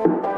Yo.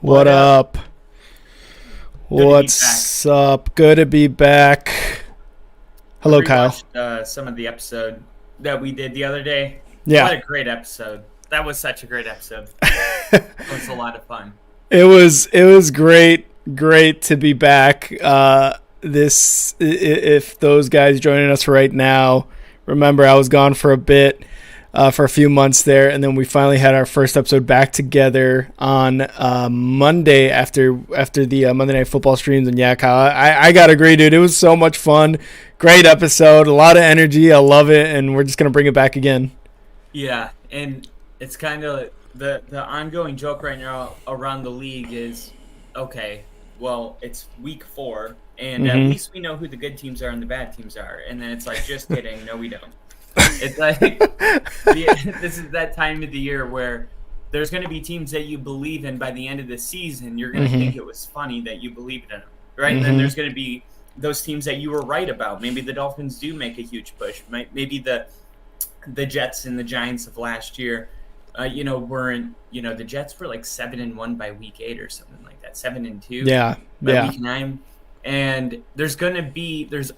What up? What's up? Good to be back. Hello, Kyle. Some of the episode that we did the other day. Yeah. What a great episode. That was such a great episode. It was a lot of fun. It was great to be back. If those guys joining us right now, remember I was gone for a bit. For a few months there, and then we finally had our first episode back together on Monday after the Monday Night Football streams. And yeah, Kyle, I gotta agree, dude. It was so much fun. Great episode, a lot of energy. I love it, and we're just gonna bring it back again. Yeah, and it's kind of the ongoing joke right now around the league is, okay, well, it's week 4, and at least we know who the good teams are and the bad teams are, and then it's like, just kidding, no, we don't. It's like this is that time of the year where there's going to be teams that you believe in by the end of the season. You're going to think it was funny that you believed in them, right? And then there's going to be those teams that you were right about. Maybe the Dolphins do make a huge push. Maybe the Jets and the Giants of last year, weren't. The Jets were like 7-1 by week 8 or something like that. 7-2. By week 9. And there's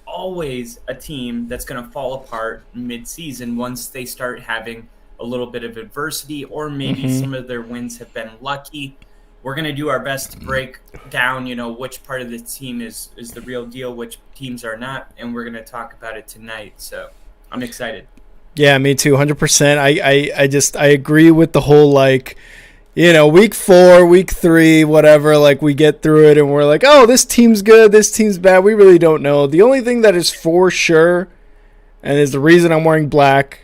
always a team that's going to fall apart mid-season once they start having a little bit of adversity, or maybe some of their wins have been lucky. We're going to do our best to break down, which part of the team is the real deal, which teams are not, and we're going to talk about it tonight. So I'm excited. Yeah, me too, 100%. I agree with the whole, week 4, week 3, whatever, we get through it and we're like, oh, this team's good, this team's bad. We really don't know. The only thing that is for sure, and is the reason I'm wearing black,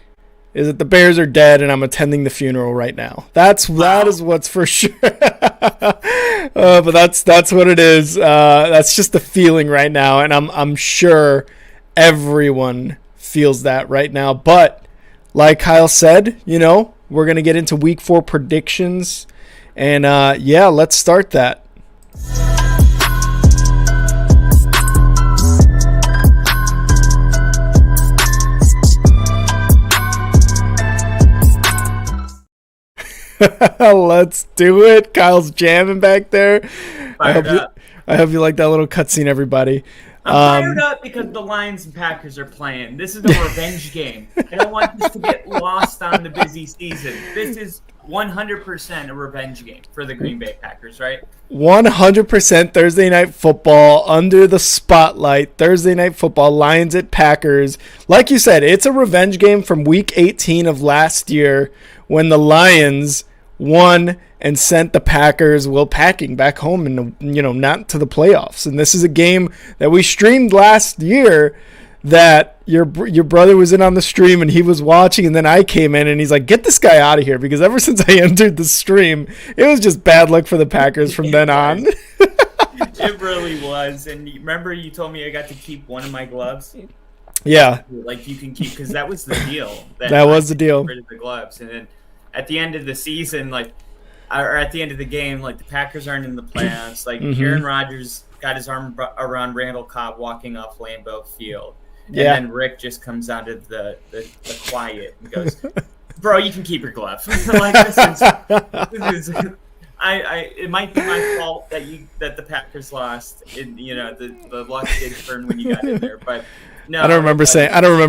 is that the Bears are dead and I'm attending the funeral right now. That is what's for sure. But that's what it is. That's just the feeling right now, and I'm sure everyone feels that right now. But like Kyle said, we're going to get into week 4 predictions. And, let's start that. Let's do it. Kyle's jamming back there. I hope you like that little cutscene, everybody. I'm fired up because the Lions and Packers are playing. This is a revenge game. I don't want this to get lost on the busy season. This is 100% a revenge game for the Green Bay Packers, right? 100% Thursday Night Football, under the spotlight. Thursday Night Football, Lions at Packers. Like you said, it's a revenge game from Week 18 of last year when the Lions won and sent the Packers packing back home and not to the playoffs. And this is a game that we streamed last year that your brother was in on the stream and he was watching, and then I came in and he's like, get this guy out of here, because ever since I entered the stream, it was just bad luck for the Packers from then on. It really was. And remember you told me I got to keep one of my gloves? Yeah. Like you can keep, because that was the deal. That was the deal. Rid of the gloves, and then at the end of the season, like, or at the end of the game, like the Packers aren't in the playoffs. Like Aaron Rodgers got his arm around Randall Cobb walking off Lambeau Field, and then Rick just comes out of the quiet and goes, "Bro, you can keep your glove." Like this is it might be my fault that the Packers lost. The luck did turn when you got in there, but no. I don't remember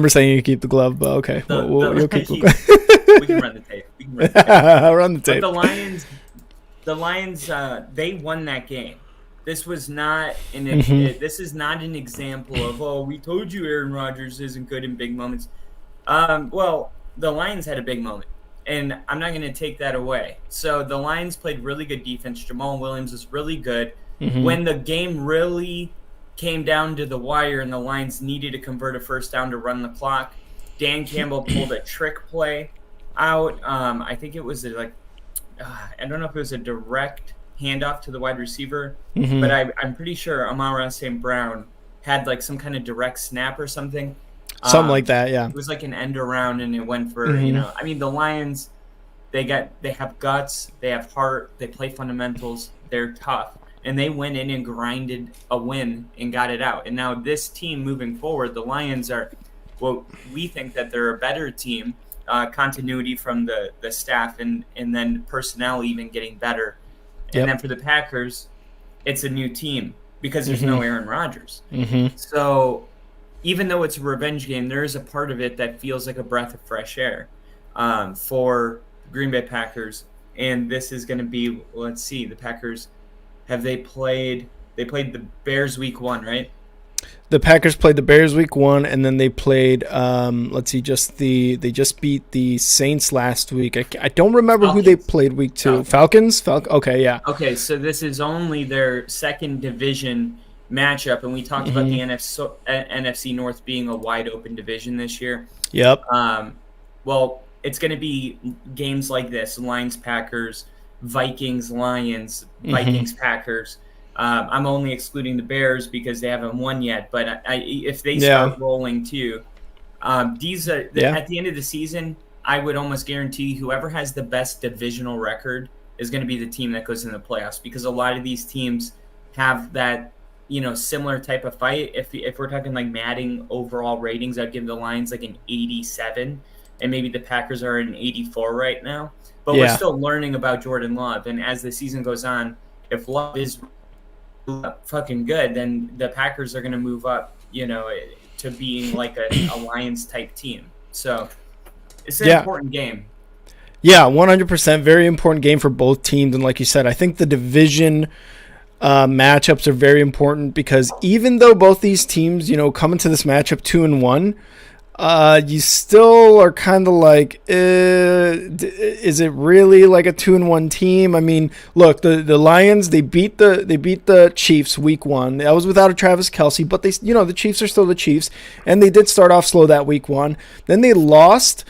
saying you keep the glove, but okay, you'll keep the glove. We can run the tape. Run the tape. But the Lions, they won that game. This was not this is not an example of, we told you Aaron Rodgers isn't good in big moments. Well, the Lions had a big moment, and I'm not going to take that away. So the Lions played really good defense. Jamal Williams was really good. When the game really came down to the wire and the Lions needed to convert a first down to run the clock, Dan Campbell pulled a trick play out. I think it was I don't know if it was a direct handoff to the wide receiver, but I'm pretty sure Amon-Ra St. Brown had like some kind of direct snap or something. Something like that, yeah. It was like an end around, and it went for, I mean, the Lions, they have guts, they have heart, they play fundamentals, they're tough, and they went in and grinded a win and got it out. And now this team moving forward, the Lions are, well, we think that they're a better team, continuity from the staff, and then personnel even getting better. And then for the Packers, it's a new team because there's no Aaron Rodgers. So even though it's a revenge game, there is a part of it that feels like a breath of fresh air for Green Bay Packers. And this is going to be, let's see, the Packers, they played the Bears week 1, right? The Packers played the Bears week 1, and then they played, they just beat the Saints last week. I don't remember Falcons. Who they played week 2. Falcons? Okay, yeah. Okay, so this is only their second division matchup, and we talked about the NFC North being a wide open division this year. Yep. Well, it's going to be games like this: Lions, Packers, Vikings, Lions, Vikings, Packers. I'm only excluding the Bears because they haven't won yet. But if they start rolling too, these are at the end of the season. I would almost guarantee whoever has the best divisional record is going to be the team that goes in the playoffs, because a lot of these teams have that, similar type of fight. If we're talking like Madden overall ratings, I'd give the Lions like an 87, and maybe the Packers are an 84 right now. But we're still learning about Jordan Love, and as the season goes on, if Love is fucking good, then the Packers are going to move up, to being like a Lions type team. So it's an important game. Yeah, 100%. Very important game for both teams. And like you said, I think the division matchups are very important, because even though both these teams, come into this matchup 2-1, you still are kind of like, is it really like a 2-1 team? I mean, look, the Lions, they beat the Chiefs week 1. That was without a Travis Kelce, but they, the Chiefs are still the Chiefs, and they did start off slow that week 1. Then they lost.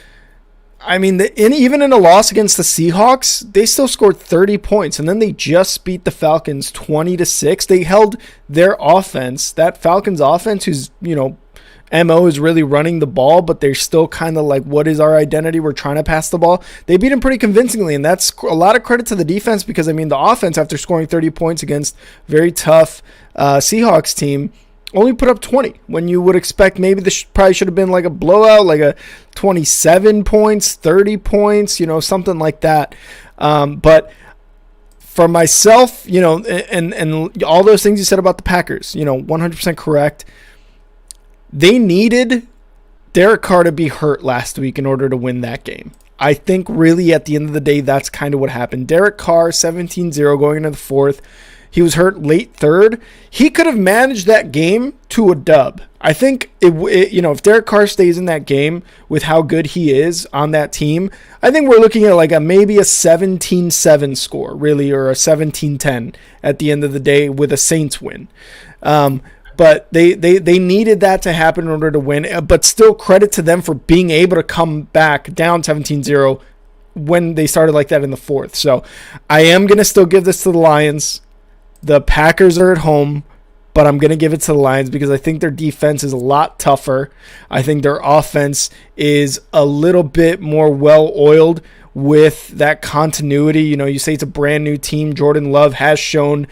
I mean, even in a loss against the Seahawks, they still scored 30 points, and then they just beat the Falcons 20-6. They held their offense, that Falcons offense, who's, MO is really running the ball, but they're still kind of like, what is our identity? We're trying to pass the ball. They beat him pretty convincingly, and that's a lot of credit to the defense, because, I mean, the offense, after scoring 30 points against very tough Seahawks team, only put up 20, when you would expect maybe this probably should have been like a blowout, like a 27 points, 30 points, something like that. But for myself, and all those things you said about the Packers, 100% correct. They needed Derek Carr to be hurt last week in order to win that game. I think really at the end of the day, that's kind of what happened. Derek Carr, 17-0 going into the fourth. He was hurt late third. He could have managed that game to a dub. I think, if Derek Carr stays in that game with how good he is on that team, I think we're looking at like maybe a 17-7 score, really, or a 17-10 at the end of the day with a Saints win. But they needed that to happen in order to win. But still, credit to them for being able to come back down 17-0 when they started like that in the fourth. So I am going to still give this to the Lions. The Packers are at home. but I'm going to give it to the Lions because I think their defense is a lot tougher. I think their offense is a little bit more well-oiled with that continuity. You know, you say it's a brand new team. Jordan Love has shown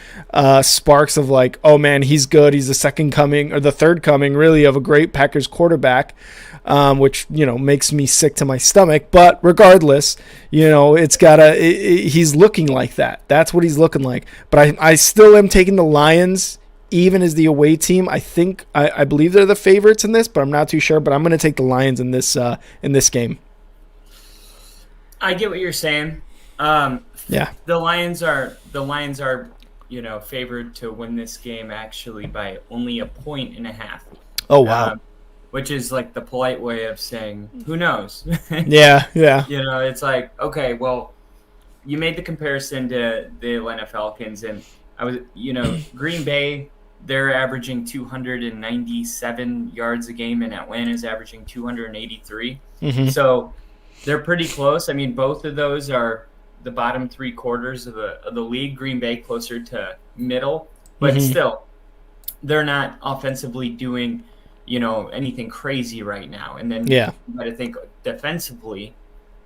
sparks of like, oh man, he's good. He's the second coming or the third coming really of a great Packers quarterback, which, you know, makes me sick to my stomach. But regardless, you know, he's looking like that. That's what he's looking like. But I still am taking the Lions even as the away team. I believe they're the favorites in this, but I'm not too sure. But I'm going to take the Lions in this game. I get what you're saying. Yeah. The Lions are, you know, favored to win this game actually by only 1.5 points. Oh wow. Which is like the polite way of saying, who knows? Yeah. You know, it's like, okay, well, you made the comparison to the Atlanta Falcons, and Green Bay, they're averaging 297 yards a game, and Atlanta's averaging 283. Mm-hmm. So they're pretty close. I mean, both of those are the bottom 3 quarters of the league. Green Bay closer to middle, but still, they're not offensively doing, you know, anything crazy right now. And then, but I think defensively,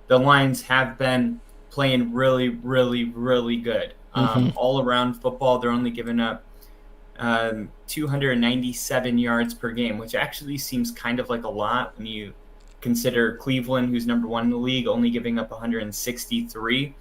the Lions have been playing really, really, really good. All around football, they're only giving up 297 yards per game, which actually seems kind of like a lot when you consider Cleveland, who's number 1 in the league, only giving up 163.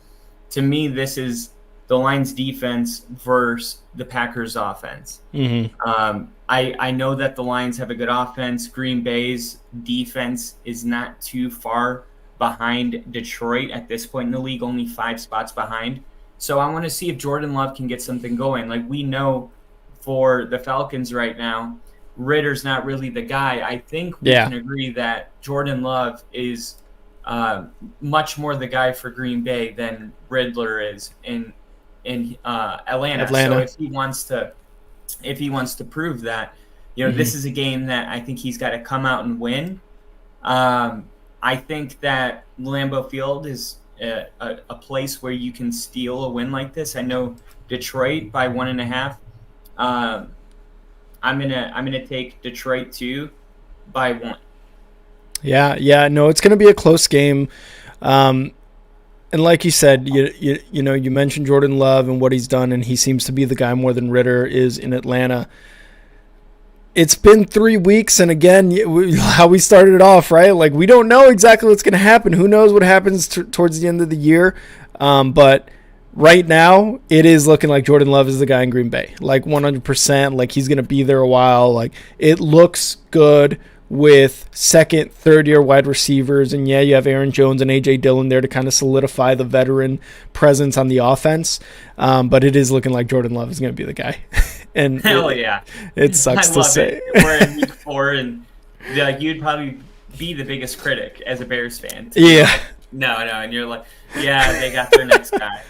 To me, this is the Lions defense versus the Packers offense. I know that the Lions have a good offense. Green Bay's defense is not too far behind Detroit at this point in the league, only 5 spots behind. So I want to see if Jordan Love can get something going. Like, we know for the Falcons right now, Ritter's not really the guy. I think we can agree that Jordan Love is much more the guy for Green Bay than Riddler is in Atlanta. So if he wants to prove that, you know, this is a game that I think he's got to come out and win. I think that Lambeau Field is a place where you can steal a win like this. I know Detroit by 1.5. I'm gonna take Detroit 2 by 1. Yeah. No, it's gonna be a close game. And like you said, you know, you mentioned Jordan Love and what he's done, and he seems to be the guy more than Ridder is in Atlanta. It's been 3 weeks, and again, how we started it off, right? Like, we don't know exactly what's going to happen. Who knows what happens towards the end of the year? But right now, it is looking like Jordan Love is the guy in Green Bay. Like, 100%. Like, he's going to be there a while. Like, it looks good with second, third-year wide receivers. And, yeah, you have Aaron Jones and A.J. Dillon there to kind of solidify the veteran presence on the offense. But it is looking like Jordan Love is going to be the guy. And hell yeah, it sucks to say. We're in week 4, and like, you'd probably be the biggest critic as a Bears fan. Yeah. Like, no, and you're like, yeah, they got their next guy.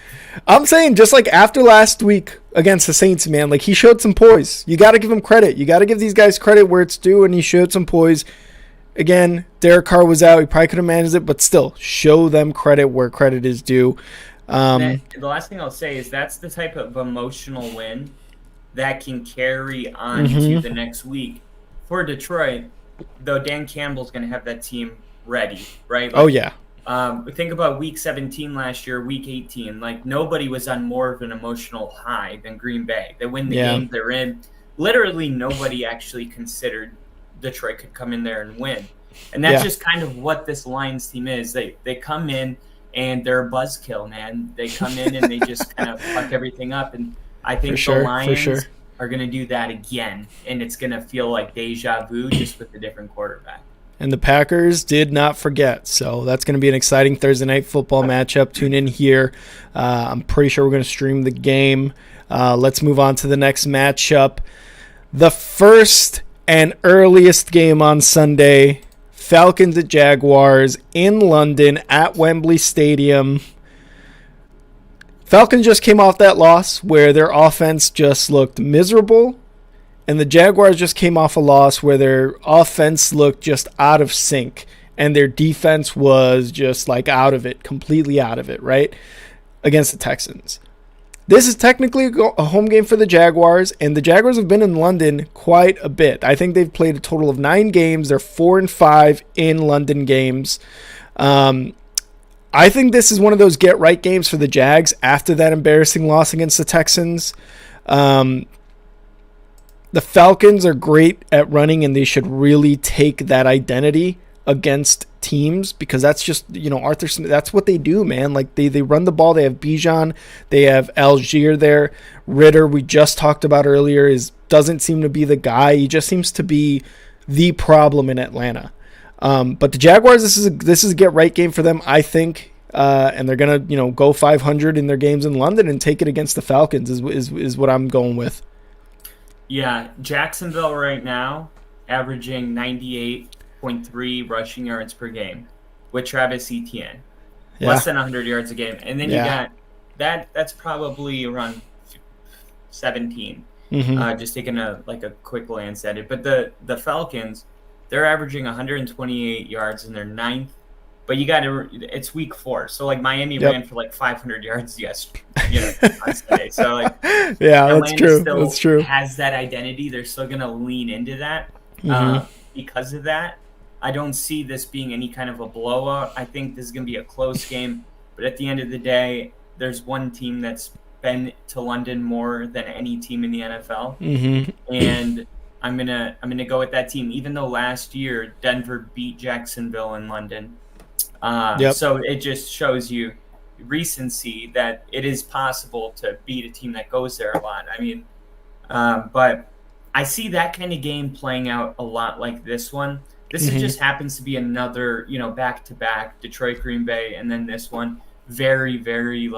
I'm saying, just like after last week against the Saints, man, like, he showed some poise. You got to give him credit. You got to give these guys credit where it's due, and he showed some poise. Again, Derek Carr was out. He probably could have managed it, but still, show them credit where credit is due. The last thing I'll say is that's the type of emotional win that can carry on to the next week. For Detroit, though, Dan Campbell's going to have that team ready, right? Like, oh, yeah. Think about week 17 last year, week 18. Like, nobody was on more of an emotional high than Green Bay. They win the game they're in. Literally nobody actually considered Detroit could come in there and win. And that's just kind of what this Lions team is. They come in and they're a buzzkill, man. They come in and they just kind of fuck everything up. And I think the Lions are going to do that again, and it's going to feel like deja vu, just with a different quarterback. And the Packers did not forget, so that's going to be an exciting Thursday night football matchup. Tune in here. I'm pretty sure we're going to stream the game. Let's move on to the next matchup. The first and earliest game on Sunday, Falcons at Jaguars in London at Wembley Stadium. Falcons just came off that loss where their offense just looked miserable, and the Jaguars just came off a loss where their offense looked just out of sync, and their defense was just like out of it, completely out of it, right? Against the Texans. This is technically a home game for the Jaguars, and the Jaguars have been in London quite a bit. I think they've played a total of 9 games. They're 4-5 in London games. I think this is one of those get-right games for the Jags after that embarrassing loss against the Texans. The Falcons are great at running, and they should really take that identity against teams, because that's just, Arthur Smith, that's what they do, man. Like they run the ball. They have Bijan, they have Algier there. Ritter, we just talked about earlier, doesn't seem to be the guy. He just seems to be the problem in Atlanta. But the Jaguars, this is a get right game for them, I think. And they're gonna go 500 in their games in London and take it against the Falcons is what I'm going with. Yeah, Jacksonville right now averaging 98.3 rushing yards per game with Travis Etienne. Yeah. Less than 100 yards a game. And then you got that's probably around 17. Just taking a quick glance at it. But the Falcons, they're averaging 128 yards in their 9th. But it's week 4. So Miami ran for 500 yards on Sunday. So that's true. That's true. Has that identity. They're still going to lean into that because of that. I don't see this being any kind of a blowout. I think this is going to be a close game. But at the end of the day, there's one team that's been to London more than any team in the NFL. And I'm gonna go with that team, even though last year Denver beat Jacksonville in London. So it just shows you recency that it is possible to beat a team that goes there a lot. I mean, but I see that kind of game playing out a lot like this one. This just happens to be another, back-to-back Detroit, Green Bay, and then this one. Very, very,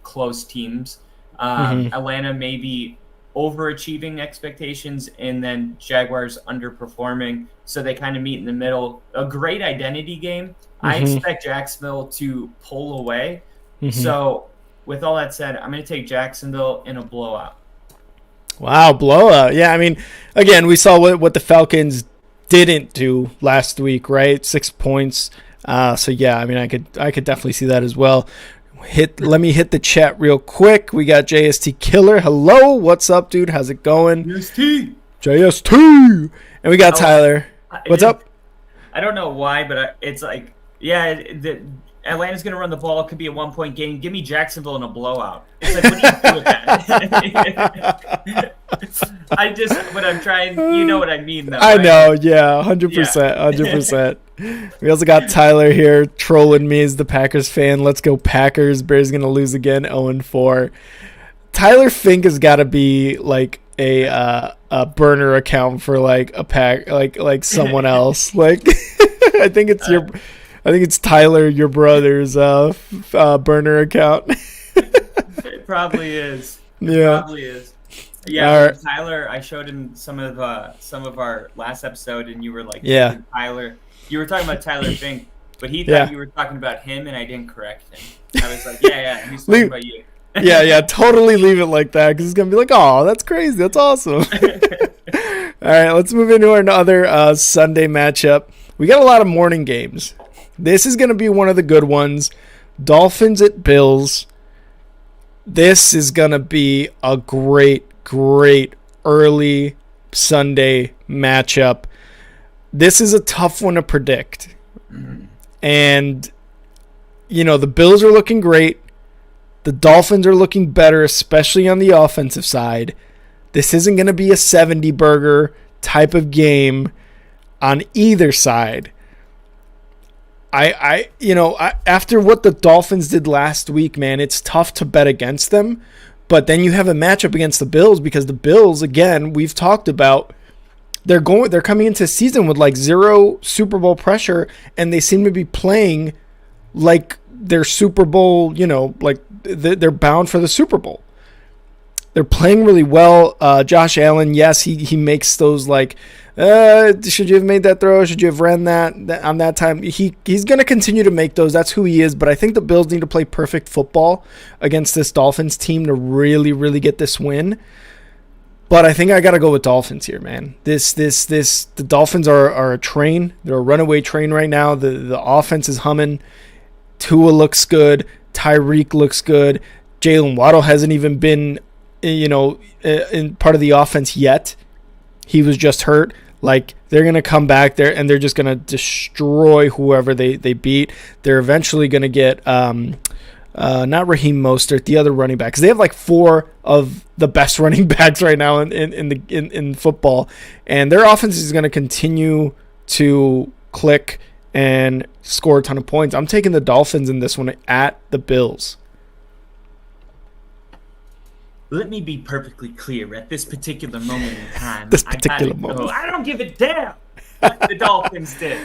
close teams. Atlanta maybe overachieving expectations, and then Jaguars underperforming. So they kind of meet in the middle. A great identity game. I expect Jacksonville to pull away. So with all that said, I'm going to take Jacksonville in a blowout. Wow, blowout. Yeah, I mean, again, we saw what the Falcons didn't do last week, right? 6 points. So yeah, I mean, I could definitely see that as well. Let me hit the chat real quick. We got JST Killer. Hello, what's up, dude? How's it going? JST. And we got Tyler. What's up? I don't know why, but it's Atlanta's going to run the ball. It could be a 1-point game. Give me Jacksonville in a blowout. It's what do you do with that? What I'm trying, you know what I mean, though. I know, yeah, 100%, 100%. We also got Tyler here trolling me as the Packers fan. Let's go Packers. Bears going to lose again, 0-4. Tyler Fink has got to be a burner account for a pack, like someone else. I think it's Tyler, your brother's burner account. It probably is. Yeah. Probably is. Yeah, right. Tyler, I showed him some of our last episode, and you were like, yeah, Tyler. You were talking about Tyler Fink, but he thought you were talking about him, and I didn't correct him. I was like, yeah, he's talking about you. yeah, totally leave it like that, because it's going to be like, oh, that's crazy. That's awesome. All right, let's move into our other Sunday matchup. We got a lot of morning games. This is going to be one of the good ones. Dolphins at Bills. This is going to be a great early Sunday matchup. This is a tough one to predict. And, the Bills are looking great. The Dolphins are looking better, especially on the offensive side. This isn't going to be a 70-burger type of game on either side. After what the Dolphins did last week, man, it's tough to bet against them. But then you have a matchup against the Bills, because the Bills, again, we've talked about, they're coming into the season with 0 Super Bowl pressure, and they seem to be playing like they're Super Bowl, they're bound for the Super Bowl. They're playing really well. Josh Allen, yes, he makes those should you have made that throw? Should you have ran that on that time? He's going to continue to make those. That's who he is. But I think the Bills need to play perfect football against this Dolphins team to really, really get this win. But I think I got to go with Dolphins here, man. The Dolphins are a train. They're a runaway train right now. The offense is humming. Tua looks good. Tyreek looks good. Jalen Waddle hasn't even been, in part of the offense yet. He was just hurt. Like, they're going to come back there and they're just going to destroy whoever they beat. They're eventually going to get not Raheem Mostert, the other running back, because they have like 4 of the best running backs right now in football, and their offense is going to continue to click and score a ton of points. I'm taking the Dolphins in this one at the Bills. Let me be perfectly clear at this particular moment in time. I don't give a damn what the Dolphins did.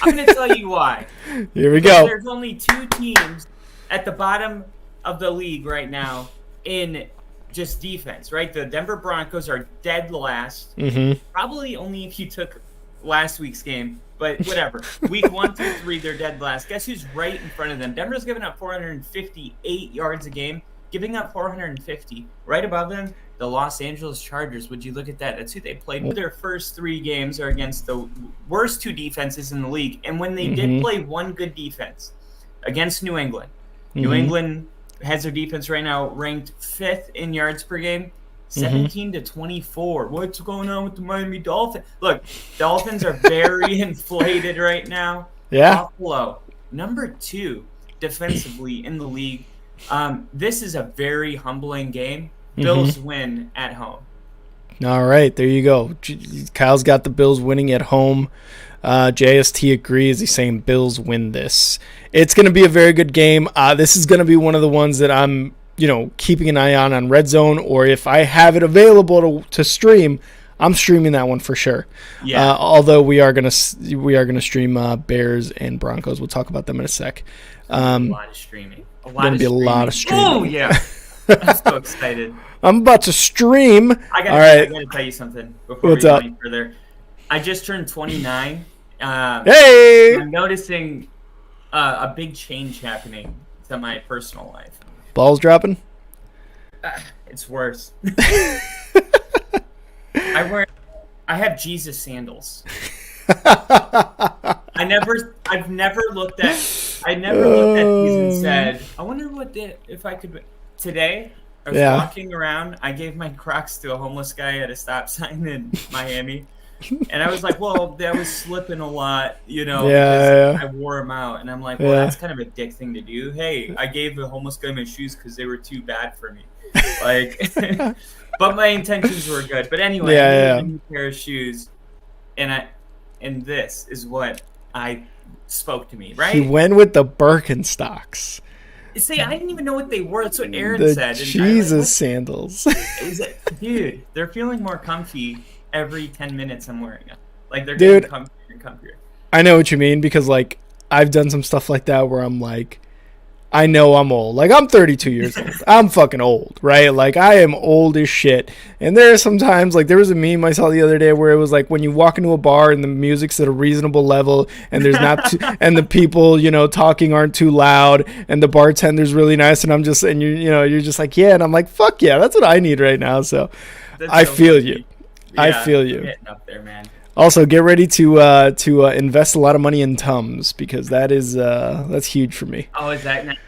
I'm going to tell you why. Here we go. There's only 2 teams at the bottom of the league right now in just defense, right? The Denver Broncos are dead last. Mm-hmm. Probably only if you took last week's game, but whatever. Week 1 through 3, they're dead last. Guess who's right in front of them? Denver's giving up 458 yards a game. Giving up 450. Right above them, the Los Angeles Chargers. Would you look at that? That's who they played. Their first 3 games are against the worst 2 defenses in the league. And when they did play one good defense against New England, New England has their defense right now ranked 5th in yards per game, 17-24. What's going on with the Miami Dolphins? Look, Dolphins are very inflated right now. Yeah. Buffalo, number 2 defensively in the league. This is a very humbling game. Bills win at home. All right, there you go. Kyle's got the Bills winning at home. JST agrees. He's saying Bills win this. It's going to be a very good game. This is going to be one of the ones that I'm, keeping an eye on Red Zone, or if I have it available to stream, I'm streaming that one for sure. Yeah. Although we are gonna stream Bears and Broncos. We'll talk about them in a sec. A lot of streaming. A lot of streaming. Oh yeah, I'm so excited. I'm about to stream. I gotta tell you something before What's we go up? any further. I just turned 29. Hey! I'm noticing a big change happening to my personal life. Balls dropping? It's worse. I have Jesus sandals. I've never looked at these and said, I wonder if I could. Today, I was walking around. I gave my Crocs to a homeless guy at a stop sign in Miami. And I was like, well, that was slipping a lot, because I wore them out. And I'm like, well, that's kind of a dick thing to do. Hey, I gave the homeless guy my shoes because they were too bad for me. Like, but my intentions were good. But anyway, I needed a new pair of shoes. And this is what I spoke to me, right? He went with the Birkenstocks. See, I didn't even know what they were. That's what Aaron the said. Jesus sandals. Dude, they're feeling more comfy every 10 minutes I'm wearing them. Like, they're getting comfier and comfier. I know what you mean, because, like, I've done some stuff like that where I'm like, I know I'm old. Like, I'm 32 years old. I'm fucking old, right? Like, I am old as shit. And there are sometimes, like, there was a meme I saw the other day where it was like when you walk into a bar and the music's at a reasonable level and there's not and the people, talking aren't too loud and the bartender's really nice and I'm just, and you're just like, yeah. And I'm like, fuck yeah, that's what I need right now. So I feel you. Yeah, I feel you. Getting up there, man. Also, get ready to invest a lot of money in Tums, because that's huge for me. Oh, is that next?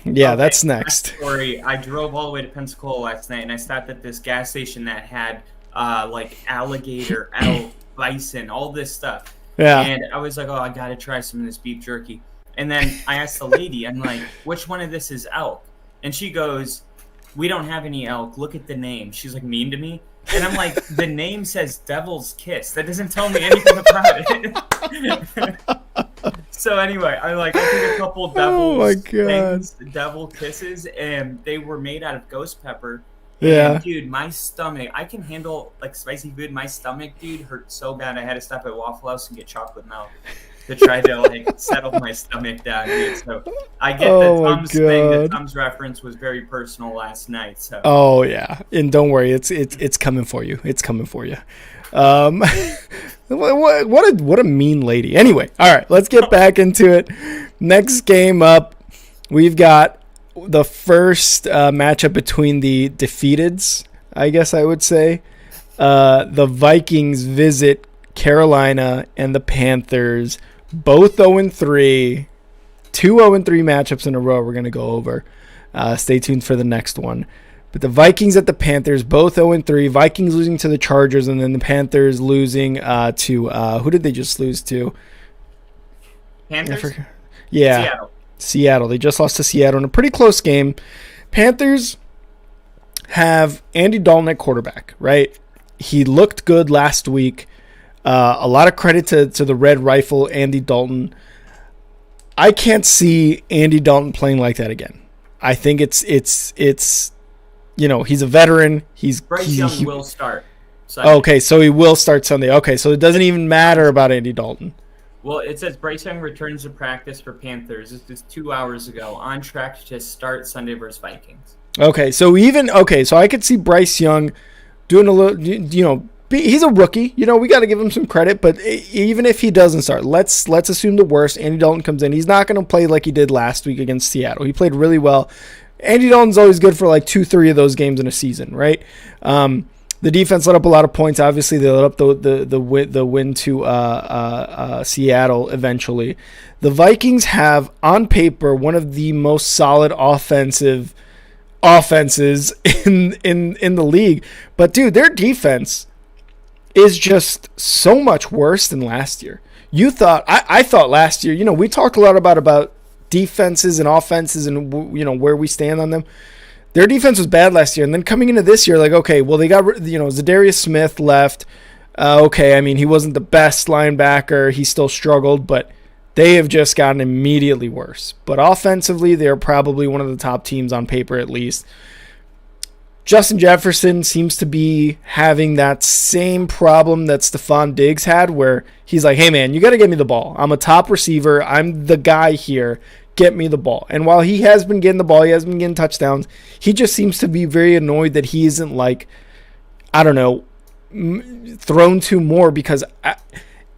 Yeah, okay, that's next. Story. I drove all the way to Pensacola last night, and I stopped at this gas station that had like alligator, elk, bison, all this stuff. Yeah. And I was like, oh, I got to try some of this beef jerky. And then I asked the lady, I'm like, which one of this is elk? And she goes, we don't have any elk. Look at the name. She's like mean to me. And I'm like, the name says Devil's Kiss. That doesn't tell me anything about it. So anyway, I took a couple devil kisses, and they were made out of ghost pepper. Yeah. And, dude, my stomach, I can handle like spicy food. My stomach, dude, hurt so bad I had to stop at Waffle House and get chocolate milk to try to like settle my stomach down, dude. So I get the Tums thing. The Tums reference was very personal last night. So. Oh yeah, and don't worry, it's coming for you. It's coming for you. What a mean lady. Anyway, all right, let's get back into it. Next game up, we've got the first matchup between the defeateds, I guess I would say. The Vikings visit Carolina, and the Panthers, both 0-3. 2 0-3 matchups in a row we're going to go over. Stay tuned for the next one. But the Vikings at the Panthers, both 0-3. Vikings losing to the Chargers, and then the Panthers losing to who did they just lose to? Panthers? Yeah. Seattle. They just lost to Seattle in a pretty close game. Panthers have Andy Dalton at quarterback, right? He looked good last week. A lot of credit to the Red Rifle, Andy Dalton. I can't see Andy Dalton playing like that again. I think it's he's a veteran. Bryce Young will start Sunday. Okay, so he will start Sunday. Okay, so it doesn't even matter about Andy Dalton. Well, it says Bryce Young returns to practice for Panthers. This is 2 hours ago, on track to start Sunday versus Vikings. Okay, so I could see Bryce Young doing a little, he's a rookie. We got to give him some credit, but even if he doesn't start, let's assume the worst. Andy Dalton comes in. He's not going to play like he did last week against Seattle. He played really well. Andy Dalton's always good for like 2-3 of those games in a season, right? The defense let up a lot of points. Obviously, they let up the win to Seattle eventually. The Vikings have, on paper, one of the most solid offenses in the league. But, dude, their defense is just so much worse than last year. I thought last year, we talked a lot about defenses and offenses and, where we stand on them. Their defense was bad last year, and then coming into this year, like, okay, well, they got, Zadarius Smith left. Okay, I mean, he wasn't the best linebacker. He still struggled, but they have just gotten immediately worse. But offensively, they're probably one of the top teams on paper at least. Justin Jefferson seems to be having that same problem that Stephon Diggs had, where he's like, hey, man, you got to get me the ball. I'm a top receiver. I'm the guy here. Get me the ball. And while he has been getting the ball, he has been getting touchdowns, he just seems to be very annoyed that he isn't, like, I don't know, thrown to more, because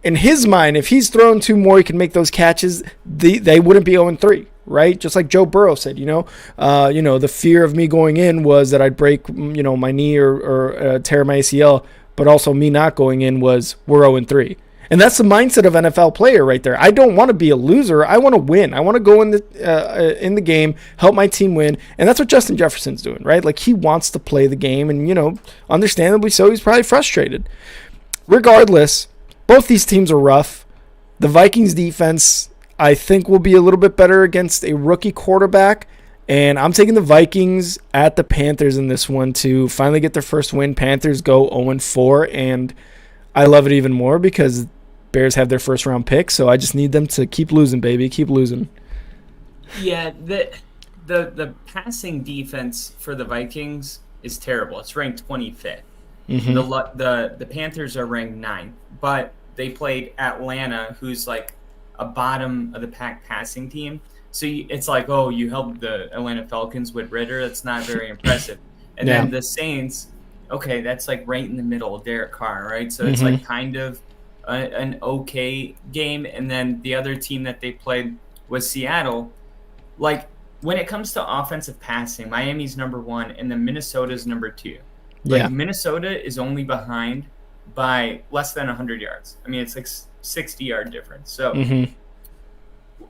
in his mind, if he's thrown to more, he can make those catches, they wouldn't be 0-3, right? Just like Joe Burrow said, the fear of me going in was that I'd break, my knee or tear my ACL, but also me not going in was we're 0-3. And that's the mindset of an NFL player right there. I don't want to be a loser. I want to win. I want to go in the game, help my team win. And that's what Justin Jefferson's doing, right? Like, he wants to play the game, and, understandably so, he's probably frustrated. Regardless, both these teams are rough. The Vikings defense, I think, will be a little bit better against a rookie quarterback. And I'm taking the Vikings at the Panthers in this one to finally get their first win. Panthers go 0-4, and I love it even more because Bears have their first round pick, so I just need them to keep losing, baby. Keep losing. Yeah, the passing defense for the Vikings is terrible. It's ranked 25th. Mm-hmm. The Panthers are ranked 9th, but they played Atlanta, who's like a bottom of the pack passing team. So it's like, oh, you helped the Atlanta Falcons with Ritter. That's not very impressive. And then the Saints, okay, that's like right in the middle of Derek Carr, right? So it's like kind of an okay game. And then the other team that they played was Seattle. Like, when it comes to offensive passing, Miami's number 1 and then Minnesota's number 2. Like, Minnesota is only behind by less than 100 yards. I mean, it's like 60-yard difference. So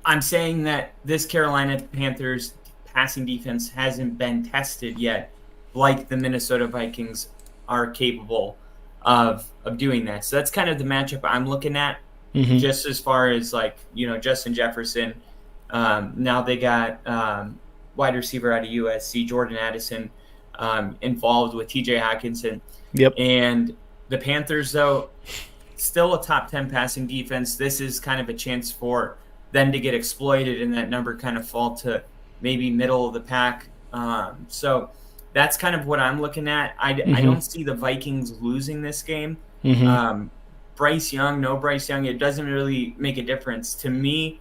I'm saying that this Carolina Panthers passing defense hasn't been tested yet, like the Minnesota Vikings are capable of doing that. So that's kind of the matchup I'm looking at, just as far as, like, Justin Jefferson. Now they got wide receiver out of USC, Jordan Addison, involved with TJ Hawkinson. Yep. And the Panthers, though, still a top 10 passing defense. This is kind of a chance for them to get exploited and that number kind of fall to maybe middle of the pack. So that's kind of what I'm looking at. I don't see the Vikings losing this game. Bryce Young, it doesn't really make a difference. To me,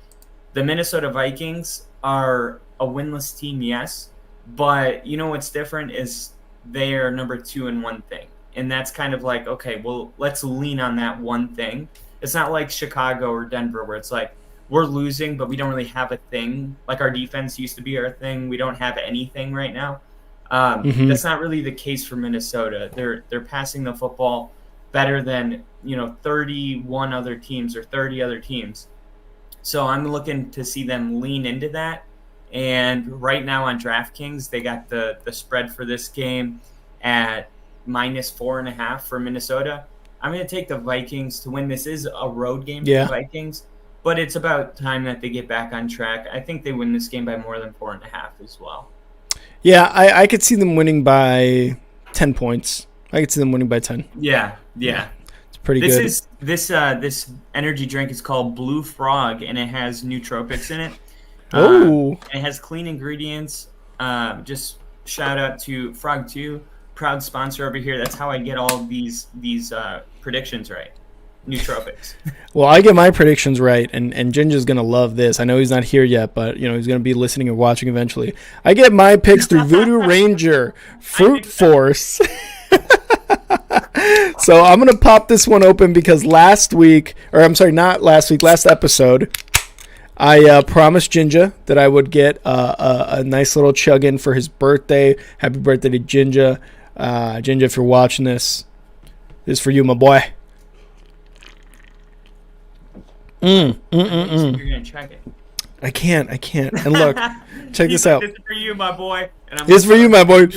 the Minnesota Vikings are a winless team, yes. But what's different is they are number 2 in one thing. And that's kind of like, okay, well, let's lean on that one thing. It's not like Chicago or Denver where it's like, we're losing, but we don't really have a thing. Like, our defense used to be our thing. We don't have anything right now. That's not really the case for Minnesota. They're passing the football better than 31 other teams or 30 other teams. So I'm looking to see them lean into that And right now on DraftKings, they got the spread for this game at -4.5 for Minnesota. I'm going to take the Vikings to win. This is a road game for the Vikings, but it's about time that they get back on track. I think they win this game by more than 4.5 as well. Yeah, I could see them winning by 10 points. I could see them winning by 10. Yeah. It's pretty good. This energy drink is called Blue Frog, and it has nootropics in it. Oh. It has clean ingredients. Just shout out to Frog 2, proud sponsor over here. That's how I get all of these predictions right. Nootropics. Well, I get my predictions right, and Ginger's going to love this. I know he's not here yet, but he's going to be listening or watching eventually. I get my picks through Voodoo Ranger Fruit Force. So I'm going to pop this one open because last episode, I promised Ginger that I would get a nice little chug in for his birthday. Happy birthday to Ginger. Ginger, if you're watching this is for you, my boy. You're gonna check it. I can't. And look, check this out. This is for you, my boy. And It's for you, my boy.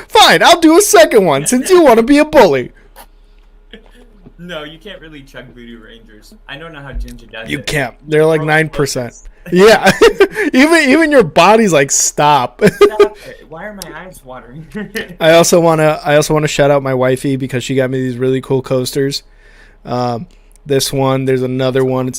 Fine, I'll do a second one since you want to be a bully. No, you can't really chug Voodoo Rangers. I don't know how Ginger does it. You can't. They're like 9%. Yeah. even your body's like, stop. Stop it. Why are my eyes watering? I also wanna shout out my wifey because she got me these really cool coasters. This one, there's another one.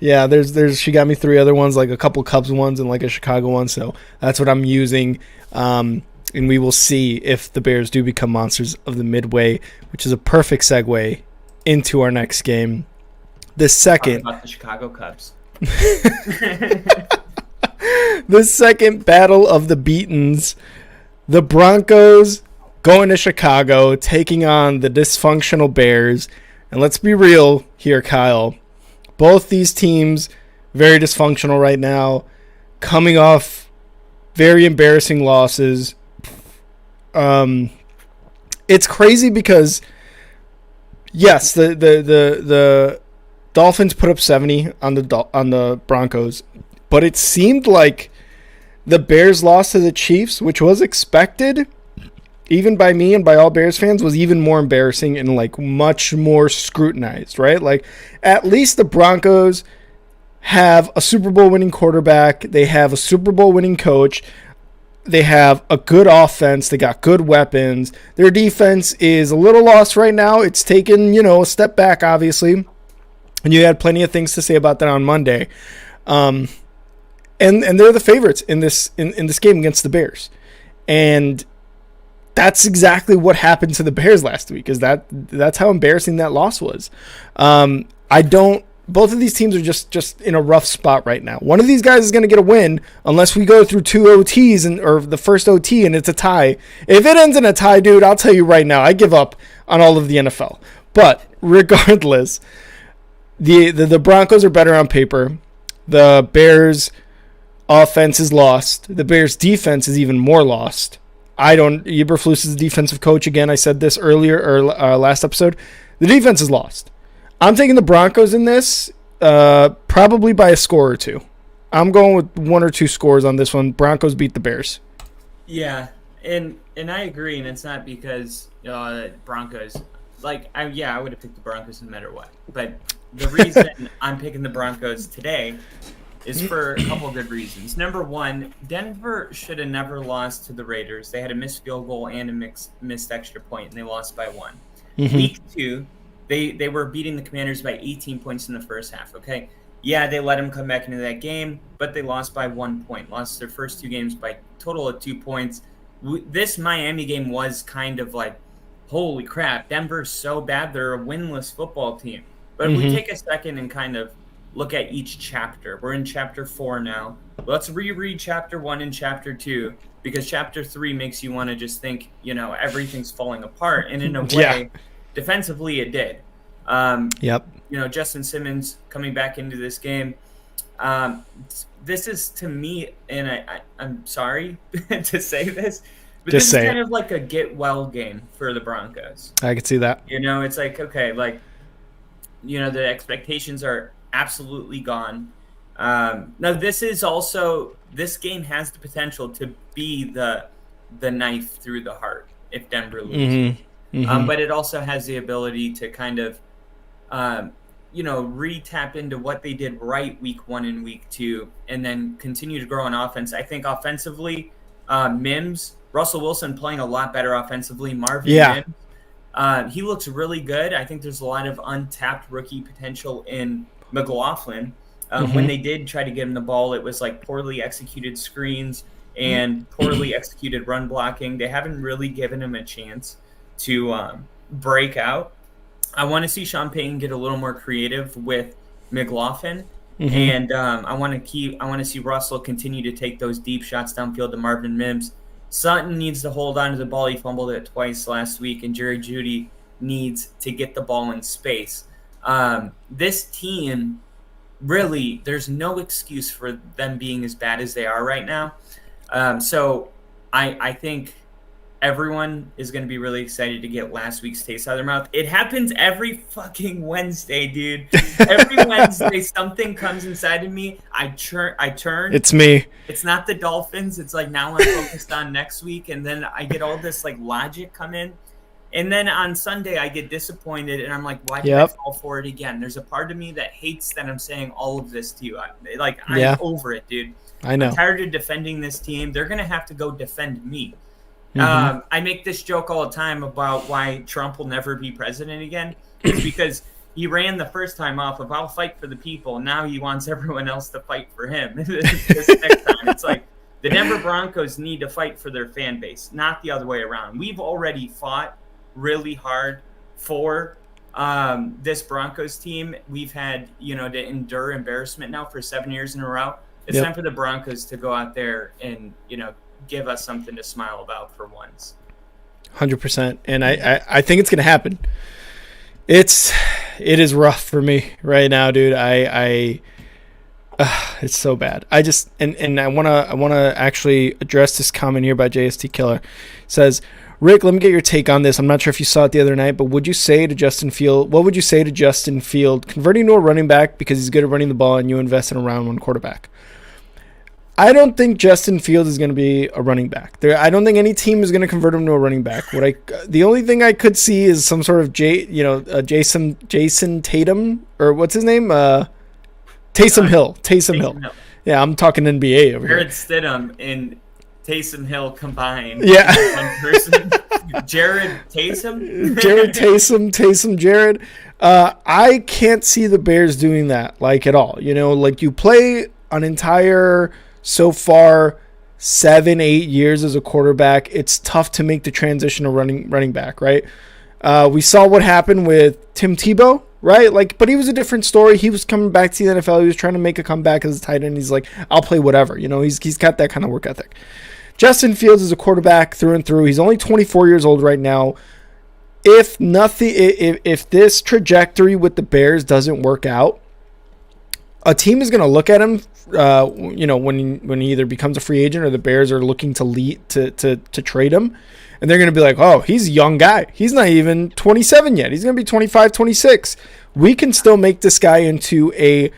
She got me 3 other ones, like a couple Cubs ones and like a Chicago one. So that's what I'm using. And we will see if the Bears do become monsters of the Midway, which is a perfect segue into our next game. The second about the Chicago Cubs. The second battle of the beatens. The Broncos going to Chicago, taking on the dysfunctional Bears. And let's be real here, Kyle. Both these teams very dysfunctional right now, coming off very embarrassing losses. It's crazy because yes, the Dolphins put up 70 on the Broncos, but it seemed like the Bears loss to the Chiefs, which was expected, even by me and by all Bears fans, was even more embarrassing and like much more scrutinized, right? Like at least the Broncos have a Super Bowl winning quarterback. They have a Super Bowl winning coach. They have a good offense. They got good weapons. Their defense is a little lost right now. It's taken, a step back, obviously. And you had plenty of things to say about that on Monday. And they're the favorites in this game against the Bears. And that's exactly what happened to the Bears last week. That's how embarrassing that loss was. Both of these teams are just in a rough spot right now. One of these guys is going to get a win unless we go through 2 OTs or the first OT and it's a tie. If it ends in a tie, dude, I'll tell you right now, I give up on all of the NFL. But regardless, the Broncos are better on paper. The Bears offense is lost. The Bears defense is even more lost. Eberflus is the defensive coach again. I said this earlier or last episode. The defense is lost. I'm taking the Broncos in this, probably by a score or 2. I'm going with 1 or 2 scores on this one. Broncos beat the Bears. Yeah, and I agree, and it's not because Broncos. I would have picked the Broncos no matter what. But the reason I'm picking the Broncos today is for a couple of good reasons. Number one, Denver should have never lost to the Raiders. They had a missed field goal and a missed extra point, and they lost by 1. Mm-hmm. Week 2. They were beating the Commanders by 18 points in the first half, okay? Yeah, they let them come back into that game, but they lost by 1 point. Lost their first 2 games by a total of 2 points. This Miami game was kind of like, holy crap, Denver's so bad. They're a winless football team. But if we take a second and kind of look at each chapter. We're in Chapter 4 now. Let's reread Chapter 1 and Chapter 2 because Chapter 3 makes you want to just think, everything's falling apart. And in a way, defensively, it did. Yep. Justin Simmons coming back into this game. This is, to me, and I'm sorry to say this, but this is kind of like a get-well game for the Broncos. I could see that. It's like, okay, the expectations are absolutely gone. Now, this game has the potential to be the knife through the heart if Denver loses. But it also has the ability to kind of, re-tap into what they did right week 1 and week 2, and then continue to grow on offense. I think offensively, Russell Wilson playing a lot better offensively. Marvin Mims, he looks really good. I think there's a lot of untapped rookie potential in McLaughlin. When they did try to give him the ball, it was like poorly executed screens and poorly executed run blocking. They haven't really given him a chance to break out. I want to see Sean Payton get a little more creative with McLaughlin, and I want to see Russell continue to take those deep shots downfield to Marvin Mims. Sutton needs to hold on to the ball. He fumbled it twice last week, and Jerry Jeudy needs to get the ball in space. This team, really, there's no excuse for them being as bad as they are right now. So I think everyone is going to be really excited to get last week's taste out of their mouth. It happens every fucking Wednesday, dude. Every Wednesday, something comes inside of me. I turn. It's me. It's not the Dolphins. It's like, now I'm focused on next week. And then I get all this like logic come in. And then on Sunday, I get disappointed, and I'm like, why did I fall for it again? There's a part of me that hates that I'm saying all of this to you. I'm over it, dude. I know. I'm tired of defending this team. They're going to have to go defend me. I make this joke all the time about why Trump will never be president again. It's because he ran the first time off of, I'll fight for the people. Now he wants everyone else to fight for him. This next time, it's like the Denver Broncos need to fight for their fan base, not the other way around. We've already fought really hard for this Broncos team. We've had, to endure embarrassment now for 7 years in a row. It's time for the Broncos to go out there and, give us something to smile about for once. 100%. And I think it's going to happen. It is rough for me right now, dude. It's so bad. I just, and I want to actually address this comment here by JST Killer. It says, Rick, let me get your take on this. I'm not sure if you saw it the other night, but what would you say to Justin Field converting to a running back because he's good at running the ball and you invest in a round 1 quarterback? I don't think Justin Fields is going to be a running back. I don't think any team is going to convert him to a running back. The only thing I could see is some sort of Jason Tatum, or what's his name? Taysom Hill. Taysom Hill. Yeah, I'm talking NBA over here. Jared Stidham and Taysom Hill combined. Yeah. One person. Jared Taysom? Taysom Jared. I can't see the Bears doing that, at all. You play an entire, so far, 7-8 years as a quarterback. It's tough to make the transition to running back, right? We saw what happened with Tim Tebow, right? But he was a different story. He was coming back to the NFL. He was trying to make a comeback as a tight end. He's like, I'll play whatever. He's got that kind of work ethic. Justin Fields is a quarterback through and through. He's only 24 years old right now. If this trajectory with the Bears doesn't work out, a team is going to look at him, when he either becomes a free agent or the Bears are looking to trade him. And they're going to be like, oh, he's a young guy. He's not even 27 yet. He's going to be 25, 26. We can still make this guy into a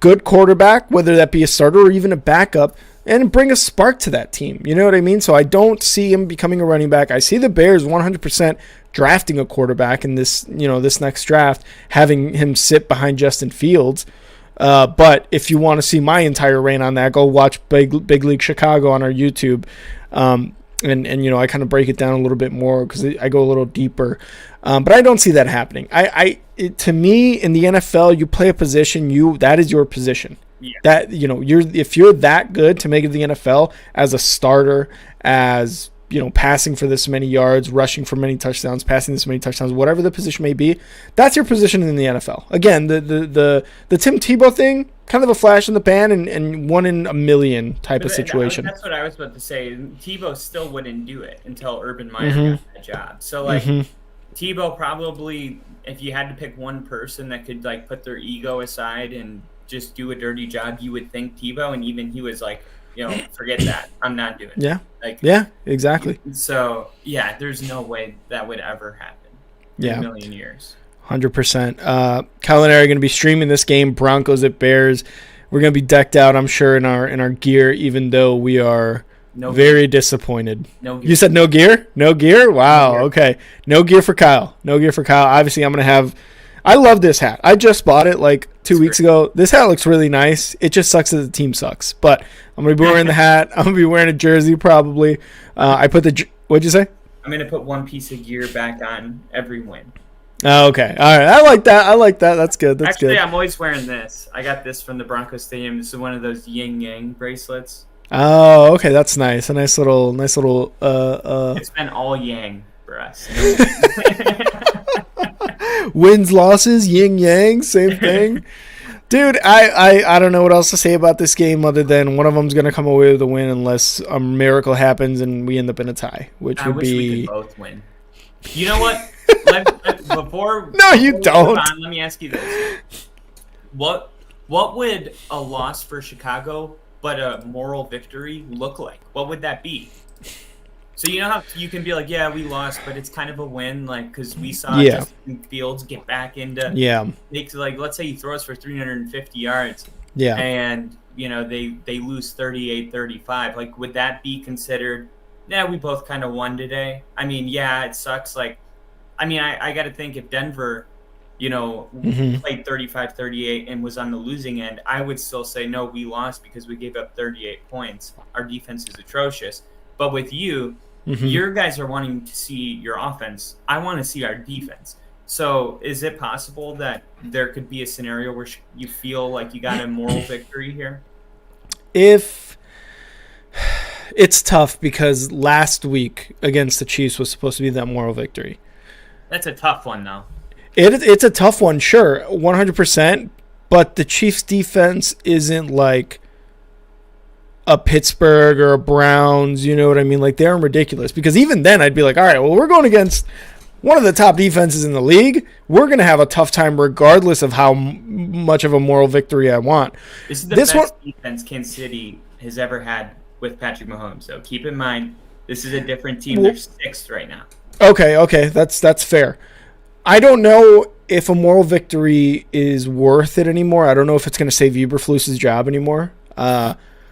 good quarterback, whether that be a starter or even a backup, and bring a spark to that team. You know what I mean? So I don't see him becoming a running back. I see the Bears 100% drafting a quarterback in this next draft, having him sit behind Justin Fields. But if you want to see my entire reign on that, go watch Big League Chicago on our YouTube. And I kind of break it down a little bit more because I go a little deeper. But I don't see that happening. To me, in the NFL, you play a position, that is your position. Yeah. That, if you're that good to make it to the NFL as a starter, as passing for this many yards, rushing for many touchdowns, passing this many touchdowns, whatever the position may be, that's your position in the NFL. Again, the Tim Tebow thing, kind of a flash in the pan and 1 in a million type of situation. That's what I was about to say. Tebow still wouldn't do it until Urban Meyer got that job. So Tebow probably, if you had to pick one person that could put their ego aside and just do a dirty job, you would think Tebow, and even he was like, forget that. I'm not doing it. Yeah, exactly. So, there's no way that would ever happen in a million years. 100%. Kyle and I are going to be streaming this game, Broncos at Bears. We're going to be decked out, I'm sure, in our gear, even though we are very disappointed. No gear. You said no gear? No gear? Wow, no gear. Okay. No gear for Kyle. No gear for Kyle. Obviously, I'm going to have – I love this hat. I just bought it like 2 weeks ago. This hat looks really nice. It just sucks that the team sucks. But I'm going to be wearing the hat. I'm going to be wearing a jersey probably. I put the – what'd you say? I'm going to put one piece of gear back on every win. Oh, okay. All right. I like that. That's good. Actually, I'm always wearing this. I got this from the Broncos Stadium. This is one of those yin yang bracelets. Oh, okay. That's nice. A nice little. It's been all yang for us. Wins, losses, yin yang, same thing. Dude, I don't know what else to say about this game other than one of them's going to come away with a win unless a miracle happens and we end up in a tie, which would be. We could both win. You know what? Before you don't. Let me ask you this: What would a loss for Chicago, but a moral victory, look like? What would that be? So you know how you can be like, yeah, we lost, but it's kind of a win, like because we saw Justin Fields get back into like let's say he throws for 350 yards, and you know they lose 38-35. Like, would that be considered? Yeah, we both kind of won today. I mean, yeah, it sucks. Like, I mean, I got to think if Denver, you know, played 35-38 and was on the losing end, I would still say, no, we lost because we gave up 38 points. Our defense is atrocious. But with you, your guys are wanting to see your offense. I want to see our defense. So is it possible that there could be a scenario where you feel like you got a moral victory here? It's tough because last week against the Chiefs was supposed to be that moral victory. That's a tough one, though. It's a tough one, sure, 100%. But the Chiefs' defense isn't like a Pittsburgh or a Browns, you know what I mean? Like, they're ridiculous. Because even then, I'd be like, all right, well, we're going against one of the top defenses in the league. We're going to have a tough time regardless of how much of a moral victory I want. This is the best defense Kansas City has ever had with Patrick Mahomes. So keep in mind, this is a different team. They're sixth right now. Okay, that's fair. I don't know if a moral victory is worth it anymore. I don't know if it's going to save Eberflus's job anymore.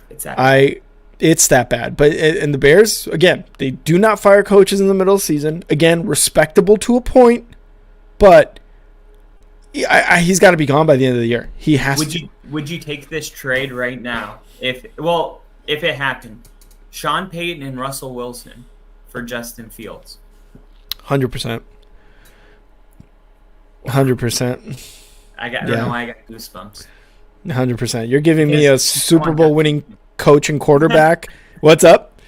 It's that bad. But and the Bears, again, they do not fire coaches in the middle of the season. Again, respectable to a point, but he's got to be gone by the end of the year. He has to. Would you take this trade right now if it happened? Sean Payton and Russell Wilson for Justin Fields. 100%. 100%. I don't know why I got goosebumps. 100%. You're giving me a Super Bowl winning coach and quarterback. What's up?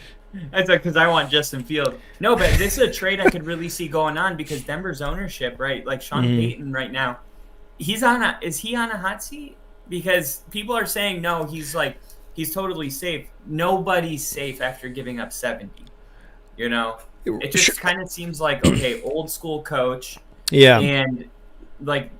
That's because I want Justin Fields. No, but this is a trade I could really see going on because Denver's ownership, right? Like Sean Payton right now, is he on a hot seat? Because people are saying no, he's totally safe. Nobody's safe after giving up 70. You know? It just kind of seems like, okay, old school coach. Yeah. And like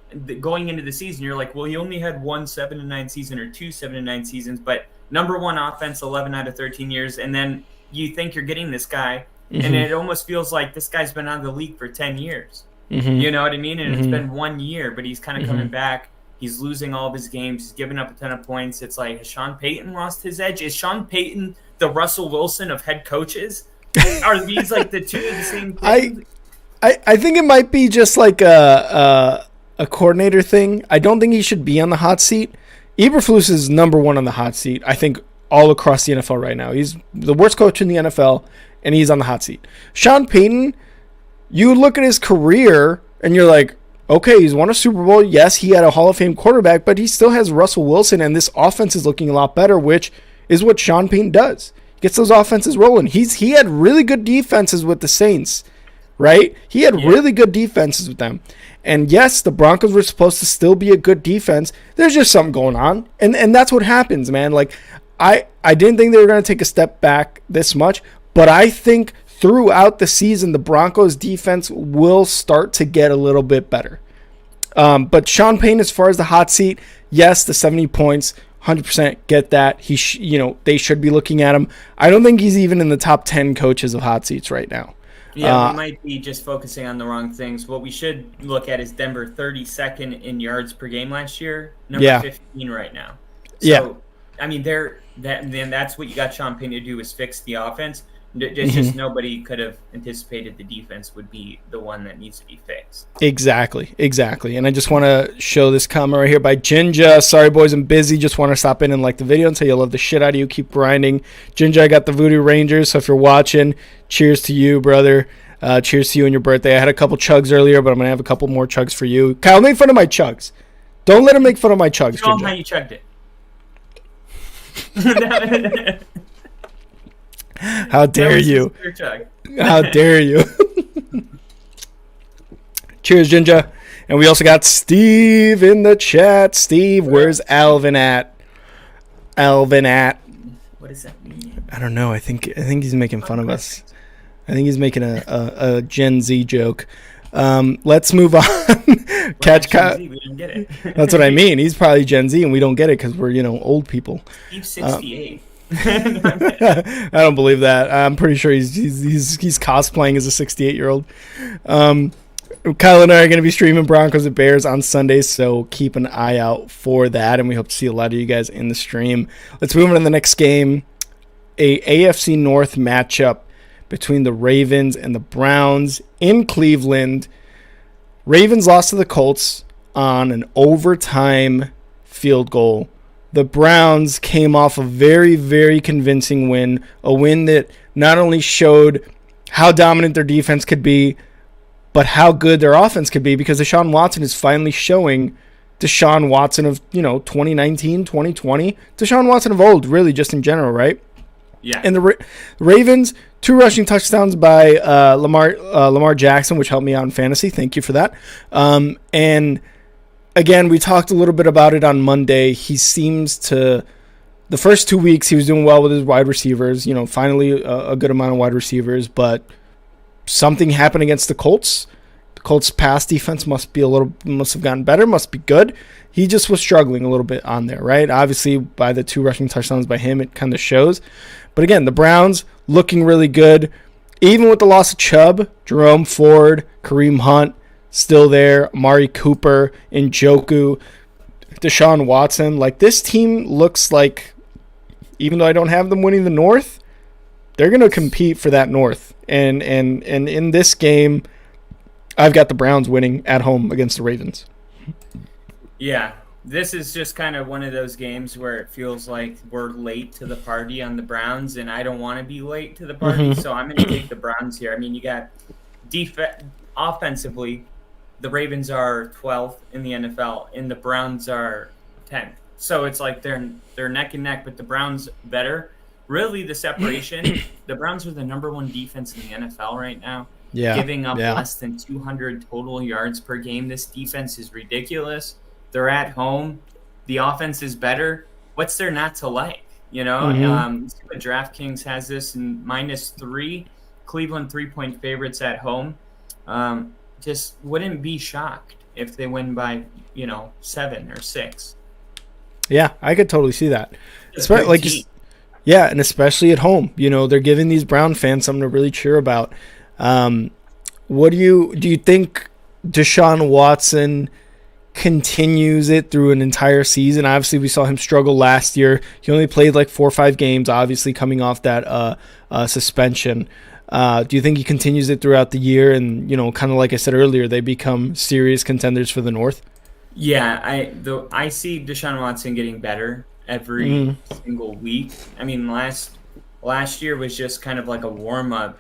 going into the season, you're like, well, he only had one 7-9 season or two 7-9 seasons, but number one offense 11 out of 13 years. And then you think you're getting this guy, and it almost feels like this guy's been out of the league for 10 years. You know what I mean? And it's been 1 year, but he's kind of coming back. He's losing all of his games. He's giving up a ton of points. It's like, has Sean Payton lost his edge? Is Sean Payton the Russell Wilson of head coaches? Are these like the two of the same thing? I think it might be just like a coordinator thing. I don't think he should be on the hot seat. Eberflus is number one on the hot seat, I think, all across the NFL right now. He's the worst coach in the NFL, and he's on the hot seat. Sean Payton, you look at his career, and you're like, okay, he's won a Super Bowl. Yes, he had a Hall of Fame quarterback, but he still has Russell Wilson, and this offense is looking a lot better, which is what Sean Payton does. Gets those offenses rolling. He had really good defenses with the Saints, right? He had really good defenses with them. And yes, the Broncos were supposed to still be a good defense. There's just something going on. And that's what happens, man. Like, I didn't think they were going to take a step back this much, but I think throughout the season, the Broncos defense will start to get a little bit better. But Sean Payton, as far as the hot seat, yes, the 70 points, 100% get that. They should be looking at him. I don't think he's even in the top 10 coaches of hot seats right now. Yeah, we might be just focusing on the wrong things. What we should look at is Denver 32nd in yards per game last year, number 15 right now. So, I mean, that's what you got Sean Payton to do, is fix the offense. It's just nobody could have anticipated the defense would be the one that needs to be fixed. Exactly. And I just want to show this comment right here by Jinja. Sorry, boys, I'm busy. Just want to stop in and like the video and say you love the shit out of you. Keep grinding. Jinja, I got the Voodoo Rangers, so if you're watching, cheers to you, brother. Cheers to you and your birthday. I had a couple chugs earlier, but I'm going to have a couple more chugs for you. Kyle, make fun of my chugs. Don't let him make fun of my chugs, Show him how you chugged it. How dare you? How dare you? Cheers, Jinja. And we also got Steve in the chat. Steve, where's Alvin at? What does that mean? I don't know. I think he's making fun of us. I think he's making a Gen Z joke. Let's move on. Catch Kyle. We didn't get it. That's what I mean. He's probably Gen Z, and we don't get it because we're old people. Steve's 68. I don't believe that. I'm pretty sure he's cosplaying as a 68-year-old. Kyle and I are going to be streaming Broncos and Bears on Sunday, so keep an eye out for that, and we hope to see a lot of you guys in the stream. Let's move on to the next game, a AFC North matchup between the Ravens and the Browns in Cleveland. Ravens lost to the Colts on an overtime field goal. The Browns came off a very, very convincing win, a win that not only showed how dominant their defense could be, but how good their offense could be, because Deshaun Watson is finally showing Deshaun Watson of 2019, 2020, Deshaun Watson of old, really, just in general, right? Yeah. And the Ravens, 2 rushing touchdowns by Lamar Jackson, which helped me out in fantasy. Thank you for that. And again, we talked a little bit about it on Monday. He seems to, the first 2 weeks, he was doing well with his wide receivers. Finally a good amount of wide receivers, but something happened against the Colts. The Colts' pass defense must have gotten better, must be good. He just was struggling a little bit on there, right? Obviously, by the 2 rushing touchdowns by him, it kind of shows. But again, the Browns looking really good. Even with the loss of Chubb, Jerome Ford, Kareem Hunt, still there, Amari Cooper, Njoku, Deshaun Watson. Like, this team looks like, even though I don't have them winning the North, they're going to compete for that North. And in this game, I've got the Browns winning at home against the Ravens. Yeah, this is just kind of one of those games where it feels like we're late to the party on the Browns, and I don't want to be late to the party, so I'm going to take the Browns here. I mean, you got offensively, the Ravens are 12th in the NFL, and the Browns are 10th. So it's like they're neck and neck, but the Browns better. Really, the separation, the Browns are the number 1 defense in the NFL right now. Yeah, giving up less than 200 total yards per game. This defense is ridiculous. They're at home. The offense is better. What's there not to like? DraftKings has this in -3. Cleveland 3-point favorites at home. Just wouldn't be shocked if they win by 7 or 6. Yeah, I could totally see that. Yeah, and especially at home. They're giving these Brown fans something to really cheer about. What do you think Deshaun Watson continues it through an entire season? Obviously, we saw him struggle last year. He only played like 4 or 5 games, obviously coming off that suspension. Do you think he continues it throughout the year and, kind of like I said earlier, they become serious contenders for the North? Yeah, I see Deshaun Watson getting better every single week. I mean, last year was just kind of like a warm-up,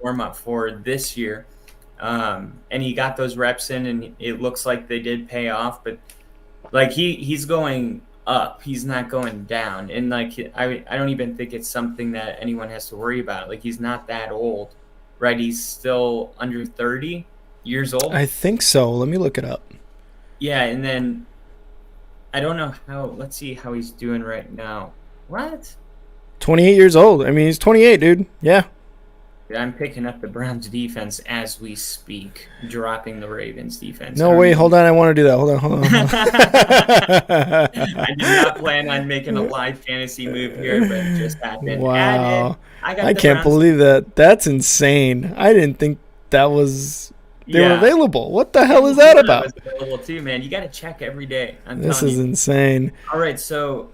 warm-up for this year. And he got those reps in, and it looks like they did pay off. But, like, he's going up. He's not going down. And, like, I don't even think it's something that anyone has to worry about. Like, he's not that old, right? He's still under 30 years old. I think so. Let me look it up. Yeah, and then I don't know how – let's see how he's doing right now. What? 28 years old. I mean, he's 28, dude. Yeah. I'm picking up the Browns defense as we speak, dropping the Ravens defense. No, wait, hold on. I want to do that. Hold on. I did not plan on making a live fantasy move here, but it just happened. Wow. I the can't Browns. believe that. That's insane. I didn't think that was they were available. What the hell is that about? Was available too, man. You got to check every day. This is insane. All right, so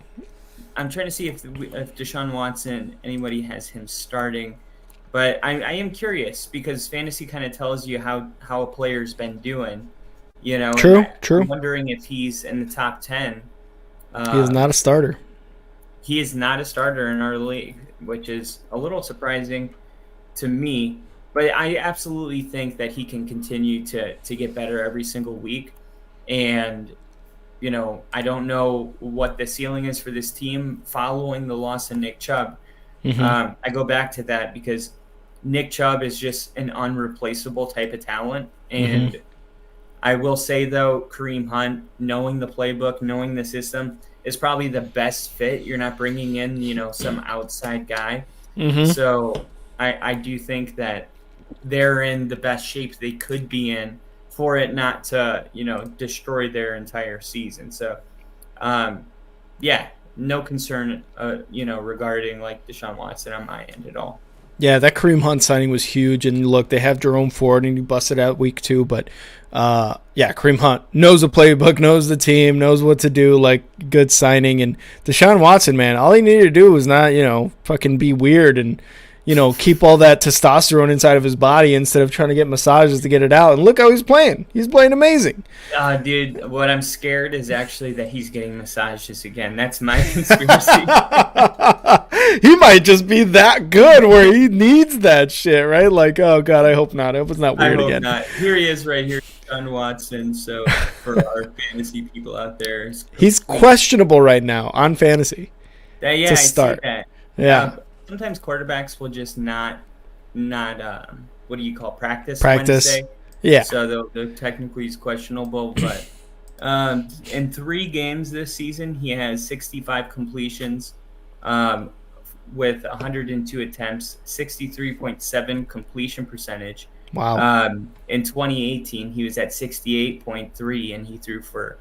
I'm trying to see if Deshaun Watson, anybody has him starting. But I am curious because fantasy kind of tells you how a player's been doing, you know. True. I'm wondering if he's in the top 10. He is not a starter. He is not a starter in our league, which is a little surprising to me. But I absolutely think that he can continue to get better every single week. And, you know, I don't know what the ceiling is for this team following the loss of Nick Chubb. Mm-hmm. I go back to that because Nick Chubb is just an unreplaceable type of talent. And I will say, though, Kareem Hunt, knowing the playbook, knowing the system, is probably the best fit. You're not bringing in, you know, some outside guy. So I do think that they're in the best shape they could be in for it not to, you know, destroy their entire season. So, yeah, no concern, you know, regarding like Deshaun Watson on my end at all. Yeah, that Kareem Hunt signing was huge. And look, they have Jerome Ford, and he busted out week 2. But, yeah, Kareem Hunt knows the playbook, knows the team, knows what to do, like, good signing. And Deshaun Watson, man, all he needed to do was not, you know, fucking be weird and, you know, keep all that testosterone inside of his body instead of trying to get massages to get it out. And look how he's playing. He's playing amazing. Dude, what I'm scared is actually that he's getting massages again. That's my conspiracy. He might just be that good where he needs that shit, right? Like, oh, God, I hope not. I hope it's not weird again. Not. Here he is right here, Deshaun Watson. So for our fantasy people out there. He's questionable right now on fantasy. Yeah, to start. I see that. Yeah. Sometimes quarterbacks will just not what do you call practice Wednesday. Yeah. So they'll technically he's questionable, but in 3 games this season he has 65 completions, with 102 attempts, 63.7 completion percentage. Wow. In 2018 he was at 68.3 and he threw for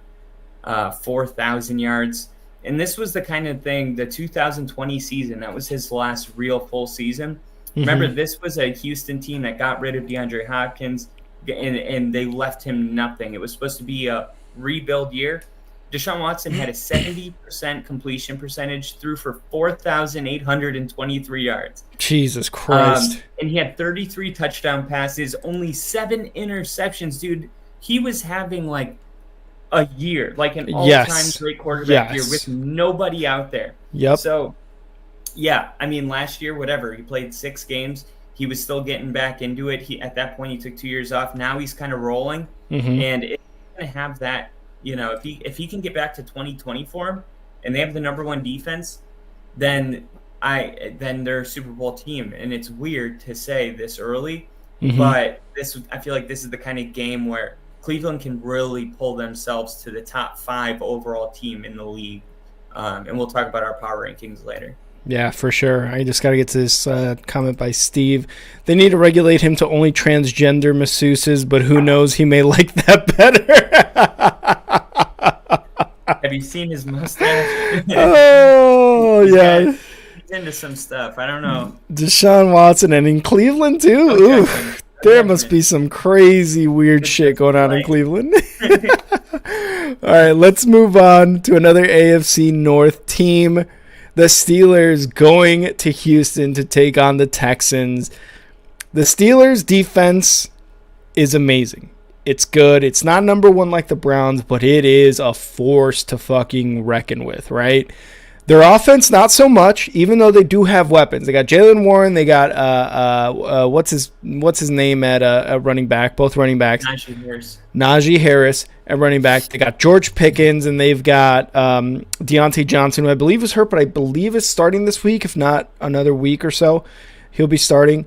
4,000 yards. And this was the kind of thing, the 2020 season, that was his last real full season. Remember, this was a Houston team that got rid of DeAndre Hopkins, and they left him nothing. It was supposed to be a rebuild year. Deshaun Watson had a 70% completion percentage, threw for 4,823 yards. Jesus Christ. And he had 33 touchdown passes, only 7 interceptions. Dude, he was having, like, a year, like an all-time great quarterback year with nobody out there. Yep. So, yeah, I mean, last year, whatever, he played 6 games. He was still getting back into it. At that point, he took 2 years off. Now he's kind of rolling, and it's going to have that. You know, if he can get back to 2020 form, and they have the number 1 defense, then they're a Super Bowl team. And it's weird to say this early, but I feel like this is the kind of game where Cleveland can really pull themselves to the top 5 overall team in the league. And we'll talk about our power rankings later. Yeah, for sure. I just got to get to this comment by Steve. They need to regulate him to only transgender masseuses, but who knows? He may like that better. Have you seen his mustache? Oh, yeah. He's into some stuff. I don't know. Deshaun Watson, and in Cleveland, too? Ooh. There must be some crazy weird shit going on in Cleveland. All right, let's move on to another AFC North team. The Steelers going to Houston to take on the Texans. The Steelers' defense is amazing. It's good. It's not number 1 like the Browns, but it is a force to fucking reckon with, right? Their offense, not so much, even though they do have weapons. They got Jaylen Warren. They got what's his name at running back? Both running backs. Najee Harris at running back. They got George Pickens, and they've got Deontay Johnson, who I believe is hurt, but I believe is starting this week. If not, another week or so, he'll be starting.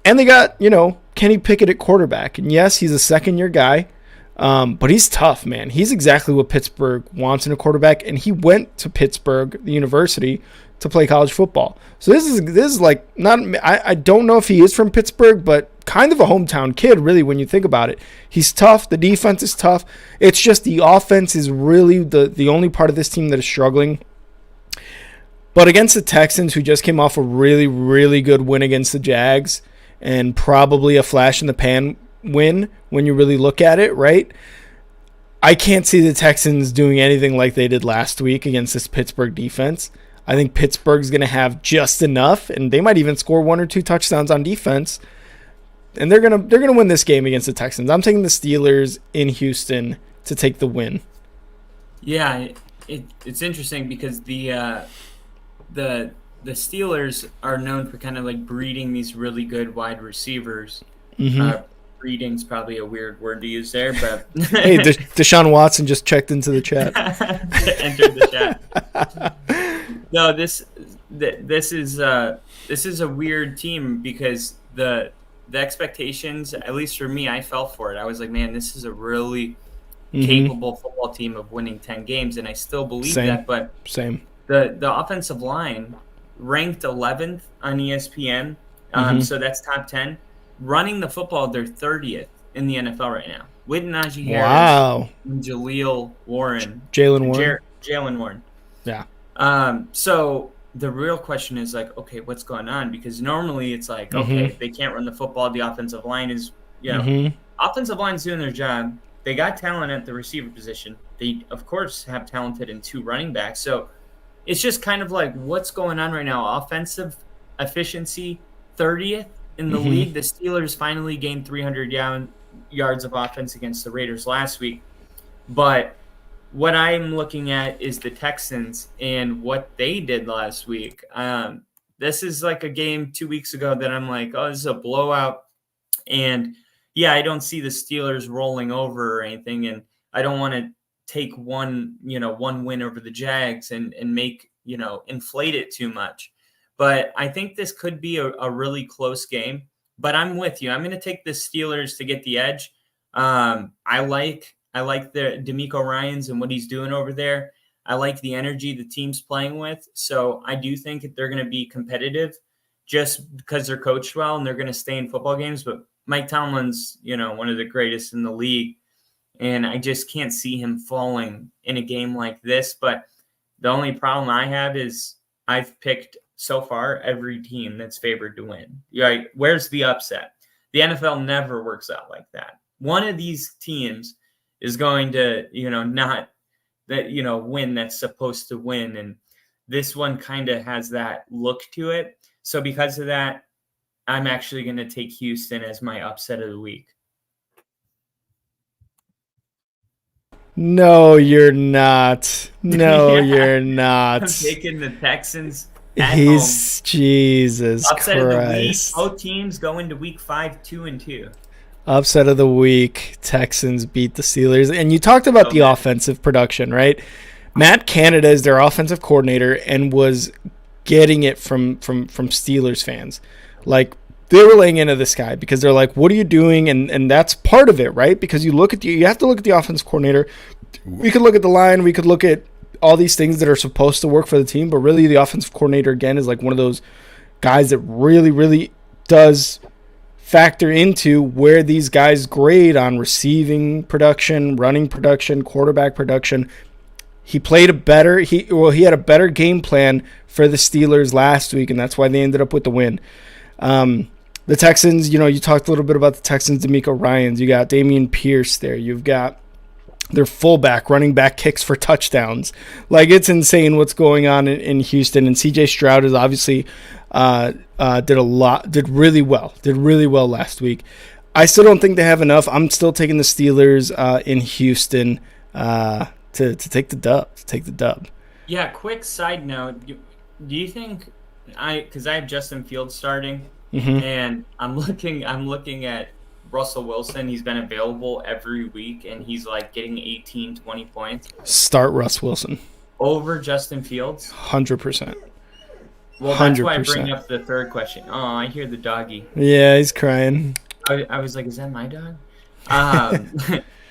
And they got, you know, Kenny Pickett at quarterback. And yes, he's a second-year guy. But he's tough, man. He's exactly what Pittsburgh wants in a quarterback, and he went to Pittsburgh, the university, to play college football. So this is like not. I don't know if he is from Pittsburgh, but kind of a hometown kid, really, when you think about it. He's tough. The defense is tough. It's just the offense is really the only part of this team that is struggling. But against the Texans, who just came off a really, really good win against the Jags, and probably a flash in the pan win when you really look at it, right? I can't see the Texans doing anything like they did last week against this Pittsburgh defense. I think Pittsburgh's going to have just enough, and they might even score 1 or 2 touchdowns on defense. And they're gonna win this game against the Texans. I'm taking the Steelers in Houston to take the win. Yeah, it's interesting because the Steelers are known for kind of like breeding these really good wide receivers. Breeding's probably a weird word to use there, but hey, Deshaun Watson just checked into the chat. Entered the chat. No, this is a weird team because the expectations, at least for me, I fell for it. I was like, man, this is a really capable football team of winning 10 games, and I still believe that. But the offensive line ranked 11th on ESPN, so that's top 10. Running the football, they're 30th in the NFL right now with Najee Harris and Jalen Warren. Jalen Warren. Yeah. So the real question is like, okay, what's going on? Because normally it's like, okay, if they can't run the football, the offensive line is, offensive line's doing their job. They got talent at the receiver position. They, of course, have talented in 2 running backs. So it's just kind of like, what's going on right now? Offensive efficiency, 30th in the league. The Steelers finally gained 300 yards of offense against the Raiders last week. But what I'm looking at is the Texans and what they did last week. This is like a game 2 weeks ago that I'm like, oh, this is a blowout. And yeah, I don't see the Steelers rolling over or anything. And I don't want to take one win over the Jags and make, inflate it too much. But I think this could be a really close game. But I'm with you. I'm going to take the Steelers to get the edge. I like the DeMeco Ryans and what he's doing over there. I like the energy the team's playing with. So I do think they're going to be competitive just because they're coached well and they're going to stay in football games. But Mike Tomlin's, one of the greatest in the league. And I just can't see him falling in a game like this. But the only problem I have is I've picked so far every team that's favored to win. Right? Where's the upset? The NFL never works out like that. One of these teams is going to, not that, win that's supposed to win. And this one kind of has that look to it. So because of that, I'm actually going to take Houston as my upset of the week. No, you're not. No, you're not. I'm taking the Texans. He's Jesus upset Christ. Of the week. Both teams go into week 5, 2-2. Upset of the week. Texans beat the Steelers. And you talked about the offensive production, right? Matt Canada is their offensive coordinator and was getting it from Steelers fans. Like, they were laying into this guy because they're like, what are you doing? And that's part of it, right? Because you have to look at the offensive coordinator. We could look at the line. We could look at all these things that are supposed to work for the team. But really, the offensive coordinator, again, is like one of those guys that really, really does factor into where these guys grade on receiving production, running production, quarterback production. He played he had a better game plan for the Steelers last week, and that's why they ended up with the win. The Texans, you talked a little bit about the Texans, DeMeco Ryans. You got Dameon Pierce there. You've got their fullback running back kicks for touchdowns. Like, it's insane what's going on in Houston. And CJ Stroud is obviously did really well last week. I still don't think they have enough. I'm still taking the Steelers in Houston to take the dub. Yeah, quick side note. Do you think because I have Justin Fields starting, and I'm looking at Russell Wilson. He's been available every week, and he's like getting 18, 20 points. Start Russ Wilson over Justin Fields. 100%. Well, that's 100%. Why I bring up the third question. Oh, I hear the doggy. Yeah, he's crying. I was like, is that my dog?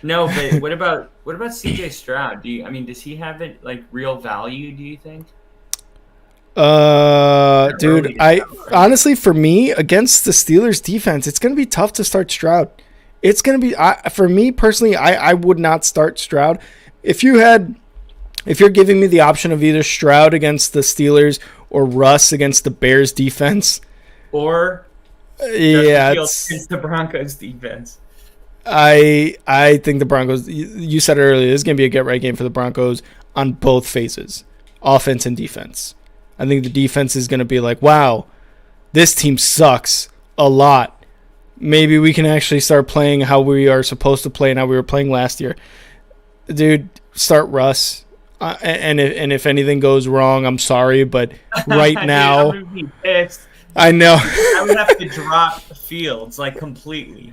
No, but what about CJ Stroud? Does he have it like real value? Do you think? Dude, honestly, for me, against the Steelers defense, it's going to be tough to start Stroud. It's going to be, for me personally, I would not start Stroud. If you're giving me the option of either Stroud against the Steelers or Russ against the Bears defense, or against the Broncos defense, I think the Broncos, you said it earlier, this is going to be a get right game for the Broncos on both phases, offense and defense. I think the defense is going to be like, wow, this team sucks a lot. Maybe we can actually start playing how we are supposed to play and how we were playing last year. Dude, start Russ. And if anything goes wrong, I'm sorry, but right now, I would be pissed. I know. I would have to drop Fields like completely.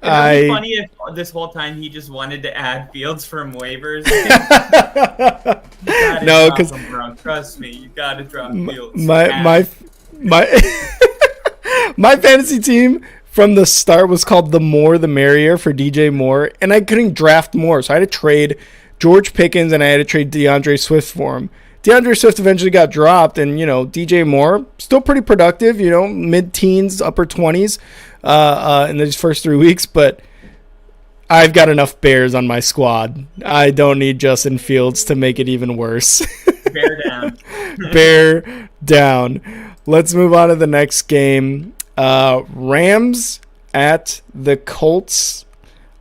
It would be funny if this whole time he just wanted to add Fields from waivers. No, because trust me, you gotta drop Fields. My fantasy team from the start was called the More the Merrier for DJ Moore, and I couldn't draft Moore, so I had to trade George Pickens and I had to trade DeAndre Swift for him. DeAndre Swift eventually got dropped, and DJ Moore still pretty productive, mid-teens, upper 20s in these first 3 weeks, but I've got enough Bears on my squad. I don't need Justin Fields to make it even worse. Bear down. Bear down. Let's move on to the next game. Rams at the Colts.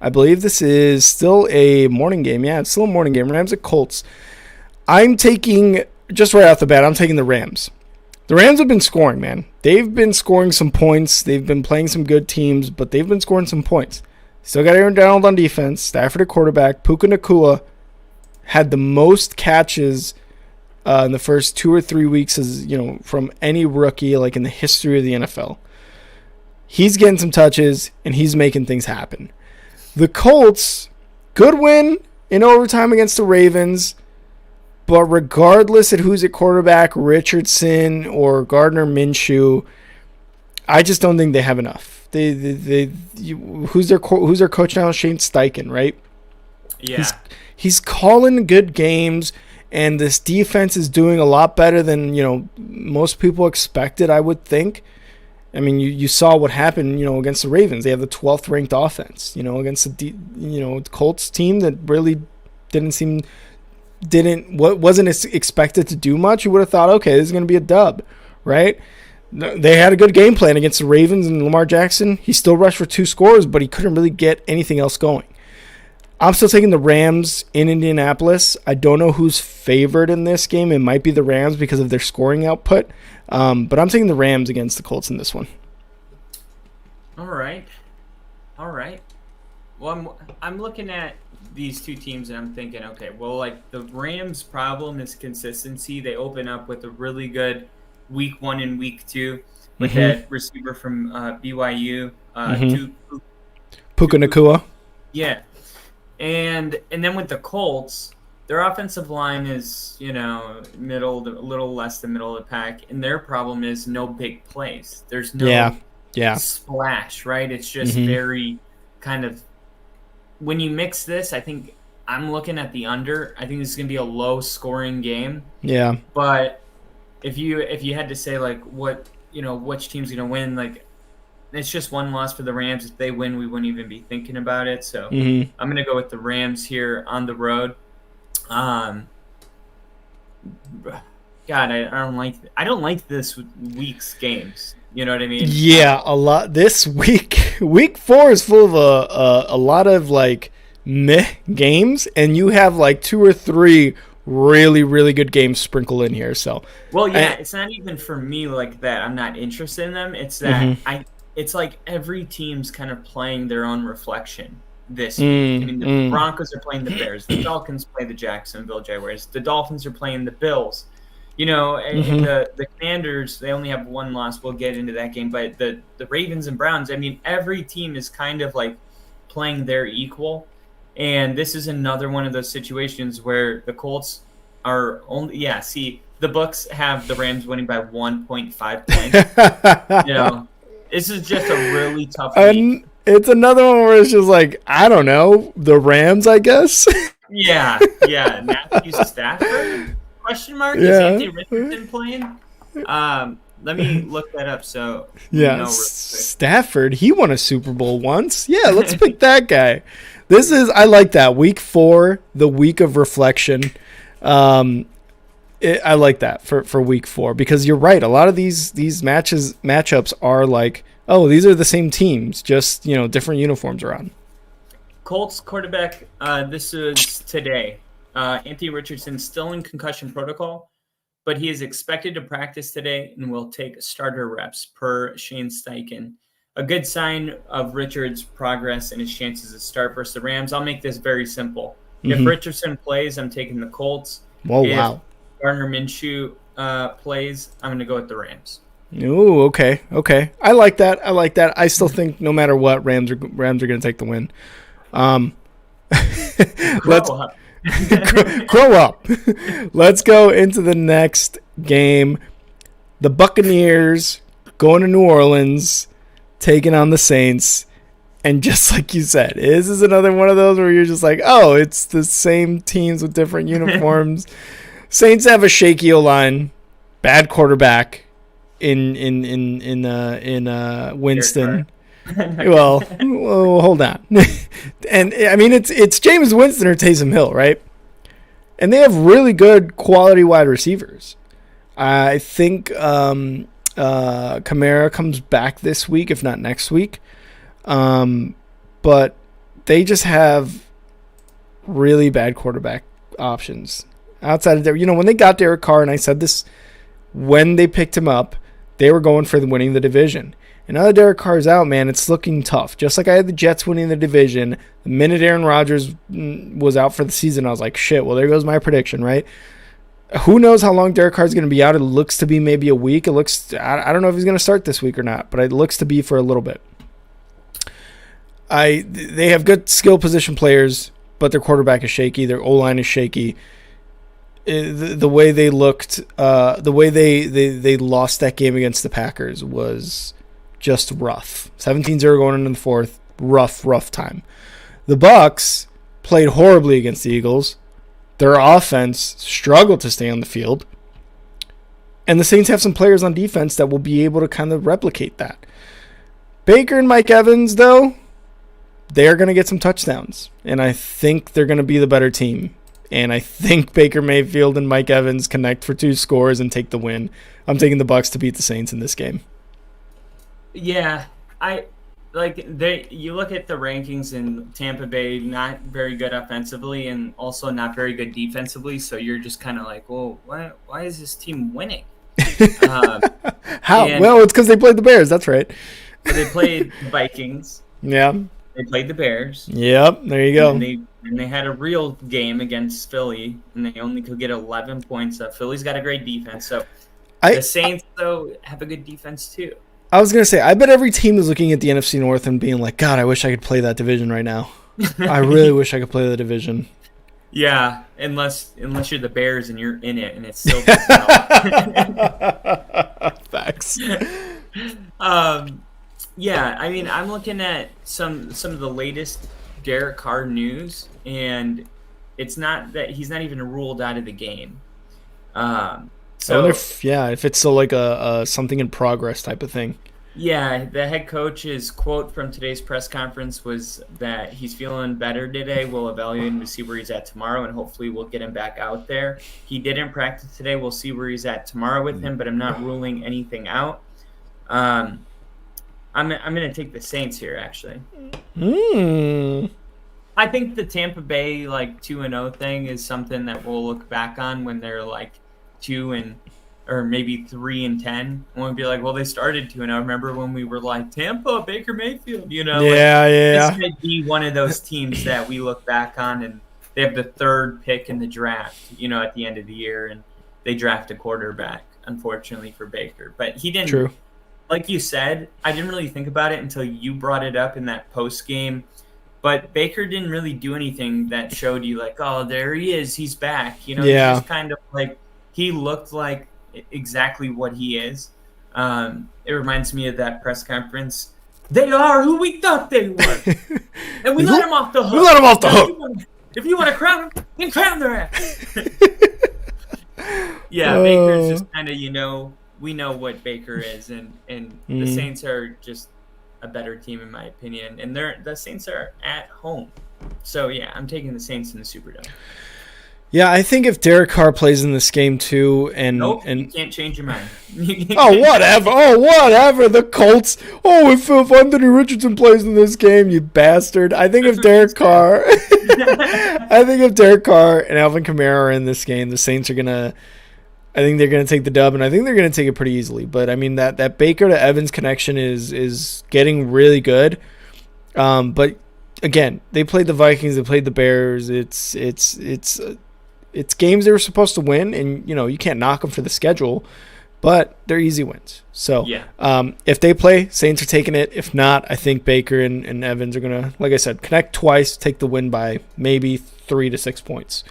I believe this is still a morning game. Yeah, it's still a morning game. Rams at Colts. I'm taking, just right off the bat, I'm taking the Rams. The Rams have been scoring, man. They've been scoring some points. They've been playing some good teams, but they've been scoring some points. Still got Aaron Donald on defense. Stafford at quarterback. Puka Nacua had the most catches in the first 2 or 3 weeks from any rookie like in the history of the NFL. He's getting some touches, and he's making things happen. The Colts, good win in overtime against the Ravens, but regardless of who's at quarterback, Richardson or Gardner Minshew, I just don't think they have enough. Who's their coach now? Shane Steichen, right? Yeah. He's calling good games, and this defense is doing a lot better than most people expected, I would think. I mean, you saw what happened, against the Ravens. They have the 12th ranked offense, against the Colts team that really wasn't expected to do much. You would have thought, okay, this is going to be a dub, right? They had a good game plan against the Ravens and Lamar Jackson. He still rushed for 2 scores, but he couldn't really get anything else going. I'm still taking the Rams in Indianapolis. I don't know who's favored in this game. It might be the Rams because of their scoring output. But I'm taking the Rams against the Colts in this one. All right. Well, I'm looking at these two teams and I'm thinking, okay, well, like the Rams' problem is consistency. They open up with a really good week 1 and week 2 with that receiver from BYU, Puka Nacua. Yeah. And then with the Colts, their offensive line is, a little less than middle of the pack, and their problem is no big plays. There's no splash, right? It's just very kind of, when you mix this, I think I'm looking at the under. I think this is going to be a low-scoring game. Yeah. But if you had to say, like, what, which team's going to win, like, it's just one loss for the Rams. If they win, we wouldn't even be thinking about it. So I'm going to go with the Rams here on the road. God, I don't like this week's games. You know what I mean? Yeah, a lot. This week 4 is full of a lot of like meh games, and you have like 2 or 3 really, really good games sprinkled in here. So it's not even for me like that. I'm not interested in them. It's that it's like every team's kind of playing their own reflection this week. I mean, the Broncos are playing the Bears. The Falcons play the Jacksonville Jaguars. The Dolphins are playing the Bills. And the Commanders, they only have 1 loss. We'll get into that game. But the Ravens and Browns, I mean, every team is kind of like playing their equal. And this is another one of those situations where the Colts are only the books have the Rams winning by 1.5 points. This is just a really tough week. It's another one where it's just like, I don't know, the Rams, I guess. Yeah. Matthew Stafford? Question mark? Is Anthony Richardson playing? Let me look that up so Yeah, real quick. Stafford, he won a Super Bowl once. Yeah, let's pick that guy. I like that. Week 4, the week of reflection. I like that for week 4 because you're right. A lot of these matchups are like, oh, these are the same teams, just different uniforms are on. Colts quarterback. This is today. Anthony Richardson still in concussion protocol, but he is expected to practice today and will take starter reps per Shane Steichen. A good sign of Richard's progress and his chances to start versus the Rams. I'll make this very simple. If Richardson plays, I'm taking the Colts. Oh, wow. Gardner Minshew plays, I'm going to go with the Rams. Ooh, okay. I like that. I still think no matter what, Rams are going to take the win. Grow up. Let's go into the next game. The Buccaneers going to New Orleans, taking on the Saints. And just like you said, this is another one of those where you're just like, oh, it's the same teams with different uniforms. Saints have a shaky O-line, bad quarterback in Winston. well, hold on. And I mean, it's Jameis Winston or Taysom Hill, right? And they have really good quality wide receivers. I think Kamara comes back this week, if not next week. But they just have really bad quarterback options. Outside of there, when they got Derek Carr, and I said this when they picked him up, they were going for winning the division. And now that Derek Carr's out, man, it's looking tough. Just like I had the Jets winning the division, the minute Aaron Rodgers was out for the season, I was like, shit, well, there goes my prediction, right? Who knows how long Derek Carr's going to be out? It looks to be maybe a week. I don't know if he's going to start this week or not, but it looks to be for a little bit. They have good skill position players, but their quarterback is shaky. Their O-line is shaky. The way they looked, the way they lost that game against the Packers was just rough. 17-0 going into the fourth. Rough time. The Bucs played horribly against the Eagles. Their offense struggled to stay on the field. And the Saints have some players on defense that will be able to kind of replicate that. Baker and Mike Evans, though, they're going to get some touchdowns. And I think they're going to be the better team. And I think Baker Mayfield and Mike Evans connect for 2 scores and take the win. I'm taking the Bucs to beat the Saints in this game. Yeah, you look at the rankings in Tampa Bay, not very good offensively and also not very good defensively. So you're just kind of like, well, why is this team winning? How? Well, it's because they played the Bears. That's right. They played the Vikings. Yeah. They played the Bears. Yep. There you go. And they had a real game against Philly, and they only could get 11 points. Philly's got a great defense. So the Saints, though, have a good defense, too. I was going to say, I bet every team is looking at the NFC North and being like, God, I wish I could play that division right now. I really wish I could play the division. Yeah, unless you're the Bears and you're in it, and it's still Facts. Yeah, I mean, I'm looking at some of the latest Derek Carr news, and it's not that he's not even ruled out of the game. So I wonder if it's still like a something in progress type of thing. Yeah, the head coach's quote from today's press conference was that he's feeling better today. We'll evaluate him to see where he's at tomorrow, and hopefully we'll get him back out there. He didn't practice today. We'll see where he's at tomorrow with him, but I'm not ruling anything out. I'm going to take the Saints here, actually. I think the Tampa Bay 2-0 thing is something that we'll look back on when they're 2 or maybe 3-10, and we'll be like, well, they started 2-0. Remember when we were like, Tampa, Baker Mayfield, Yeah. This could be one of those teams that we look back on, and they have the 3rd pick in the draft, at the end of the year, and they draft a quarterback, unfortunately for Baker. But he didn't. True. Like you said, I didn't really think about it until you brought it up in that post game. But Baker didn't really do anything that showed you oh, there he is, he's back. Yeah. He's just kind of he looked like exactly what he is. It reminds me of that press conference. They are who we thought they were, and we let them off the hook. We let them off the hook. If you want to crown them, then crown their ass. Yeah, Baker's just kind of we know what Baker is, and the Mm. Saints are just a better team in my opinion, and the Saints are at home. So yeah, I'm taking the Saints in the Superdome. Yeah, I think if Derek Carr plays in this game too, Nope, you and can't change your mind. whatever. The Colts. If Anthony Richardson plays in this game, you bastard. I think if Derek Carr, I think if Derek Carr and Alvin Kamara are in this game, the Saints are gonna. I think they're gonna take the dub, and I think they're gonna take it pretty easily. But I mean that Baker to Evans connection is getting really good. But again, they played the Vikings, they played the Bears. It's games they were supposed to win, and you can't knock them for the schedule, but they're easy wins. So Yeah. If they play, Saints are taking it. If not, I think Baker and Evans are gonna, like I said, connect twice, take the win by maybe 3 to 6 points.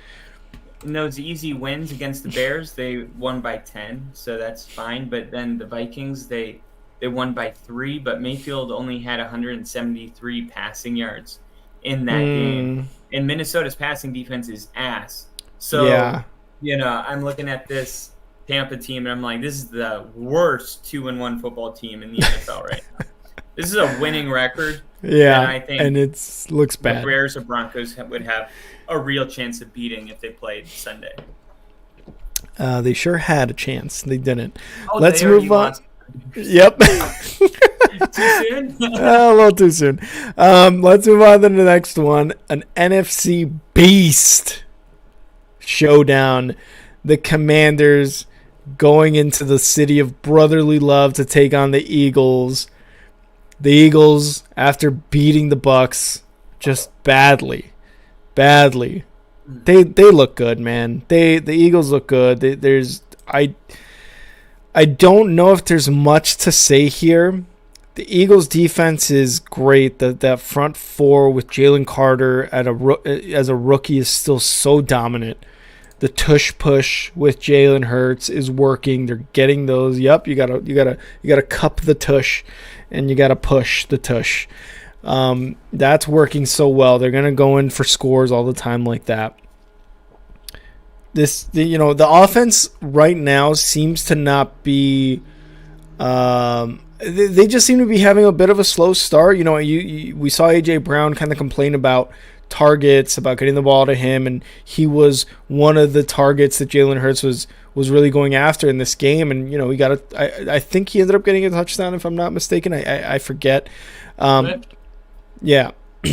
In those easy wins against the Bears, they won by 10, so that's fine. But then the Vikings, they won by 3, but Mayfield only had 173 passing yards in that game. And Minnesota's passing defense is ass. So, Yeah. I'm looking at this Tampa team, and I'm like, this is the worst 2-1 football team in the NFL right now. This is a winning record. Yeah, and I think it looks the bad. Bears or Broncos would have a real chance of beating if they played Sunday. They sure had a chance. They didn't. Oh, Let's they already move on. lost. Yep. Too soon? A little too soon. Let's move on to the next one. An NFC beast showdown. The Commanders going into the city of brotherly love to take on the Eagles. The Eagles, after beating the Bucks just badly, they look good, man. The Eagles look good. I don't know if there's much to say here. The Eagles' defense is great. That front four with Jalen Carter as a rookie is still so dominant. The tush push with Jalen Hurts is working. They're getting those. Yep, you gotta cup the tush, and you gotta push the tush. That's working so well. They're gonna go in for scores all the time like that. The offense right now seems to not be. They just seem to be having a bit of a slow start. We saw AJ Brown kind of complain about targets, about getting the ball to him, and he was one of the targets that Jalen Hurts was really going after in this game. And I think he ended up getting a touchdown, if I'm not mistaken. I forget. Yeah.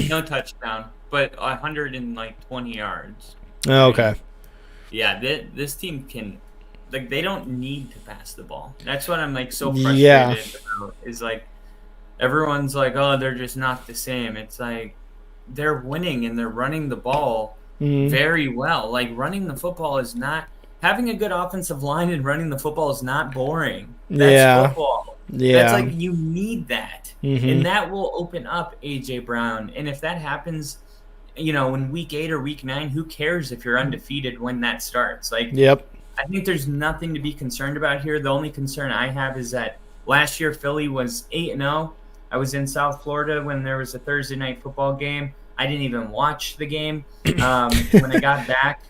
No touchdown, but 120 yards. Oh, okay. Yeah, this team can, they don't need to pass the ball. That's what I'm so frustrated about. Is everyone's oh, they're just not the same. It's they're winning and they're running the ball very well. Running the football is not, having a good offensive line and running the football is not boring. That's football. Yeah. That's you need that. And that will open up AJ Brown. And if that happens, in week 8 or week 9, who cares if you're undefeated when that starts? Yep. I think there's nothing to be concerned about here. The only concern I have is that last year Philly was 8-0. I was in South Florida when there was a Thursday night football game. I didn't even watch the game. When I got back,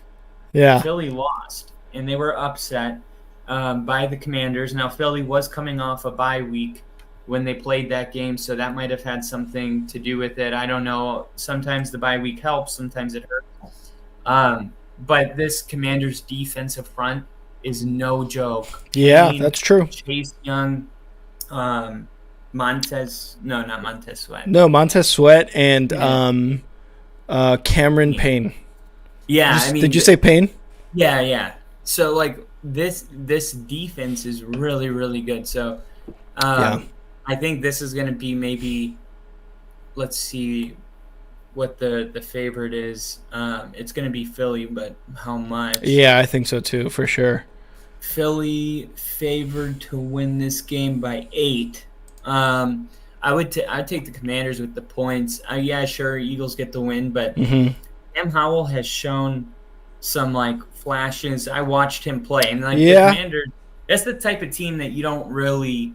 Philly lost, and they were upset by the Commanders. Now, Philly was coming off a bye week when they played that game, so that might have had something to do with it. I don't know. Sometimes the bye week helps, sometimes it hurts. But this Commanders defensive front is no joke. Yeah, that's true. Chase Young, Montez Sweat. No, Montez Sweat and Cameron Payne. Yeah, did you say Payne? Yeah. So this defense is really, really good. So I think this is going to be maybe, let's see what the favorite is. It's going to be Philly, but how much? Yeah, I think so too, for sure. Philly favored to win this game by 8. I'd take the Commanders with the points. Yeah, sure, Eagles get the win, but Sam Howell has shown some flashes. I watched him play, and the Commanders, that's the type of team that you don't really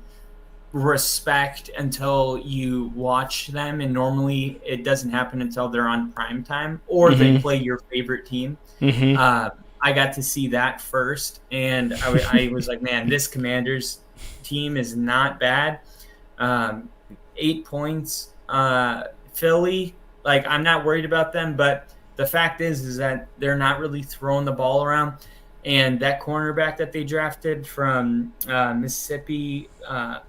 respect until you watch them, and normally it doesn't happen until they're on prime time or they play your favorite team. I got to see that first, and I was like, man, this Commanders, team is not bad. 8 points. Philly, like, I'm not worried about them, but the fact is that they're not really throwing the ball around. And that cornerback that they drafted from Mississippi,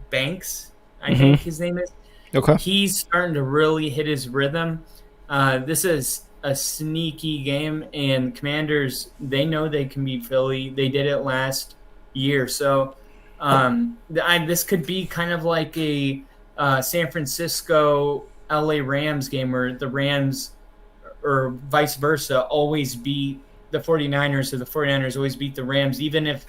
Banks, I think his name is. Okay. He's starting to really hit his rhythm. This is a sneaky game, and Commanders, they know they can beat Philly. They did it last year. So this could be kind of like a San Francisco LA Rams game where the Rams, or vice versa, always beat the 49ers, or the 49ers always beat the Rams, even if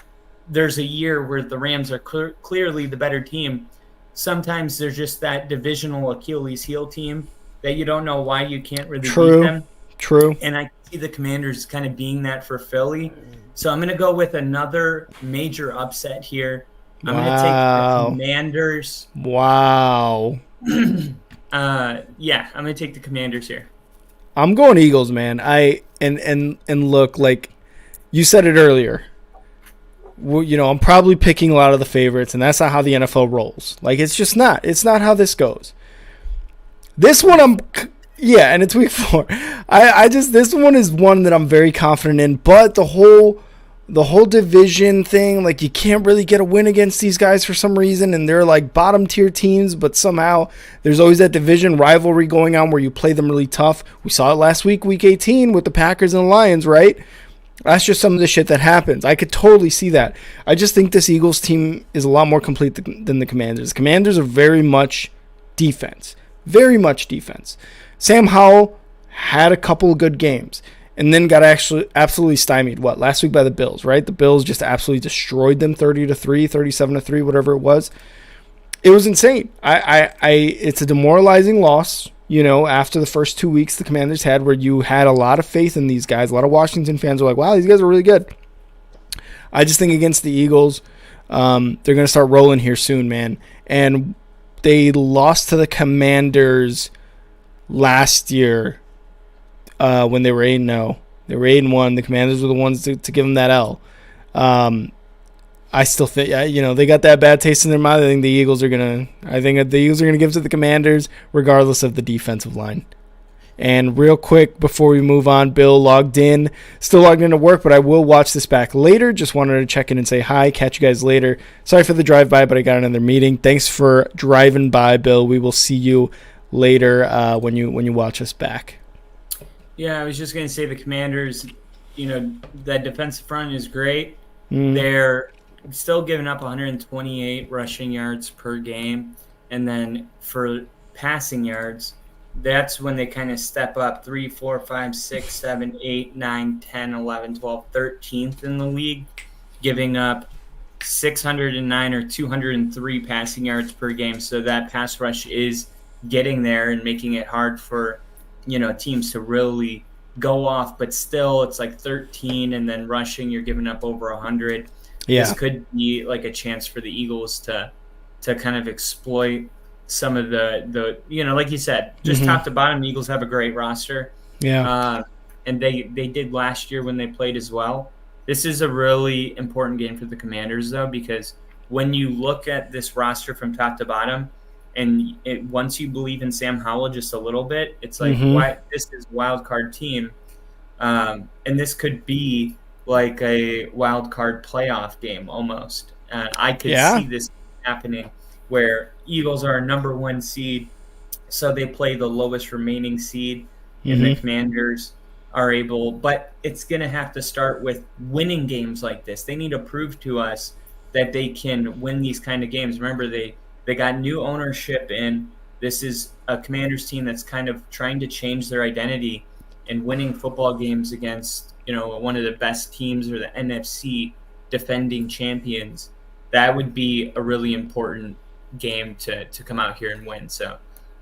there's a year where the Rams are clearly the better team. Sometimes there's just that divisional Achilles heel team that you don't know why you can't really beat them. True. And I see the Commanders kind of being that for Philly. So I'm going to go with another major upset here. I'm going to take the Commanders. Wow. Yeah, I'm going to take the Commanders here. I'm going Eagles, man. And look, like you said it earlier. Well, you know, I'm probably picking a lot of the favorites, and that's not how the NFL rolls. Like, it's just not. It's not how this goes. This one, and it's week 4. This one is one that I'm very confident in, but the whole division thing, like, you can't really get a win against these guys for some reason, and they're like bottom tier teams, but somehow there's always that division rivalry going on where you play them really tough. We saw it last week, week 18, with the Packers and the Lions, right? That's just some of the shit that happens. I could totally see that. I just think this Eagles team is a lot more complete than the Commanders. The Commanders are very much defense. Very much defense. Sam Howell had a couple of good games and then got absolutely stymied. Last week by the Bills, right? The Bills just absolutely destroyed them 30-3, 37-3, whatever it was. It was insane. It's a demoralizing loss. You know, after the first 2 weeks the Commanders had, where you had a lot of faith in these guys. A lot of Washington fans were like, wow, these guys are really good. I just think against the Eagles, they're going to start rolling here soon, man. And they lost to the Commanders last year when they were 8-0. They were 8-1. The Commanders were the ones to give them that L. I still think, they got that bad taste in their mouth. I think the Eagles are gonna give it to the Commanders, regardless of the defensive line. And real quick before we move on, Bill still logged into work, but I will watch this back later. Just wanted to check in and say hi. Catch you guys later. Sorry for the drive-by, but I got another meeting. Thanks for driving by, Bill. We will see you later when you watch us back. Yeah, I was just gonna say the Commanders. That defensive front is great. They're still giving up 128 rushing yards per game. And then for passing yards, that's when they kind of step up 3, 4, 5, 6, 7, 8, 9, 10, 11, 12, 13th in the league, giving up 609 or 203 passing yards per game. So that pass rush is getting there and making it hard for, teams to really go off. But still, it's like 13, and then rushing, you're giving up over 100. Yeah. This could be like a chance for the Eagles to kind of exploit some of the like you said, just top to bottom, the Eagles have a great roster. Yeah. And they did last year when they played as well. This is a really important game for the Commanders, though, because when you look at this roster from top to bottom, and once you believe in Sam Howell just a little bit, it's like, why this is wild card team, and this could be like a wild card playoff game almost. I could see this happening where Eagles are a number 1 seed, so they play the lowest remaining seed, and the Commanders are able, but it's going to have to start with winning games like this. They need to prove to us that they can win these kind of games. Remember, they got new ownership in. This is a Commanders team that's kind of trying to change their identity and winning football games against one of the best teams, or the NFC defending champions. That would be a really important game to come out here and win. So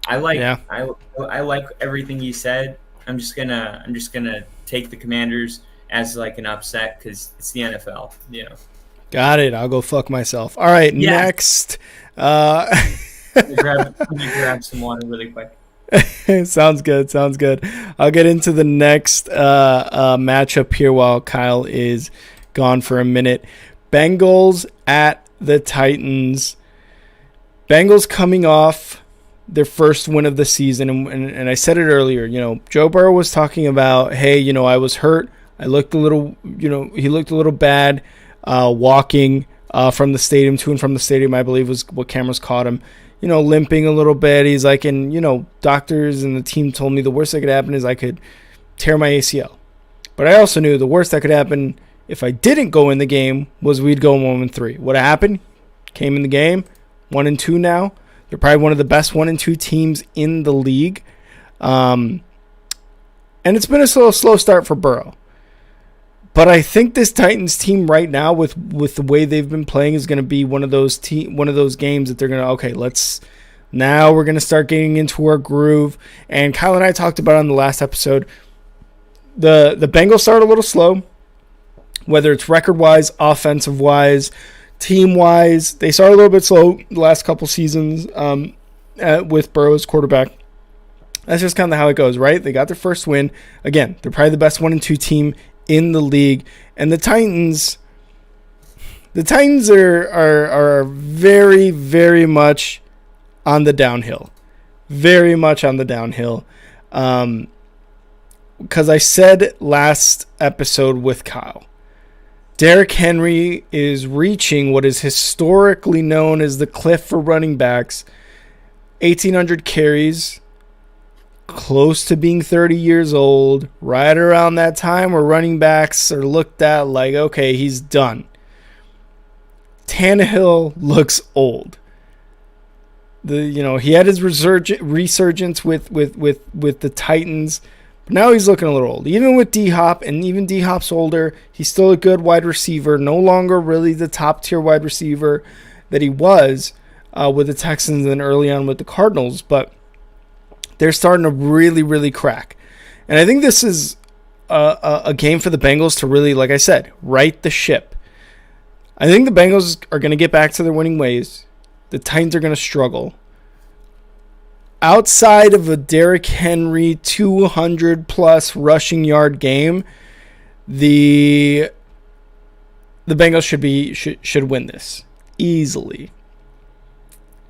I like everything you said. I'm just gonna take the Commanders as like an upset because it's the NFL. Got it. I'll go fuck myself. All right, next. Grab some water really quick. Sounds good. I'll get into the next matchup here while Kyle is gone for a minute. Bengals at the Titans. Bengals coming off their first win of the season, and I said it earlier, Joe Burrow was talking about, hey, I was hurt. I looked a little, he looked a little bad walking from the stadium to and from the stadium, I believe was what cameras caught him, limping a little bit. He's like, and, doctors and the team told me the worst that could happen is I could tear my ACL. But I also knew the worst that could happen if I didn't go in the game was we'd go 1-3. What happened? Came in the game, 1-2 now. They're probably one of the best 1-2 teams in the league. And it's been a slow start for Burrow. But I think this Titans team right now, with the way they've been playing, is going to be one of those games that they're going to, now we're going to start getting into our groove. And Kyle and I talked about on the last episode, the Bengals started a little slow, whether it's record-wise, offensive-wise, team-wise. They started a little bit slow the last couple seasons with Burrow as quarterback. That's just kind of how it goes, right? They got their first win. Again, they're probably the best 1-2 team in the league. And the Titans are very, very much on the downhill. Very much on the downhill. Because I said last episode with Kyle, Derrick Henry is reaching what is historically known as the cliff for running backs. 1,800 carries, close to being 30 years old, right around that time where running backs are looked at like, okay, he's done. Tannehill looks old. He had his resurgence with the Titans. But now he's looking a little old. Even with D-Hop, and even D-Hop's older, he's still a good wide receiver. No longer really the top-tier wide receiver that he was with the Texans and early on with the Cardinals. But they're starting to really, really crack. And I think this is a game for the Bengals to really, like I said, right the ship. I think the Bengals are going to get back to their winning ways. The Titans are going to struggle. Outside of a Derrick Henry 200-plus rushing yard game, the Bengals should win this easily.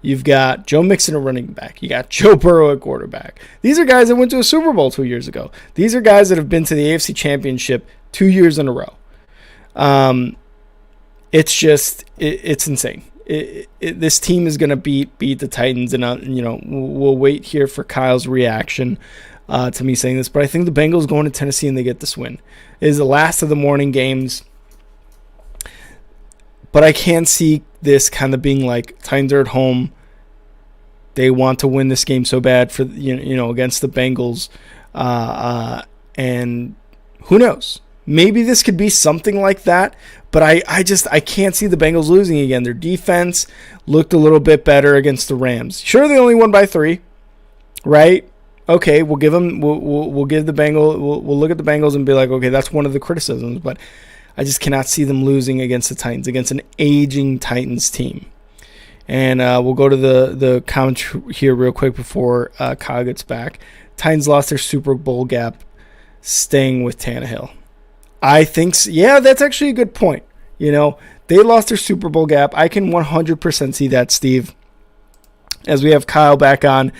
You've got Joe Mixon, a running back. You got Joe Burrow, a quarterback. These are guys that went to a Super Bowl 2 years ago. These are guys that have been to the AFC Championship 2 years in a row. It's insane. This team is going to beat the Titans, and we'll wait here for Kyle's reaction to me saying this. But I think the Bengals going to Tennessee and they get this win. It is the last of the morning games, but I can see this kind of being like Titans are at home. They want to win this game so bad for against the Bengals, and who knows? Maybe this could be something like that. But I can't see the Bengals losing again. Their defense looked a little bit better against the Rams. Sure, they only won by 3, right? Okay, we'll give them. We'll give the Bengals. We'll look at the Bengals and be like, okay, that's one of the criticisms. But I just cannot see them losing against the Titans, against an aging Titans team. And we'll go to the comment here real quick before Kyle gets back. Titans lost their Super Bowl gap, staying with Tannehill. I think, yeah, that's actually a good point. They lost their Super Bowl gap. I can 100% see that, Steve. As we have Kyle back on.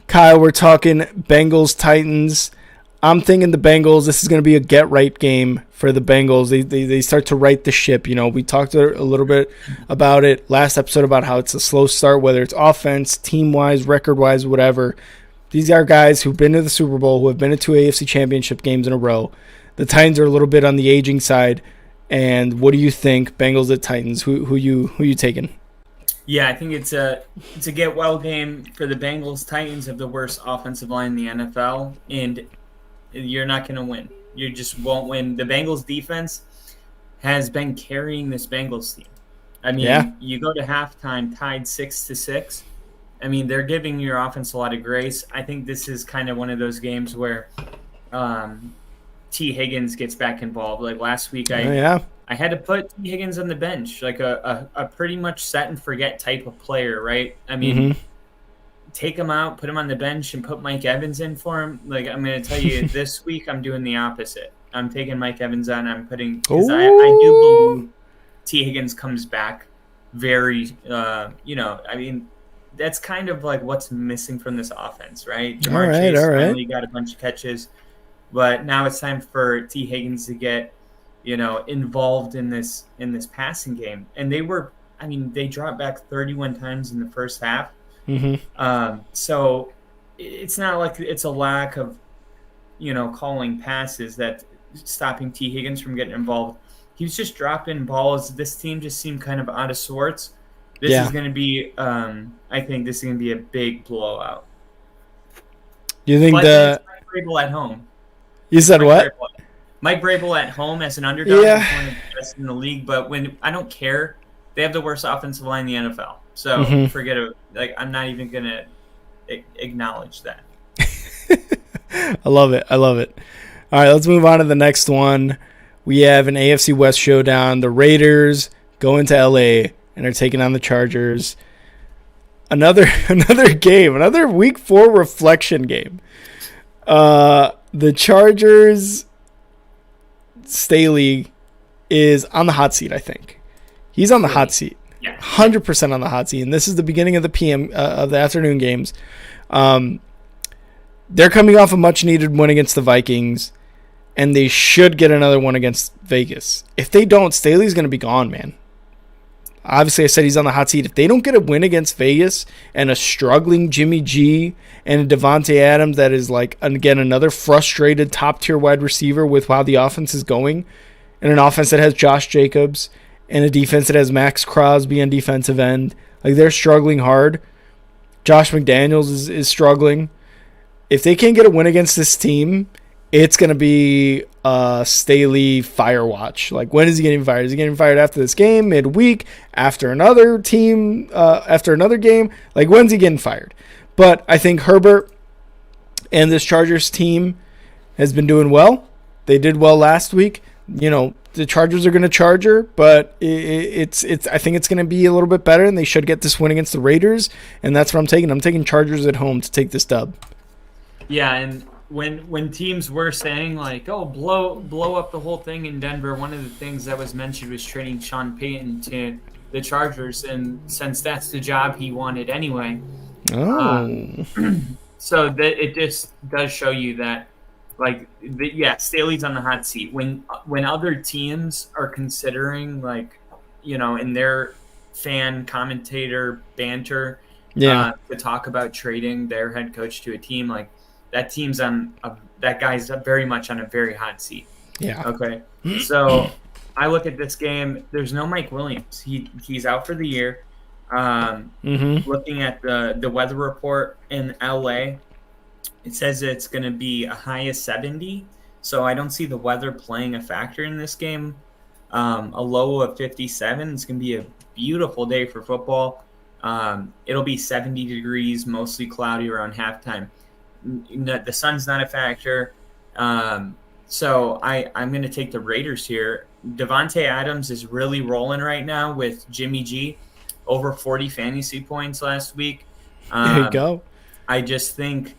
Kyle, we're talking Bengals, Titans. I'm thinking the Bengals, this is going to be a get-right game for the Bengals. They start to right the ship. We talked a little bit about it last episode about how it's a slow start, whether it's offense, team-wise, record-wise, whatever. These are guys who've been to the Super Bowl, who have been to 2 AFC Championship games in a row. The Titans are a little bit on the aging side. And what do you think, Bengals at Titans? Who you taking? Yeah, I think it's a get well game for the Bengals. Titans have the worst offensive line in the NFL, and you're not going to win. You just won't win. The Bengals defense has been carrying this Bengals team. I mean, You go to halftime tied 6-6. I mean, they're giving your offense a lot of grace. I think this is kind of one of those games where T. Higgins gets back involved. Like last week, I had to put T. Higgins on the bench, like a pretty much set and forget type of player, right? I mean, take him out, put him on the bench, and put Mike Evans in for him. Like I'm going to tell you, this week I'm doing the opposite. I'm taking Mike Evans on. I'm putting because I do believe T. Higgins comes back. very, I mean, that's kind of like what's missing from this offense, right? All Jamar right, Chase all right. finally got a bunch of catches, but now it's time for T. Higgins to get, involved in this passing game. And they dropped back 31 times in the first half. So it's not like it's a lack of, calling passes that stopping T. Higgins from getting involved. He was just dropping balls. This team just seemed kind of out of sorts. This is going to be, I think this is going to be a big blowout. Do you think Mike Vrabel at home? You said what? Mike Vrabel at home as an underdog is one of the best in the league, but I don't care. They have the worst offensive line in the NFL. So forget it. Like, I'm not even going to acknowledge that. I love it. All right, let's move on to the next one. We have an AFC West showdown. The Raiders go into LA and are taking on the Chargers. Another game, another Week 4 reflection game. The Chargers, Staley is on the hot seat, I think. He's on the hot seat. Yeah. 100% on the hot seat. And this is the beginning of the PM of the afternoon games. They're coming off a much-needed win against the Vikings, and they should get another one against Vegas. If they don't, Staley's going to be gone, man. Obviously, I said he's on the hot seat. If they don't get a win against Vegas and a struggling Jimmy G and a Devontae Adams that is, like, again, another frustrated top-tier wide receiver with how the offense is going, and an offense that has Josh Jacobs and a defense that has Max Crosby on defensive end, like, they're struggling hard. Josh McDaniels is struggling. If they can't get a win against this team, it's going to be a Staley fire watch. Like, when is he getting fired? Is he getting fired after this game, midweek, after another team, after another game? Like, when's he getting fired? But I think Herbert and this Chargers team has been doing well. They did well last week. The Chargers are going to Charger, but I think it's going to be a little bit better, and they should get this win against the Raiders, and that's what I'm taking. I'm taking Chargers at home to take this dub. Yeah, and when teams were saying, like, oh, blow up the whole thing in Denver, one of the things that was mentioned was trading Sean Payton to the Chargers, and since that's the job he wanted anyway. So that it just does show you that, like, Staley's on the hot seat. When other teams are considering, like, in their fan commentator banter to talk about trading their head coach to a team, like, that team's that guy's very much on a very hot seat. Yeah. Okay. So I look at this game. There's no Mike Williams. He's out for the year. Looking at the weather report in LA, it says it's going to be a high of 70. So I don't see the weather playing a factor in this game. A low of 57. It's going to be a beautiful day for football. It'll be 70 degrees, mostly cloudy around halftime. The sun's not a factor. So I'm going to take the Raiders here. Devontae Adams is really rolling right now with Jimmy G. Over 40 fantasy points last week. There you go. I just think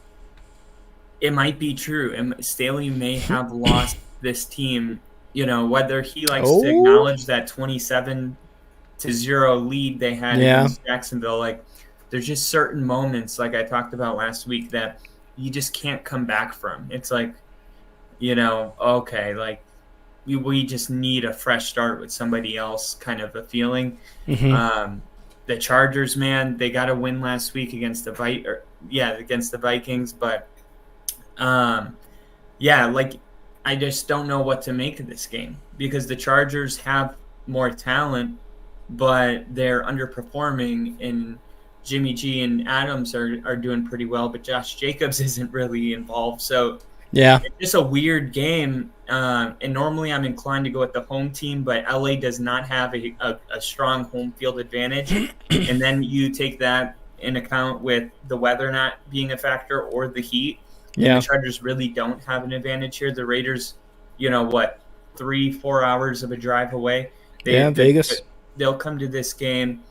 it might be true. And Staley may have lost this team, whether he likes to acknowledge that 27-0 lead they had against Jacksonville. Like, there's just certain moments, like I talked about last week, that you just can't come back from. It's like, okay, like we just need a fresh start with somebody else kind of a feeling. The Chargers, man, they got a win last week against the Vikings, but like, I just don't know what to make of this game because the Chargers have more talent, but they're underperforming, and Jimmy G and Adams are doing pretty well, but Josh Jacobs isn't really involved. So it's just a weird game. And normally I'm inclined to go with the home team, but LA does not have a strong home field advantage. And then you take that in account with the weather not being a factor or the heat. Yeah. The Chargers really don't have an advantage here. The Raiders, 3-4 hours of a drive away. Vegas. They'll come to this game.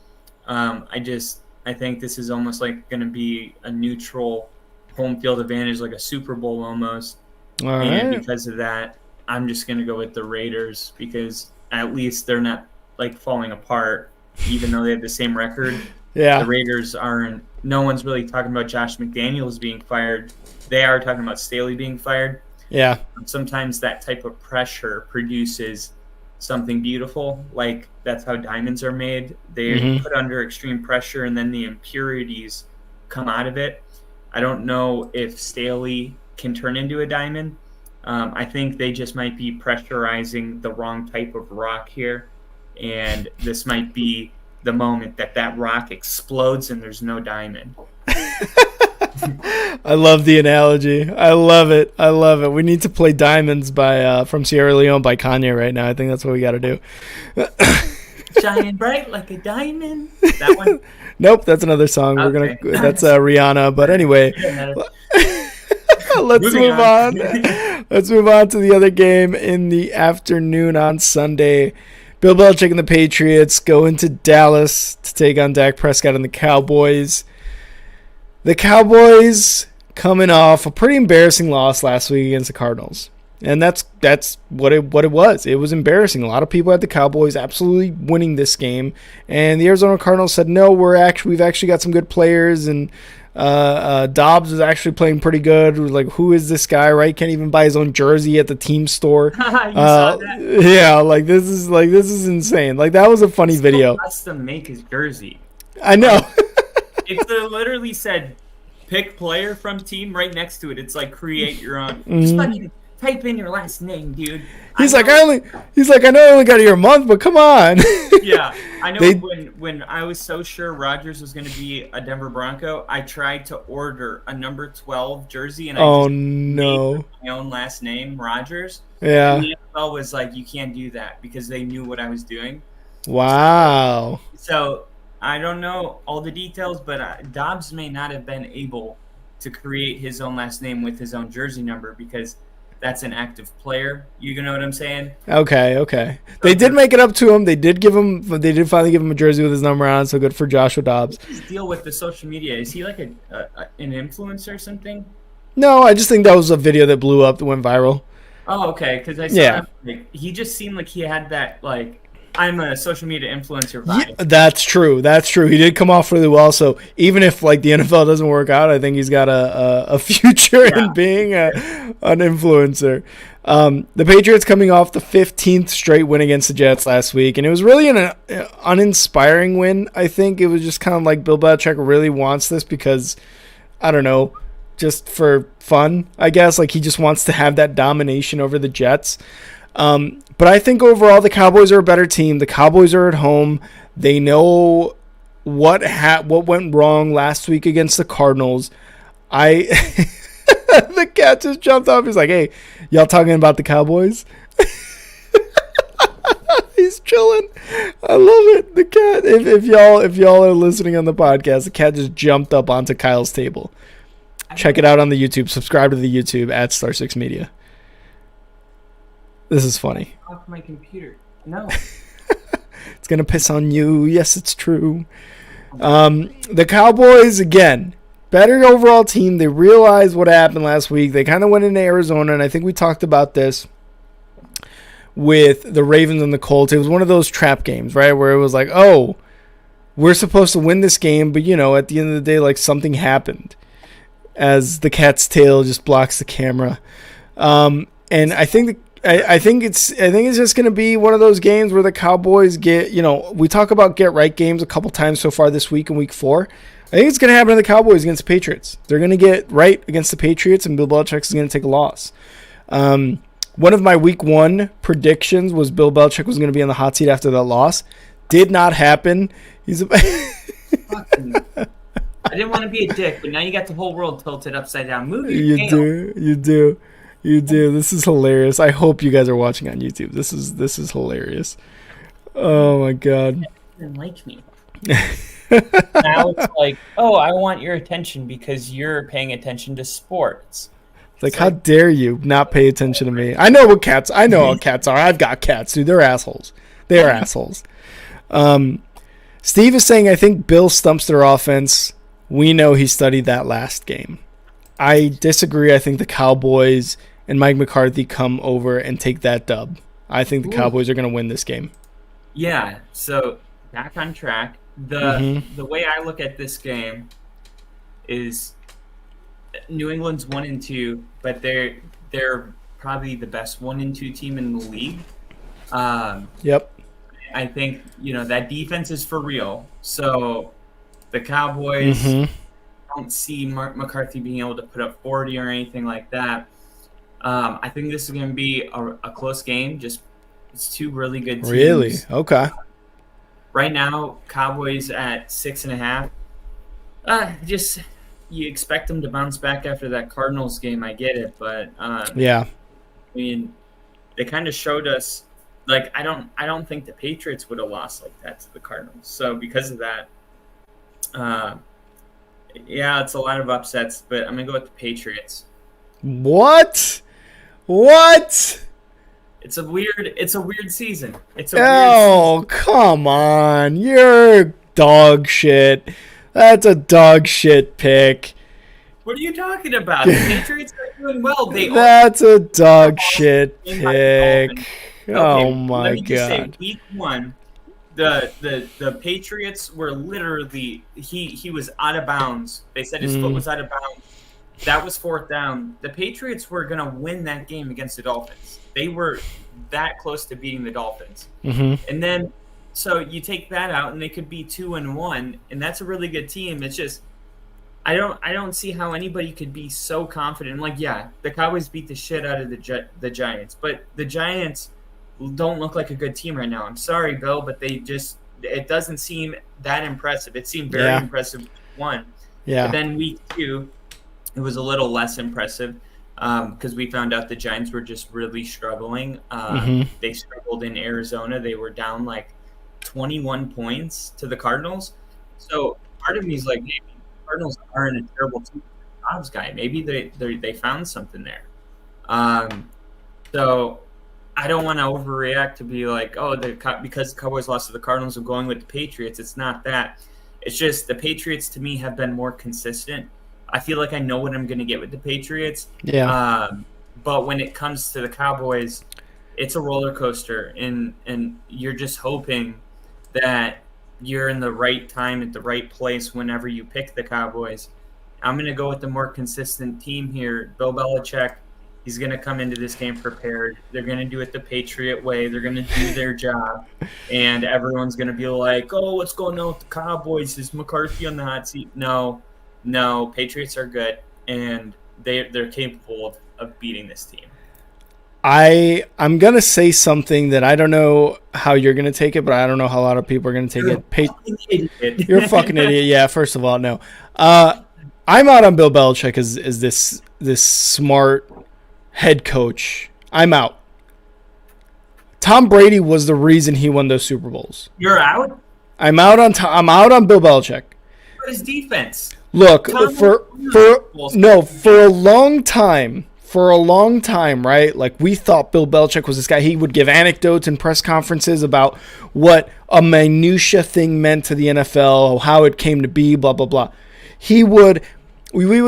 I think this is almost like going to be a neutral home field advantage, like a Super Bowl almost. And because of that, I'm just going to go with the Raiders because at least they're not, like, falling apart even though they have the same record. Yeah. The Raiders aren't. No one's really talking about Josh McDaniels being fired. They are talking about Staley being fired. Yeah. Sometimes that type of pressure produces something beautiful. Like, that's how diamonds are made. They're put under extreme pressure, and then the impurities come out of it. I don't know if Staley can turn into a diamond. I think they just might be pressurizing the wrong type of rock here, and this might be the moment that rock explodes and there's no diamond. I love the analogy. I love it. We need to play Diamonds by from Sierra Leone by Kanye right now. I think that's what we got to do. Shining bright like a diamond. That one? Nope, that's another song. Okay. That's Rihanna. But anyway, let's move on. Let's move on to the other game in the afternoon on Sunday. Bill Belichick and the Patriots go into Dallas to take on Dak Prescott and the Cowboys. The Cowboys coming off a pretty embarrassing loss last week against the Cardinals. And that's what it was. It was embarrassing. A lot of people had the Cowboys absolutely winning this game. And the Arizona Cardinals said, no, we've actually got some good players. And Dobbs is actually playing pretty good. Like, who is this guy, right? Can't even buy his own jersey at the team store. Saw that? Yeah, this is insane. Like, that was a funny video. Custom make his jersey. I know. It literally said pick player from team right next to it. It's like create your own. Mm-hmm. Just fucking type in your last name, dude. He's like, I know I only got here a month, but come on. Yeah, I know. When I was so sure Rodgers was going to be a Denver Bronco, I tried to order a number 12 jersey, and I made my own last name, Rodgers. Yeah. And the NFL was like, you can't do that because they knew what I was doing. Wow. So I don't know all the details, but Dobbs may not have been able to create his own last name with his own jersey number because that's an active player. You know what I'm saying? Okay. They did make it up to him. They did finally give him a jersey with his number on, so good for Joshua Dobbs. What's his deal with the social media? Is he like an influencer or something? No, I just think that was a video that blew up, that went viral. Oh, okay, because I saw him, he just seemed like he had that, like, I'm a social media influencer vibe. Yeah, that's true. He did come off really well. So even if like the NFL doesn't work out, I think he's got a future in being an influencer. The Patriots coming off the 15th straight win against the Jets last week, and it was really an uninspiring win. I think it was just kind of like Bill Belichick really wants this because, I don't know, just for fun, I guess. Like, he just wants to have that domination over the Jets. But I think overall the Cowboys are a better team. The Cowboys are at home. They know what went wrong last week against the Cardinals. The cat just jumped off. He's like, "Hey, y'all talking about the Cowboys?" He's chilling. I love it. The cat. If y'all are listening on the podcast, the cat just jumped up onto Kyle's table. Check it out on the YouTube. Subscribe to the YouTube at Star6 Media. This is funny. Off my computer. No. It's going to piss on you. Yes, it's true. The Cowboys, again, better overall team. They realized what happened last week. They kind of went into Arizona, and I think we talked about this with the Ravens and the Colts. It was one of those trap games, right, where it was like, oh, we're supposed to win this game, but, at the end of the day, like, something happened as the cat's tail just blocks the camera. And I think it's just going to be one of those games where the Cowboys get, we talk about get right games a couple times so far this week in week 4. I think it's going to happen to the Cowboys against the Patriots. They're going to get right against the Patriots, and Bill Belichick is going to take a loss. One of my week 1 predictions was Bill Belichick was going to be on the hot seat after that loss. Did not happen. I didn't want to be a dick, but now you got the whole world tilted upside down. Move your You tail. do. This is hilarious. I hope you guys are watching on YouTube. This is hilarious. Oh my god. Didn't like me. Now it's like, oh, I want your attention because you're paying attention to sports. Like, how dare you not pay attention to me? I know how cats are. I've got cats, dude. They're assholes. They are assholes. Steve is saying, I think Bill stumps their offense. We know he studied that last game. I disagree. I think the Cowboys and Mike McCarthy come over and take that dub. I think the Cowboys are going to win this game. Yeah, so back on track. The way I look at this game is New England's 1-2, but they're probably the best 1-2 team in the league. Yep. I think that defense is for real. So the Cowboys don't see Mark McCarthy being able to put up 40 or anything like that. I think this is going to be a close game. Just it's two really good teams. Really? Okay. Right now, Cowboys at 6.5. Just you expect them to bounce back after that Cardinals game. I get it, but yeah. I mean, they kind of showed us. Like I don't think the Patriots would have lost like that to the Cardinals. So because of that, yeah, it's a lot of upsets. But I'm gonna go with the Patriots. What? It's a weird season. Come on. You're dog shit. That's a dog shit pick. What are you talking about? The Patriots are doing well. That's a dog shit pick. Okay, oh my let me just say, God. week 1, the Patriots were literally he was out of bounds. They said his foot was out of bounds. That was 4th down. The Patriots were gonna win that game against the Dolphins. They were that close to beating the Dolphins. And then so you take that out and they could be 2-1, and that's a really good team. It's just I don't see how anybody could be so confident. Like, yeah, the Cowboys beat the shit out of the Giants, but the Giants don't look like a good team right now. I'm sorry, Bill, but it doesn't seem that impressive. It seemed very impressive week 1. Yeah. But then week 2, it was a little less impressive because we found out the Giants were just really struggling. They struggled in Arizona. They were down like 21 points to the Cardinals. So part of me is like, maybe the Cardinals aren't a terrible team. Dobbs guy, maybe they found something there. So I don't want to overreact to be like, oh, because the Cowboys lost to the Cardinals, I'm going with the Patriots. It's not that. It's just the Patriots to me have been more consistent. I feel like I know what I'm going to get with the Patriots. Yeah. But when it comes to the Cowboys, it's a roller coaster, and you're just hoping that you're in the right time at the right place whenever you pick the Cowboys. I'm going to go with the more consistent team here. Bill Belichick, he's going to come into this game prepared. They're going to do it the Patriot way. They're going to do their job. And everyone's going to be like, oh, what's going on with the Cowboys? Is McCarthy on the hot seat? No, Patriots are good, and they're capable of beating this team. I'm going to say something that I don't know how you're going to take it, but I don't know how a lot of people are going to take it. You're a fucking idiot. Yeah, first of all, no. I'm out on Bill Belichick as this smart head coach. I'm out. Tom Brady was the reason he won those Super Bowls. You're out? I'm out on Bill Belichick. What is defense? Look, for a long time, right? Like, we thought Bill Belichick was this guy. He would give anecdotes in press conferences about what a minutia thing meant to the NFL, how it came to be, blah, blah, blah. We would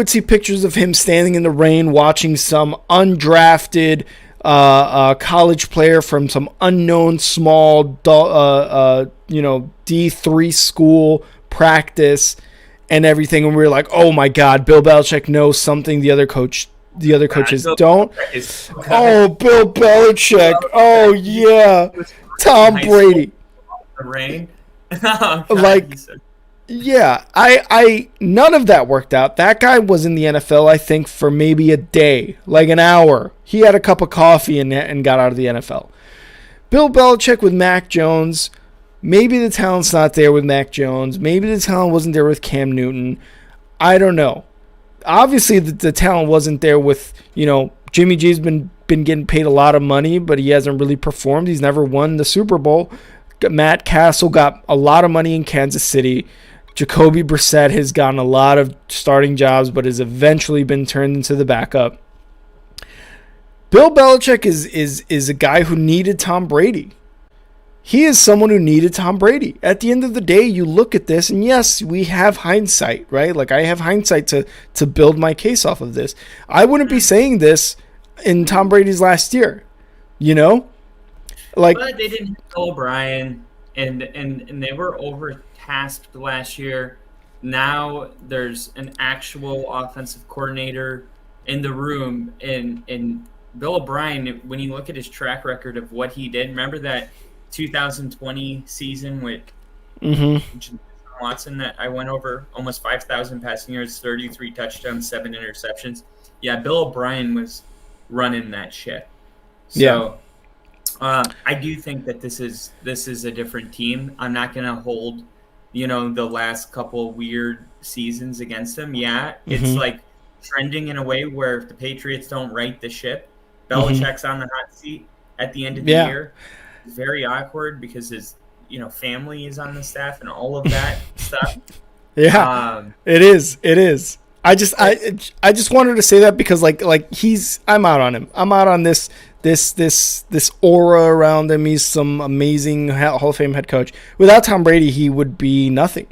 see pictures of him standing in the rain watching some undrafted college player from some unknown small D3 school practice and everything, and we were like, oh my God, Bill Belichick knows something the other coaches don't. Oh, Bill Belichick. Oh yeah, Tom Brady. The rain. Like, yeah, I none of that worked out. That guy was in the NFL, I think, for maybe a day, like an hour. He had a cup of coffee and got out of the NFL. Bill Belichick with Mac Jones. Maybe the talent's not there with Mac Jones. Maybe the talent wasn't there with Cam Newton. I don't know. Obviously, the talent wasn't there with, Jimmy G's been getting paid a lot of money, but he hasn't really performed. He's never won the Super Bowl. Matt Castle got a lot of money in Kansas City. Jacoby Brissett has gotten a lot of starting jobs, but has eventually been turned into the backup. Bill Belichick is a guy who needed Tom Brady. He is someone who needed Tom Brady. At the end of the day, you look at this, and yes, we have hindsight, right? Like, I have hindsight to build my case off of this. I wouldn't be saying this in Tom Brady's last year, Like, but they didn't have Bill O'Brien. and they were overtasked last year. Now there's an actual offensive coordinator in the room, and Bill O'Brien. When you look at his track record of what he did, remember that 2020 season with Watson that I went over, almost 5,000 passing yards, 33 touchdowns, 7 interceptions. Yeah, Bill O'Brien was running that shit. So I do think that this is a different team. I'm not going to hold, the last couple weird seasons against them. Yeah, it's like trending in a way where if the Patriots don't right the ship, Belichick's on the hot seat at the end of the year. It's very awkward because his family is on the staff and all of that stuff. Yeah, it is. I just wanted to say that because I'm out on him. I'm out on this aura around him. He's some amazing Hall of Fame head coach. Without Tom Brady, he would be nothing.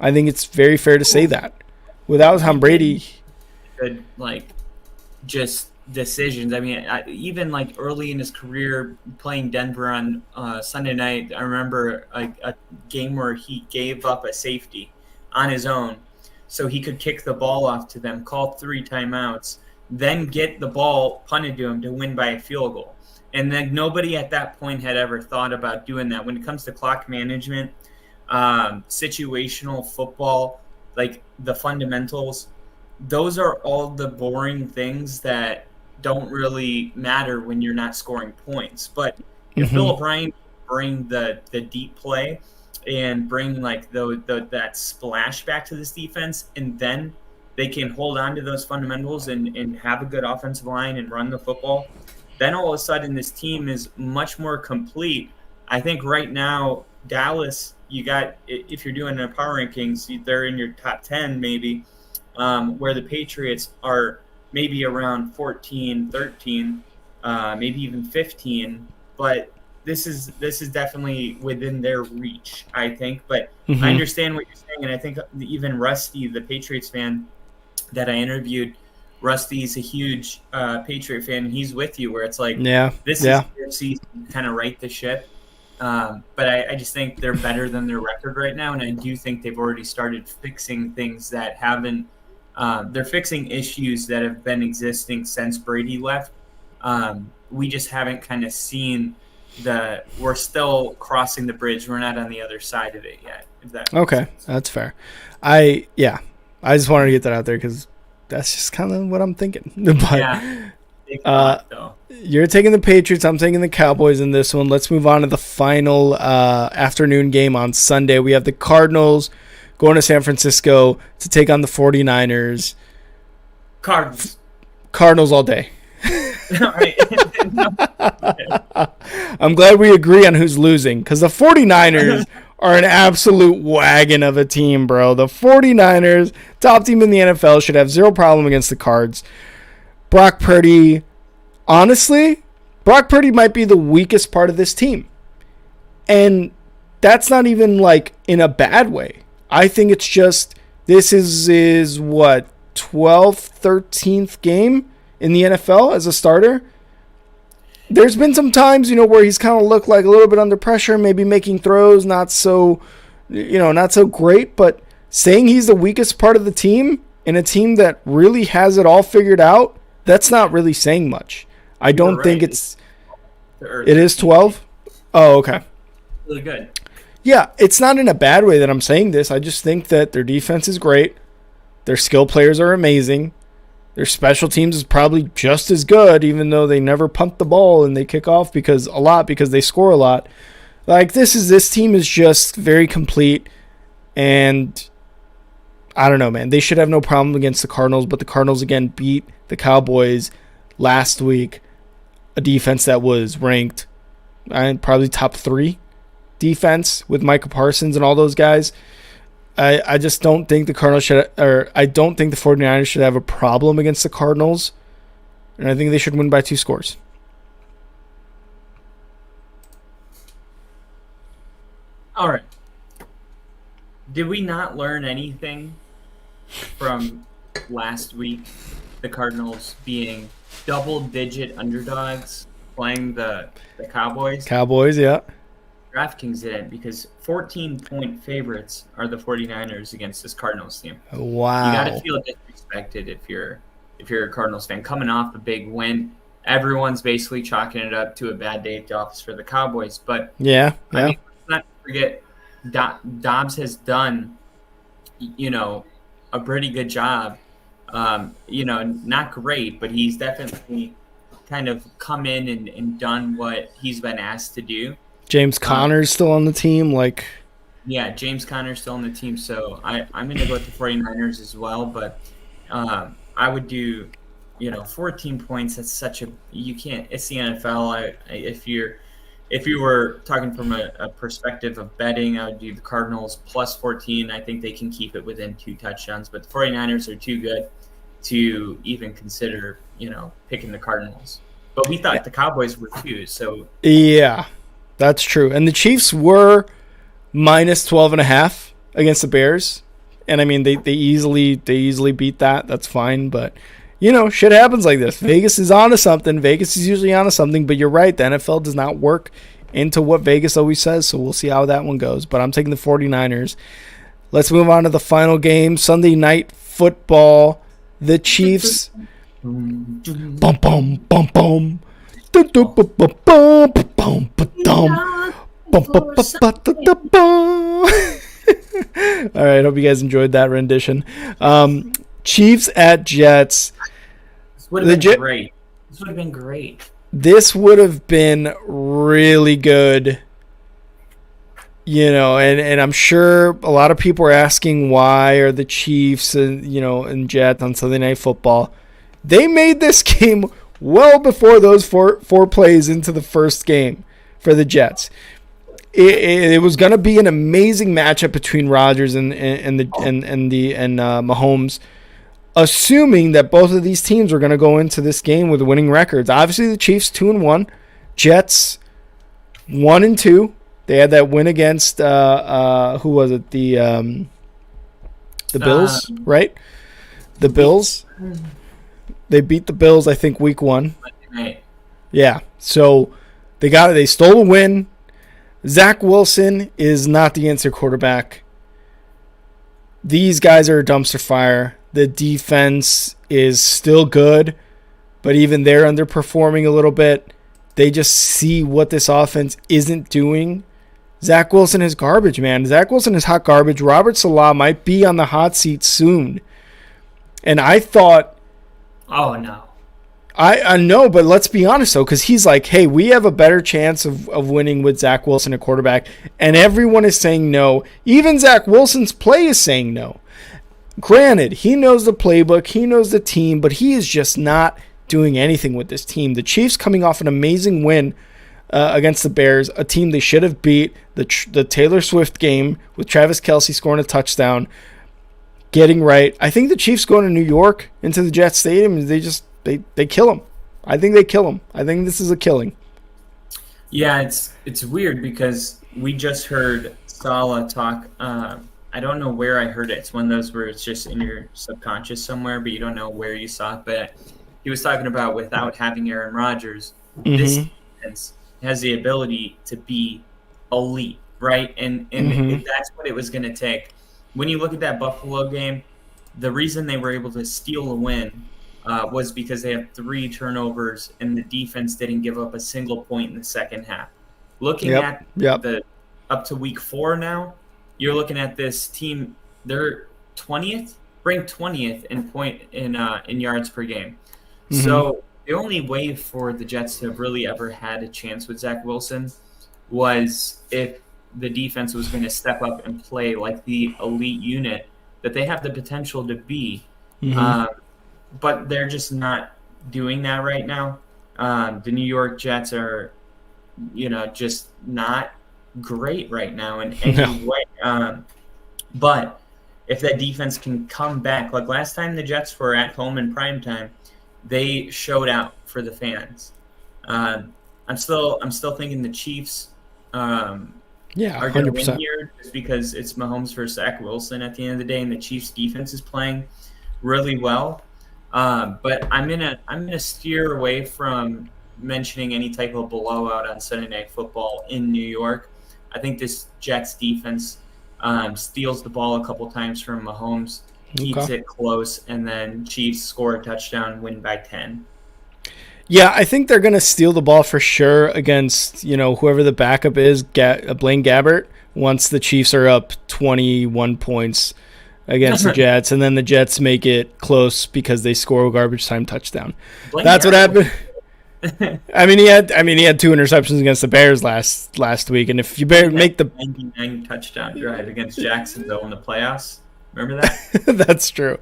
I think it's very fair to say that. Without Tom Brady, good just decisions. I mean, even early in his career playing Denver on Sunday night, I remember a game where he gave up a safety on his own so he could kick the ball off to them, call 3 timeouts, then get the ball punted to him to win by a field goal. And then nobody at that point had ever thought about doing that. When it comes to clock management, situational football, the fundamentals, those are all the boring things that don't really matter when you're not scoring points. But if Bill O'Brien bring the deep play and bring that splash back to this defense, and then they can hold on to those fundamentals and have a good offensive line and run the football, then all of a sudden this team is much more complete. I think right now Dallas, you got, if you're doing a power rankings, they're in your top 10 maybe, where the Patriots are maybe around 14, 13, maybe even 15, but this is definitely within their reach, I think. But I understand what you're saying, and I think even Rusty, the Patriots fan that I interviewed, Rusty's a huge Patriot fan, and he's with you, where it's this is their season to kind of right the ship. But I just think they're better than their record right now, and I do think they've already started fixing things that haven't they're fixing issues that have been existing since Brady left. We just haven't kind of seen we're still crossing the bridge. We're not on the other side of it yet. Okay, that's fair. I just wanted to get that out there because that's just kind of what I'm thinking. But you're taking the Patriots, I'm taking the Cowboys in this one. Let's move on to the final afternoon game on Sunday. We have the Cardinals going to San Francisco to take on the 49ers. Cardinals all day. I'm glad we agree on who's losing, because the 49ers are an absolute wagon of a team, bro. The 49ers, top team in the NFL, should have zero problem against the Cards. Brock Purdy, honestly, Brock Purdy might be the weakest part of this team. And that's not even in a bad way. I think it's just, this is what, 12th, 13th game in the NFL as a starter. There's been some times, where he's kind of looked like a little bit under pressure, maybe making throws, not so great, but saying he's the weakest part of the team in a team that really has it all figured out, that's not really saying much. I don't think it is 12? Oh, okay. Really good. Yeah, it's not in a bad way that I'm saying this. I just think that their defense is great. Their skill players are amazing. Their special teams is probably just as good, even though they never punt the ball and they kick off because they score a lot. This team is just very complete, and I don't know, man. They should have no problem against the Cardinals, but the Cardinals again beat the Cowboys last week, a defense that was ranked probably top 3 defense with Micah Parsons and all those guys. I just don't think the Cardinals I don't think the 49ers should have a problem against the Cardinals, and I think they should win by 2 scores. All right. Did we not learn anything from last week? The Cardinals being double-digit underdogs playing the Cowboys. Cowboys, yeah. DraftKings didn't, because 14-point favorites are the 49ers against this Cardinals team. Wow. You got to feel disrespected if you're a Cardinals fan coming off a big win. Everyone's basically chalking it up to a bad day at the office for the Cowboys. But yeah. I mean, let's not forget Dobbs has done, a pretty good job. Not great, but he's definitely kind of come in and done what he's been asked to do. James Conner's still on the team, Yeah, James Conner's still on the team, so I'm going to go with the 49ers as well, but I would do, 14 points. That's such you can't. It's the NFL. If you were talking from a perspective of betting, I would do the Cardinals plus 14. I think they can keep it within 2 touchdowns, but the 49ers are too good to even consider, picking the Cardinals. But we thought the Cowboys were too, so. Yeah, that's true. And the Chiefs were minus 12.5 against the Bears. And I mean, they easily beat that. That's fine, but shit happens like this. Vegas is onto something. Vegas is usually onto something, but you're right. The NFL does not work into what Vegas always says, so we'll see how that one goes. But I'm taking the 49ers. Let's move on to the final game, Sunday Night Football. The Chiefs. Bum bum bum bum. All right, hope you guys enjoyed that rendition. Chiefs at Jets. This would have been great. This would have been really good. And I'm sure a lot of people are asking why are the Chiefs and Jets on Sunday Night Football. They made this game well before those four plays into the first game for the Jets. It was going to be an amazing matchup between Rodgers and Mahomes, assuming that both of these teams were going to go into this game with winning records. Obviously, the Chiefs 2-1, Jets 1-2. They had that win against who was it? The Bills, right? The Bills. They beat the Bills, I think, week 1. Right. Yeah. So they stole a win. Zach Wilson is not the answer quarterback. These guys are a dumpster fire. The defense is still good, but even they're underperforming a little bit. They just see what this offense isn't doing. Zach Wilson is garbage, man. Zach Wilson is hot garbage. Robert Salah might be on the hot seat soon. And I thought... Oh, no. I know, but let's be honest, though, because he's like, hey, we have a better chance of winning with Zach Wilson at quarterback, and everyone is saying no. Even Zach Wilson's play is saying no. Granted, he knows the playbook, he knows the team, but he is just not doing anything with this team. The Chiefs coming off an amazing win against the Bears, a team they should have beat, the Taylor Swift game with Travis Kelce scoring a touchdown, getting right. I think the Chiefs going to New York into the Jets Stadium, and they kill him. I think they kill him. I think this is a killing. Yeah, it's weird because we just heard Salah talk. I don't know where I heard it. It's one of those where it's just in your subconscious somewhere, but you don't know where you saw it. But he was talking about without having Aaron Rodgers, this defense has the ability to be elite, right? And that's what it was going to take. When you look at that Buffalo game, the reason they were able to steal a win was because they had 3 turnovers and the defense didn't give up a single point in the second half. Looking at the up to week 4 now, you're looking at this team. They're 20th, ranked 20th in yards per game. Mm-hmm. So the only way for the Jets to have really ever had a chance with Zach Wilson was if the defense was going to step up and play like the elite unit that they have the potential to be. Mm-hmm. But they're just not doing that right now. The New York Jets are, just not great right now. But if that defense can come back, like last time the Jets were at home in primetime, they showed out for the fans. I'm still thinking the Chiefs are going to win here just because it's Mahomes versus Zach Wilson at the end of the day, and the Chiefs defense is playing really well. But I'm gonna steer away from mentioning any type of blowout on Sunday Night Football in New York. I think this Jets defense steals the ball a couple times from Mahomes, keeps it close, and then Chiefs score a touchdown, win by 10. Yeah, I think they're going to steal the ball for sure against, whoever the backup is, Blaine Gabbert, once the Chiefs are up 21 points against the Jets, and then the Jets make it close because they score a garbage time touchdown. That's what happened. I mean, he had 2 interceptions against the Bears last week, and if you make the 99 touchdown drive against Jacksonville in the playoffs, remember that? That's true.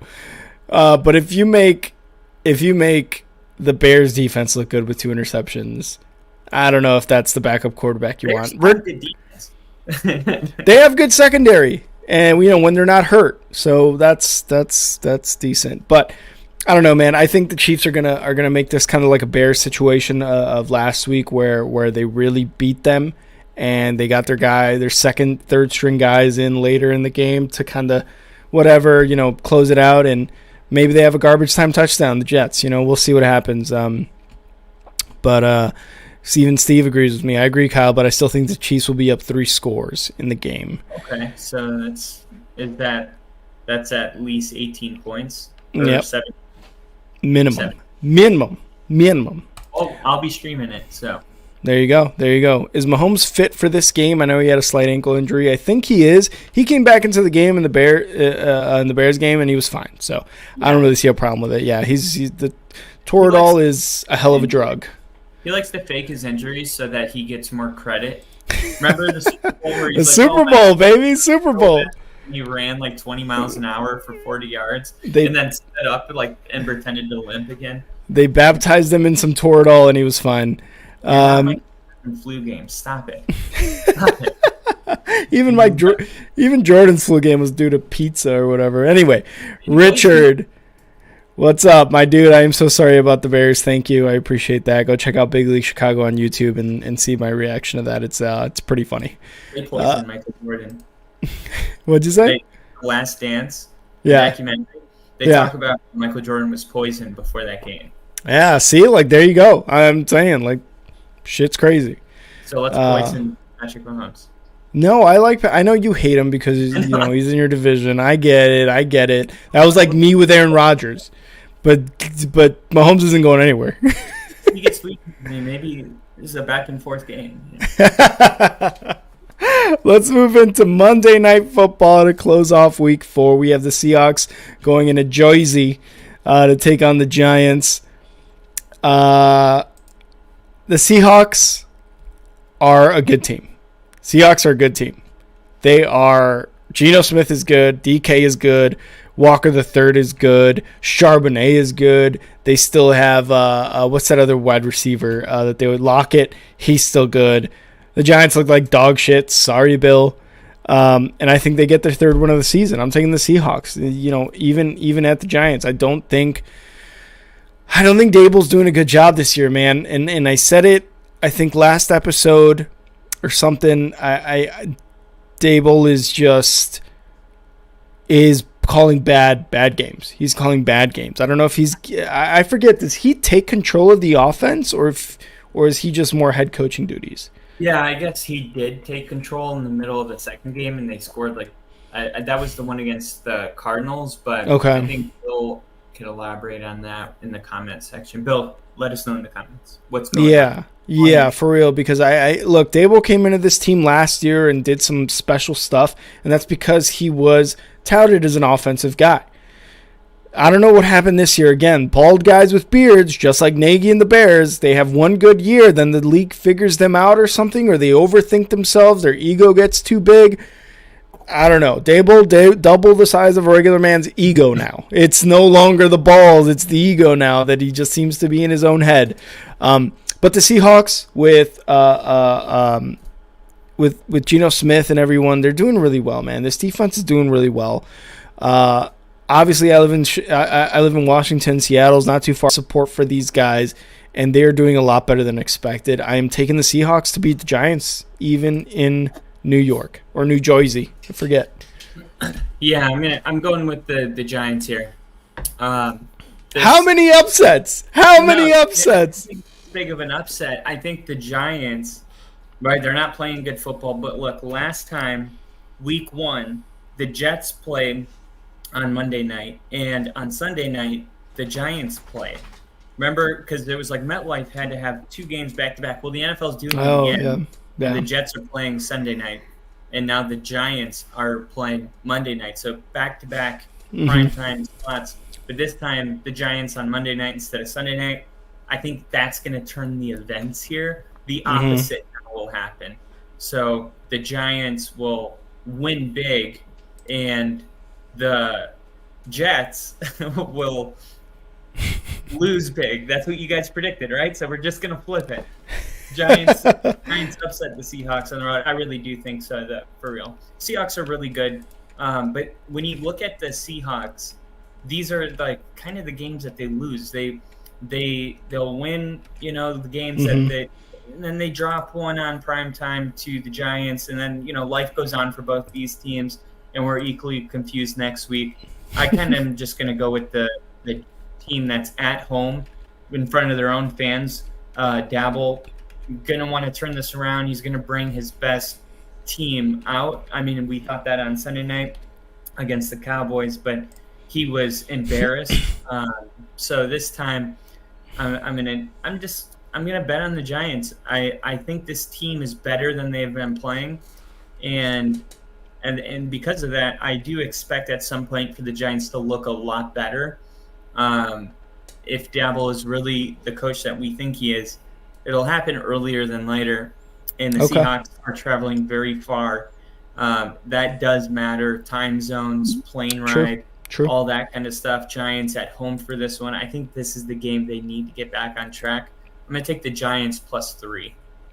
But if you make the Bears defense look good with 2 interceptions, I don't know if that's the backup quarterback you want. Good defense. They have good secondary, and when they're not hurt, so that's decent. But I don't know, man. I think the Chiefs are gonna make this kind of like a Bears situation of last week, where they really beat them, and they got their second, third string guys in later in the game to kind of close it out, and maybe they have a garbage time touchdown. The Jets, we'll see what happens. But Steve agrees with me. I agree, Kyle, but I still think the Chiefs will be up 3 scores in the game. Okay, so that's at least 18 points. Yep. 7. Minimum. Oh, I'll be streaming it, so. There you go. Is Mahomes fit for this game? I know he had a slight ankle injury. I think he is. He came back into the game in the Bears game, and he was fine. So I don't really see a problem with it. Yeah, he's the Toradol is a hell of a drug. He likes to fake his injuries so that he gets more credit. Remember the Super Bowl where he's Super Bowl, baby, Super Bowl. He ran like 20 miles an hour for 40 yards, and then stood up and pretended to limp again. They baptized him in some Toradol, and he was fine. Flu game. Stop it. Even Jordan's flu game was due to pizza or whatever. Anyway, Richard, what's up, my dude? I am so sorry about the Bears. Thank you. I appreciate that. Go check out Big League Chicago on YouTube and see my reaction to that. It's pretty funny. They poisoned Michael Jordan. What'd you say? Last Dance. Yeah. Documentary. They talk about Michael Jordan was poisoned before that game. Yeah. See, there you go. I'm saying, shit's crazy. So let's poison Patrick Mahomes. No, I know you hate him because he's in your division. I get it. That was like me with Aaron Rodgers, but Mahomes isn't going anywhere. He gets sweet. Maybe this is a back and forth game. Let's move into Monday Night Football to close off Week 4. We have the Seahawks going into Jersey to take on the Giants. The Seahawks are a good team. They are. Geno Smith is good. DK is good. Walker the Third is good. Charbonnet is good. They still have what's that other wide receiver that they would Lockett? He's still good. The Giants look like dog shit. Sorry, Bill. And I think they get their 3rd win of the season. I'm taking the Seahawks. Even at the Giants, I don't think Dable's doing a good job this year, man. And I said it, I think last episode or something. Dable is calling bad games. He's calling bad games. I don't know if I forget. Does he take control of the offense or is he just more head coaching duties? Yeah, I guess he did take control in the middle of the second game, and they scored that was the one against the Cardinals. But okay. I think Bill could elaborate on that in the comment section. Bill, let us know in the comments what's going on. Yeah, for real. Because I look, Dable came into this team last year and did some special stuff, and that's because he was touted as an offensive guy. I don't know what happened this year. Again, bald guys with beards, just like Nagy and the Bears, they have one good year, then the league figures them out or something, or they overthink themselves, their ego gets too big. I don't know. Dable double the size of a regular man's ego now. It's no longer the balls, it's the ego now that he just seems to be in his own head. But the Seahawks with Geno Smith and everyone, they're doing really well, man. This defense is doing really well. Obviously, I live in Washington. Seattle's not too far. Support for these guys, and they're doing a lot better than expected. I am taking the Seahawks to beat the Giants, even in New York or New Jersey. I forget. Yeah, I'm going with the Giants here. How many upsets? How many upsets? Big of an upset. I think the Giants Right, they're not playing good football. But look, last time, week 1, the Jets played on Monday night, and on Sunday night, the Giants played. Remember, because it was like MetLife had to have 2 games back to back. Well, the NFL's doing it again. Yeah. And the Jets are playing Sunday night, and now the Giants are playing Monday night. So back to back primetime slots. But this time, the Giants on Monday night instead of Sunday night. I think that's going to turn the events here. The opposite will happen. So the Giants will win big, and the Jets will lose big. That's what you guys predicted, right? So we're just gonna flip it. Giants upset the Seahawks on the road. I really do think so. That for real. Seahawks are really good, but when you look at the Seahawks, these are like kind of the games that they lose. They'll win, the games that they. And then they drop one on primetime to the Giants, and then life goes on for both these teams, and we're equally confused next week. I kind of am just going to go with the team that's at home in front of their own fans. Dabble going to want to turn this around. He's going to bring his best team out. I mean, we thought that on Sunday night against the Cowboys, but he was embarrassed. So this time, I'm gonna bet on the Giants. I think this team is better than they've been playing, and because of that, I do expect at some point for the Giants to look a lot better. If Dabble is really the coach that we think he is, it'll happen earlier than later. And the Seahawks are traveling very far. That does matter. Time zones, plane ride, all that kind of stuff. Giants at home for this one. I think this is the game they need to get back on track. I'm going to take the Giants +3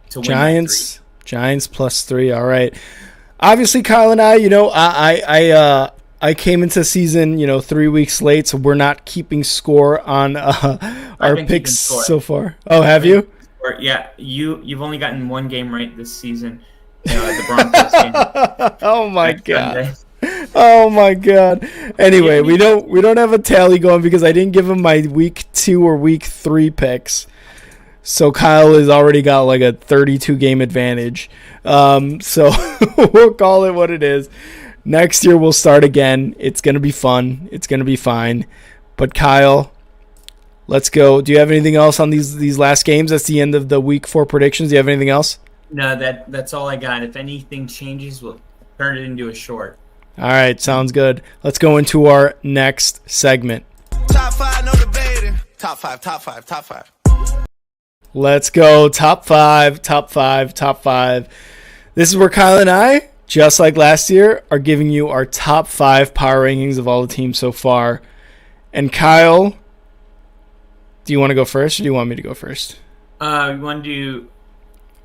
to win. Giants +3. All right. Obviously, Kyle and I, I came into the season, 3 weeks late, so we're not keeping score on our picks so far. Oh, have you? Yeah, you've only gotten 1 game right this season. The Broncos game. Oh my God. Oh my God. Anyway, we don't have a tally going because I didn't give him my week 2 or week 3 picks. So Kyle has already got like a 32-game advantage. So we'll call it what it is. Next year we'll start again. It's going to be fun. It's going to be fine. But Kyle, let's go. Do you have anything else on these last games? That's the end of the week 4 predictions. Do you have anything else? No, that's all I got. If anything changes, we'll turn it into a short. All right, sounds good. Let's go into our next segment. Top 5, no debating. Top 5. Let's go. Top five. This is where Kyle and I, just like last year, are giving you our top 5 power rankings of all the teams so far. And Kyle, do you want to go first or do you want me to go first? We want to do...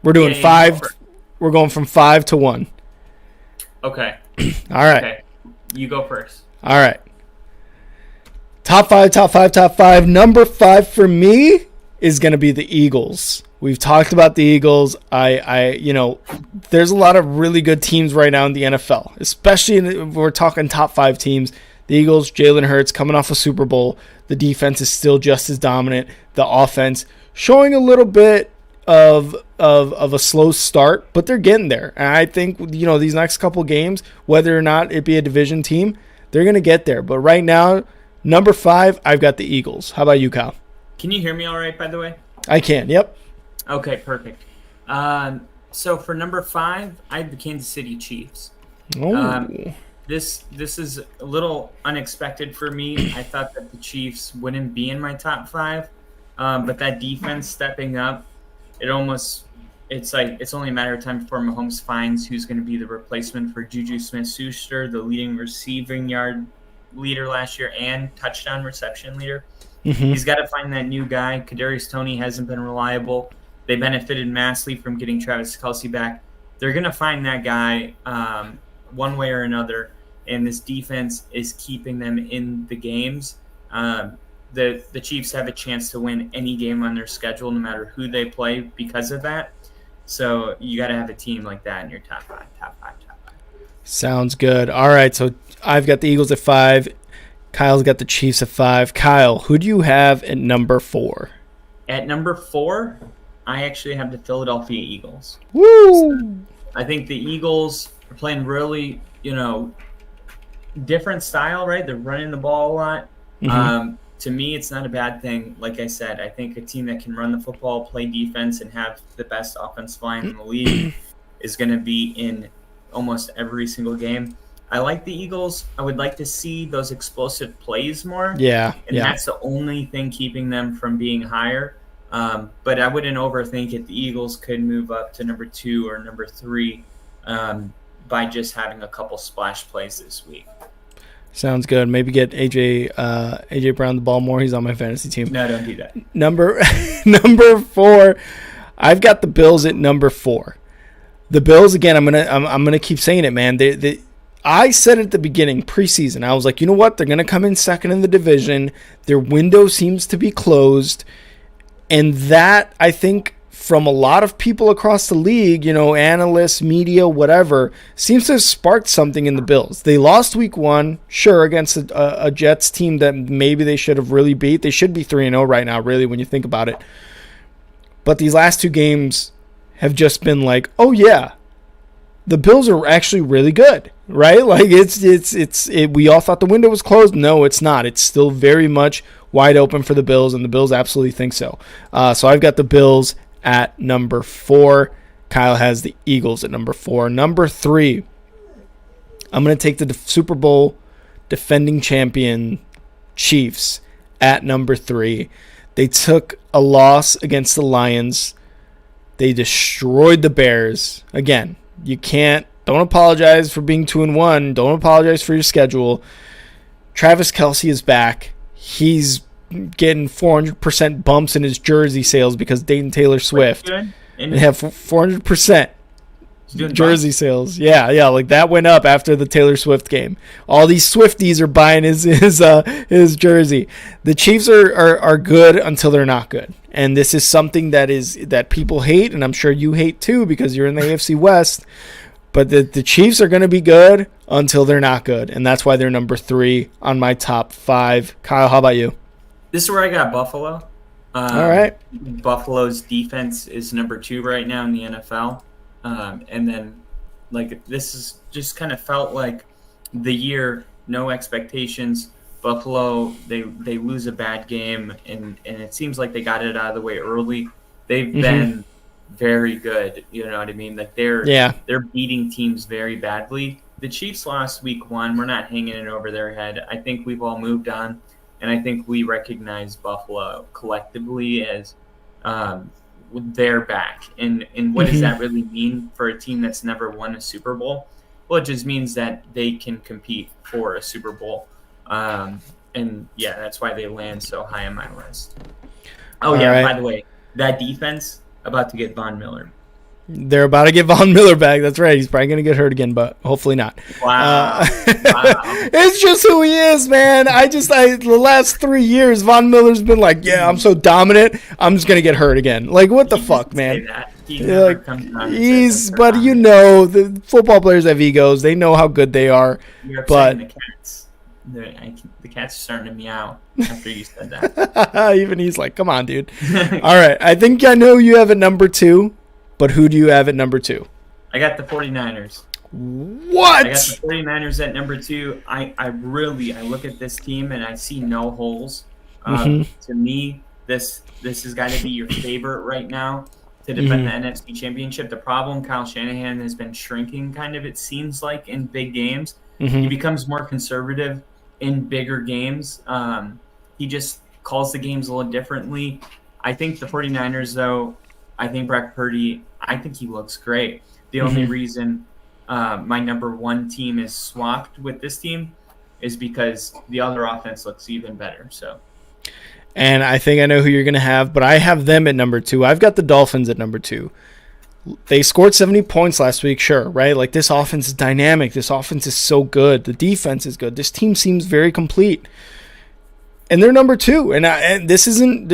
We're doing 5. We're going from 5 to 1. Okay. All right. Okay. You go first. All right. Top five. Number 5 for me is going to be the Eagles. We've talked about the Eagles. There's a lot of really good teams right now in the NFL, especially if we're talking top 5 teams. The Eagles, Jalen Hurts coming off a Super Bowl. The defense is still just as dominant. The offense showing a little bit of a slow start, but they're getting there. And I think, these next couple games, whether or not it be a division team, they're going to get there. But right now, number 5, I've got the Eagles. How about you, Kyle? Can you hear me all right, by the way? I can, yep. Okay, perfect. So for number 5, I have the Kansas City Chiefs. Oh. This is a little unexpected for me. I thought that the Chiefs wouldn't be in my top 5, but that defense stepping up, it's only a matter of time before Mahomes finds who's going to be the replacement for Juju Smith-Schuster, the leading receiving yard leader last year and touchdown reception leader. Mm-hmm. He's got to find that new guy. Kadarius Toney hasn't been reliable. They benefited massively from getting Travis Kelce back. They're going to find that guy one way or another, and this defense is keeping them in the games. The Chiefs have a chance to win any game on their schedule, no matter who they play, because of that. So you got to have a team like that in your top five. Sounds good. All right, so I've got the Eagles at 5. Kyle's got the Chiefs at 5. Kyle, who do you have at number 4? At number 4, I actually have the Philadelphia Eagles. Woo! I think the Eagles are playing really, different style, right? They're running the ball a lot. To me, it's not a bad thing. Like I said, I think a team that can run the football, play defense, and have the best offensive line in the league is going to be in almost every single game. I like the Eagles. I would like to see those explosive plays more. Yeah. And that's the only thing keeping them from being higher. But I wouldn't overthink it. The Eagles could move up to number 2 or number 3 by just having a couple splash plays this week. Sounds good. Maybe get AJ Brown the ball more. He's on my fantasy team. No, don't do that. Number 4. I've got the Bills at number 4. The Bills again. I'm gonna keep saying it, man. I said at the beginning, preseason, I was like, you know what? They're gonna come in second in the division. Their window seems to be closed, and that I think from a lot of people across the league, analysts, media, whatever, seems to have sparked something in the Bills. They lost week 1, sure, against a Jets team that maybe they should have really beat. They should be 3-0 right now, really, when you think about it. But these last 2 games have just been like, oh yeah, the Bills are actually really good, right? Like we all thought the window was closed. No, it's not. It's still very much wide open for the Bills, and the Bills absolutely think so. So I've got the Bills at number 4. Kyle has the Eagles at number 4. Number 3, I'm going to take the Super Bowl defending champion Chiefs at number 3. They took a loss against the Lions. They destroyed the Bears. Again, don't apologize for being 2-1. Don't apologize for your schedule. Travis Kelce is back. He's getting 400% bumps in his jersey sales because Dayton Taylor Swift. They have 400% jersey sales. Yeah, like that went up after the Taylor Swift game. All these Swifties are buying his jersey. The Chiefs are good until they're not good, and this is something that people hate, and I'm sure you hate too because you're in the AFC West. But the Chiefs are going to be good until they're not good, and that's why they're number 3 on my top 5. Kyle, how about you? This is where I got Buffalo. All right. Buffalo's defense is number 2 right now in the NFL. And then, this is just kind of felt like the year, no expectations. Buffalo, they lose a bad game, and it seems like they got it out of the way early. They've been very good, you know what I mean? Like they're beating teams very badly. The Chiefs lost week 1. We're not hanging it over their head. I think we've all moved on. And I think we recognize Buffalo collectively as they're back. And what does that really mean for a team that's never won a Super Bowl? Well, it just means that they can compete for a Super Bowl. And, yeah, that's why they land so high on my list. Oh, yeah, right. By the way, that defense, about to get Von Miller. They're about to get Von Miller back. That's right. He's probably going to get hurt again, but hopefully not. Wow. It's just who he is, man. The last 3 years, Von Miller's been like, yeah, I'm so dominant. I'm just going to get hurt again. Like, what the fuck, man? The football players have egos. They know how good they are. You're upsetting the Cats. The Cats are starting to meow after you said that. Even he's like, come on, dude. All right. I think I know you have it number 2. But who do you have at number 2? I got the 49ers. What? I got the 49ers at number 2. I look at this team and I see no holes. To me, this has got to be your favorite right now to defend the NFC Championship. The problem, Kyle Shanahan has been shrinking kind of, it seems like, in big games. He becomes more conservative in bigger games. He just calls the games a little differently. I think the 49ers, though, I think Brock Purdy, I think he looks great. The only reason my number 1 team is swapped with this team is because the other offense looks even better. And I think I know who you're going to have, but I have them at number 2. I've got the Dolphins at number 2. They scored 70 points last week, sure, right? Like, this offense is dynamic. This offense is so good. The defense is good. This team seems very complete. And they're number 2, and this isn't.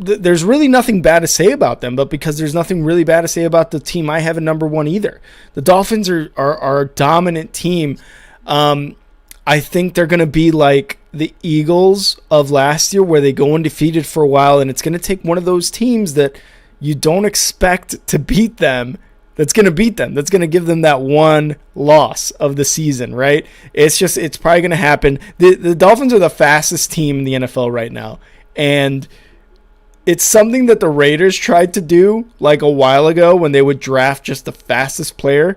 There's really nothing bad to say about them, but because there's nothing really bad to say about the team I have at number 1 either. The Dolphins are a dominant team. I think they're going to be like the Eagles of last year, where they go undefeated for a while, and it's going to take one of those teams that, you don't expect to beat them. That's going to beat them. That's going to give them that one loss of the season, right? It's probably going to happen. The Dolphins are the fastest team in the NFL right now. And it's something that the Raiders tried to do like a while ago when they would draft just the fastest player.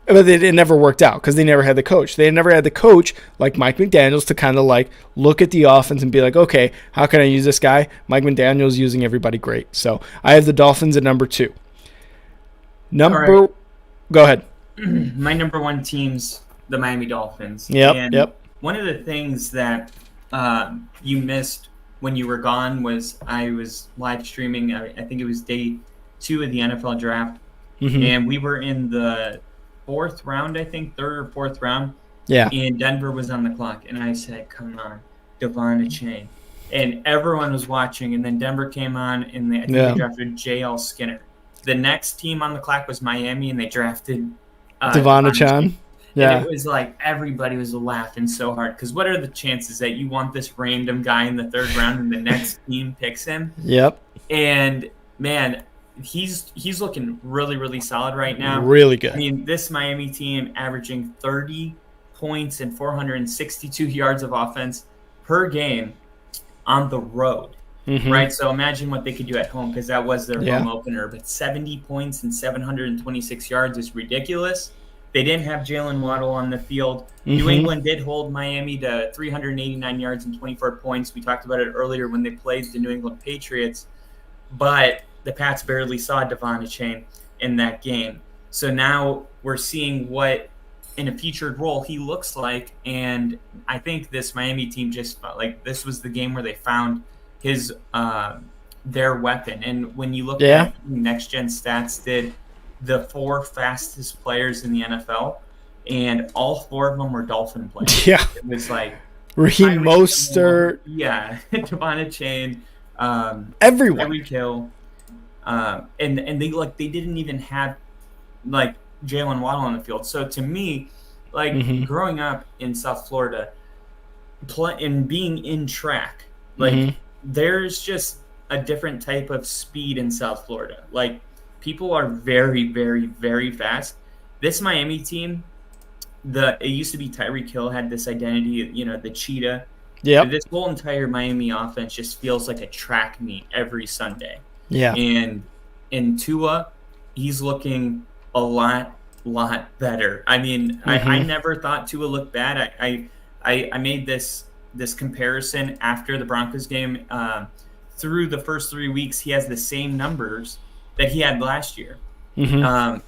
But it never worked out because they never had the coach. They never had the coach like Mike McDaniels to kind of like look at the offense and be like, okay, how can I use this guy? Mike McDaniels using everybody great. So I have the Dolphins at number 2. Go ahead. My number 1 team's the Miami Dolphins. Yep. One of the things that you missed when you were gone was I was live streaming. I think it was day 2 of the NFL draft, and we were in the 4th round, I think 3rd or 4th round. Yeah. And Denver was on the clock, and I said, "Come on, Devon Achane," and everyone was watching. And then Denver came on, and I think they drafted J.L. Skinner. The next team on the clock was Miami, and they drafted Devon Achane. Yeah. And it was like everybody was laughing so hard because what are the chances that you want this random guy in the 3rd round and the next team picks him? Yep. And man, he's looking really, really solid right now. Really good. I mean, this Miami team averaging 30 points and 462 yards of offense per game on the road. Right, so imagine what they could do at home because that was their home opener. But 70 points and 726 yards is ridiculous. They didn't have Jalen Waddle on the field. New England did hold Miami to 389 yards and 24 points. We talked about it earlier when they played the New England Patriots. But the Pats barely saw Devon Achane in that game. So now we're seeing what, in a featured role, he looks like. And I think this Miami team just felt like this was the game where they found his their weapon. And when you look at Next Gen Stats did the 4 fastest players in the NFL, and all 4 of them were Dolphin players. Yeah. It was like Raheem Mostert. Devon Achane, everyone. Tyreek Hill. And they didn't even have like Jalen Waddle on the field. So to me, like growing up in South Florida, and being in track, like there's just a different type of speed in South Florida. Like people are very, very, very fast. This Miami team, it used to be Tyreek Hill had this identity, the cheetah. Yeah. This whole entire Miami offense just feels like a track meet every Sunday. Yeah. And in Tua, he's looking a lot better. I mean, I never thought Tua looked bad. I made this comparison after the Broncos game. Through the first 3 weeks, he has the same numbers that he had last year.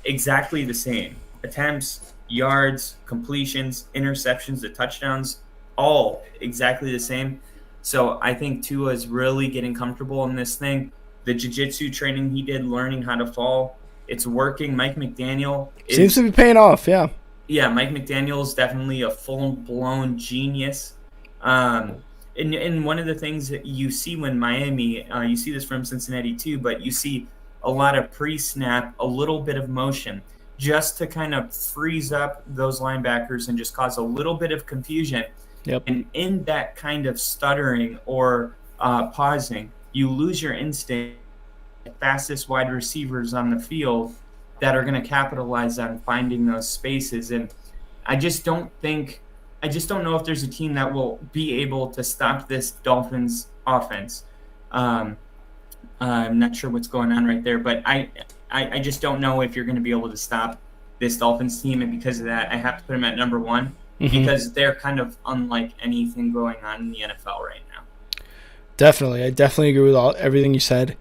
Exactly the same. Attempts, yards, completions, interceptions, the touchdowns, all exactly the same. So I think Tua is really getting comfortable in this thing. The jiu-jitsu training he did, learning how to fall, it's working. Mike McDaniel seems to be paying off, yeah. Yeah, Mike McDaniel is definitely a full-blown genius. And one of the things that you see when Miami, you see this from Cincinnati too, but you see a lot of pre-snap, a little bit of motion, just to kind of freeze up those linebackers and just cause a little bit of confusion. Yep. And in that kind of stuttering or pausing, you lose your instinct. The fastest wide receivers on the field that are going to capitalize on finding those spaces. And I just don't know if there's a team that will be able to stop this Dolphins offense. I'm not sure what's going on right there, but I just don't know if you're going to be able to stop this Dolphins team. And because of that, I have to put them at number 1 because they're kind of unlike anything going on in the NFL right now. Definitely. I definitely agree with everything you said.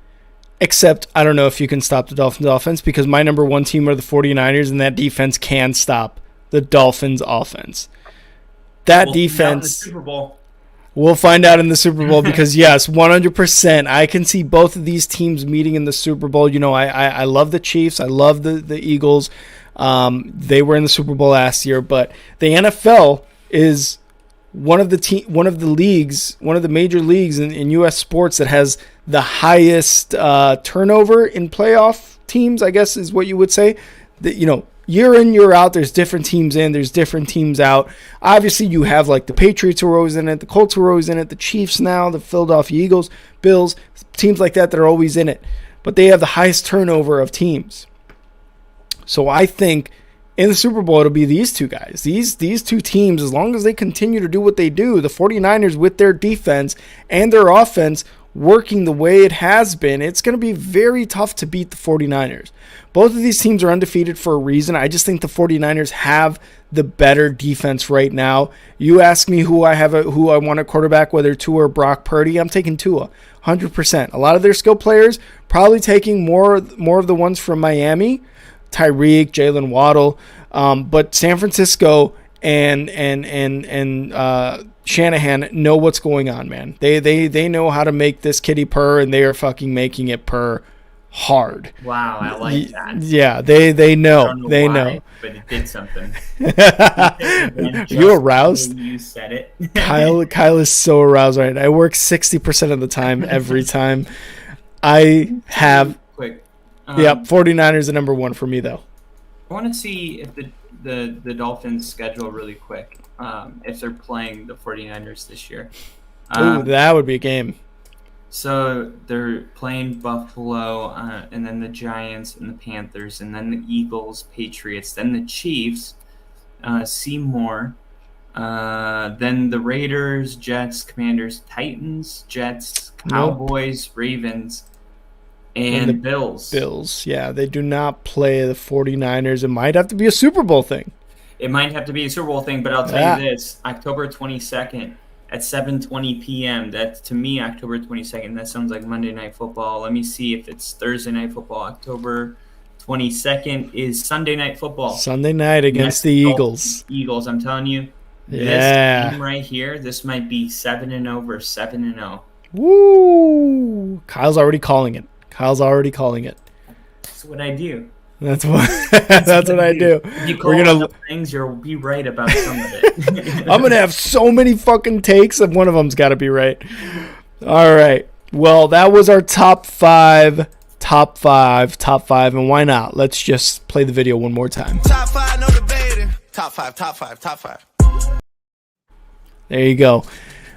Except I don't know if you can stop the Dolphins offense because my number 1 team are the 49ers, and that defense can stop the Dolphins offense. That defense, Super Bowl. We'll find out in the Super Bowl because, yes, 100%. I can see both of these teams meeting in the Super Bowl. I love the Chiefs. I love the Eagles. They were in the Super Bowl last year, but the NFL is one of the major leagues in U.S. sports that has the highest turnover in playoff teams, I guess is what you would say. Year in, year out, there's different teams in, there's different teams out. Obviously, you have like the Patriots who are always in it, the Colts who are always in it, the Chiefs now, the Philadelphia Eagles, Bills, teams like that are always in it. but they have the highest turnover of teams. So I think in the Super Bowl, it'll be these two guys. These two teams, as long as they continue to do what they do, the 49ers with their defense and their offense working the way it has been, it's going to be very tough to beat the 49ers. Both of these teams are undefeated for a reason. I just think the 49ers have the better defense right now. You ask me who I want a quarterback, whether Tua or Brock Purdy, I'm taking Tua, 100%. A lot of their skill players probably taking more of the ones from Miami, Tyreek, Jalen Waddle, but San Francisco and Shanahan know what's going on, man. They know how to make this kitty purr, and they are fucking making it purr hard. Wow, I like that. Yeah, they know. I don't know they why, know. but it did something. Are you aroused? You said it. Kyle is so aroused right now. I work 60% of the time every time. I have quick. 49ers are number one for me though. I want to see if the Dolphins schedule really quick. If they're playing the 49ers this year. Ooh, that would be a game. So they're playing Buffalo, and then the Giants and the Panthers, and then the Eagles, Patriots, then the Chiefs, Seymour, then the Raiders, Jets, Commanders, Titans, Jets, Cowboys, Ravens, and the Bills. Bills, yeah. They do not play the 49ers. It might have to be a Super Bowl thing. It might have to be a Super Bowl thing, but I'll tell you this, October 22nd at 7:20 p.m., that's, to me, October 22nd, that sounds like Monday Night Football. Let me see if it's Thursday Night Football. October 22nd is Sunday Night Football. Sunday night against the Eagles. Eagles, I'm telling you. Yeah. This team right here, this might be 7-0 versus 7-0. Woo! Kyle's already calling it. That's what I do. That's what I do. If you call enough things, you'll be right about some of it. I'm gonna have so many fucking takes, and one of them's got to be right. All right. Well, that was our top five, and why not? Let's just play the video one more time. Top 5, no debating. Top 5. There you go.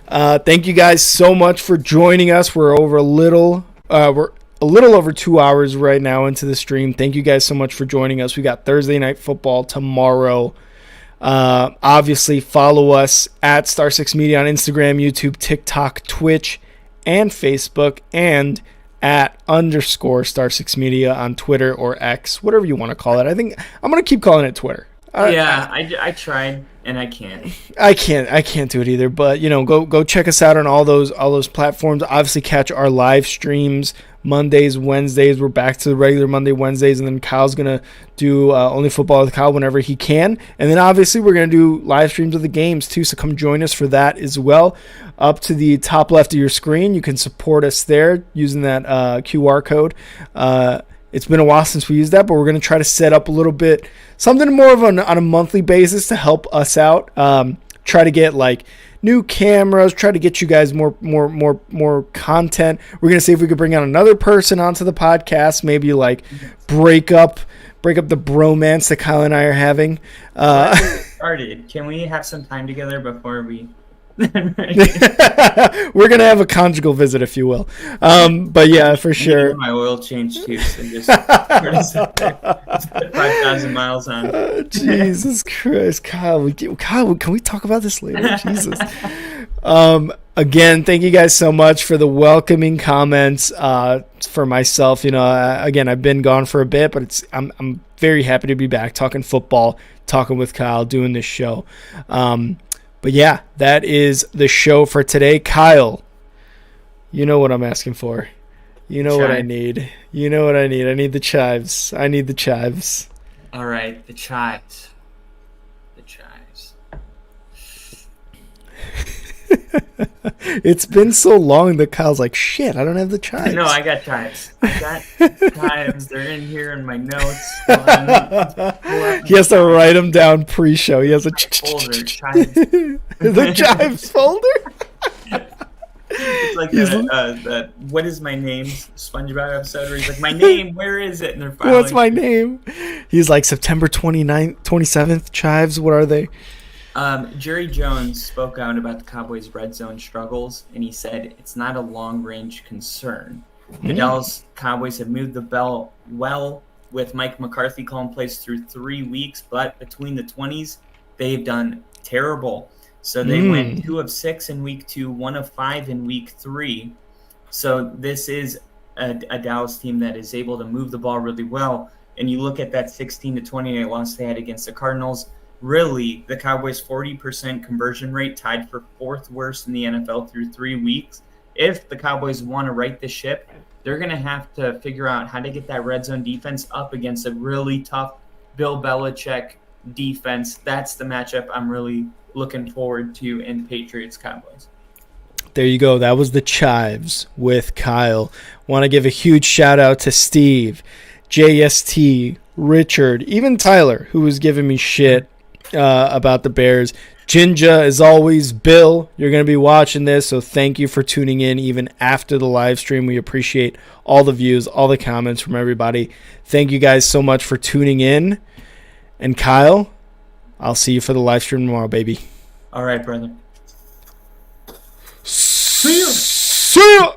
Thank you guys so much for joining us. We're a little over 2 hours right now into the stream. Thank you guys so much for joining us. We got Thursday Night Football tomorrow. Obviously, follow us at Star6 Media on Instagram, YouTube, TikTok, Twitch, and Facebook, and at _Star6 Media on Twitter or X, whatever you want to call it. I think I'm going to keep calling it Twitter. I tried, and I can't. I can't do it either. But go check us out on all those platforms. Obviously, catch our live streams Mondays, Wednesdays. We're back to the regular Monday, Wednesdays, and then Kyle's gonna do Only Football with Kyle whenever he can. And then obviously we're gonna do live streams of the games too. So come join us for that as well. Up to the top left of your screen, you can support us there using that QR code. It's been a while since we used that, but we're going to try to set up a little bit, something more of on a monthly basis to help us out. Try to get like new cameras, try to get you guys more content. We're going to see if we could bring on another person onto the podcast, maybe like break up the bromance that Kyle and I are having. Started. Can we have some time together before we... We're gonna have a conjugal visit, if you will. But yeah, for sure. My oil change too, so just 5,000 miles on. Jesus Christ, Kyle, can we talk about this later? Jesus. Again, thank you guys so much for the welcoming comments. For myself, again, I've been gone for a bit, but I'm very happy to be back talking football, talking with Kyle, doing this show. But yeah, that is the show for today. Kyle, you know what I'm asking for. You know what I need. You know what I need. I need the chives. All right, the chives. The chives. It's been so long that Kyle's like, shit, I don't have the chives. No, I got chives. Chives. They're in here in my notes. He has to write them down pre-show. He has a folder. Chives. The chives folder? It's like that What Is My Name SpongeBob episode where he's like, my name, where is it? And they're finally... What's my name? He's like, September 29th, 27th, chives, what are they? Jerry Jones spoke out about the Cowboys' red zone struggles, and he said it's not a long-range concern. The Dallas Cowboys have moved the bell well with Mike McCarthy calling plays through 3 weeks, but between the 20s, they've done terrible. So they went 2 of 6 in week 2, 1 of 5 in week 3. So this is a Dallas team that is able to move the ball really well. And you look at that 16-28 loss they had against the Cardinals. Really, the Cowboys' 40% conversion rate tied for 4th worst in the NFL through 3 weeks. If the Cowboys want to right the ship, they're going to have to figure out how to get that red zone defense up against a really tough Bill Belichick defense. That's the matchup I'm really looking forward to in Patriots-Cowboys. There you go. That was the Chives with Kyle. Want to give a huge shout out to Steve, JST, Richard, even Tyler, who was giving me shit about the Bears. Jinja, as always. Bill, you're going to be watching this, so thank you for tuning in even after the live stream. We appreciate all the views, all the comments from everybody. Thank you guys so much for tuning in. And Kyle, I'll see you for the live stream tomorrow, baby. All right, brother. See ya.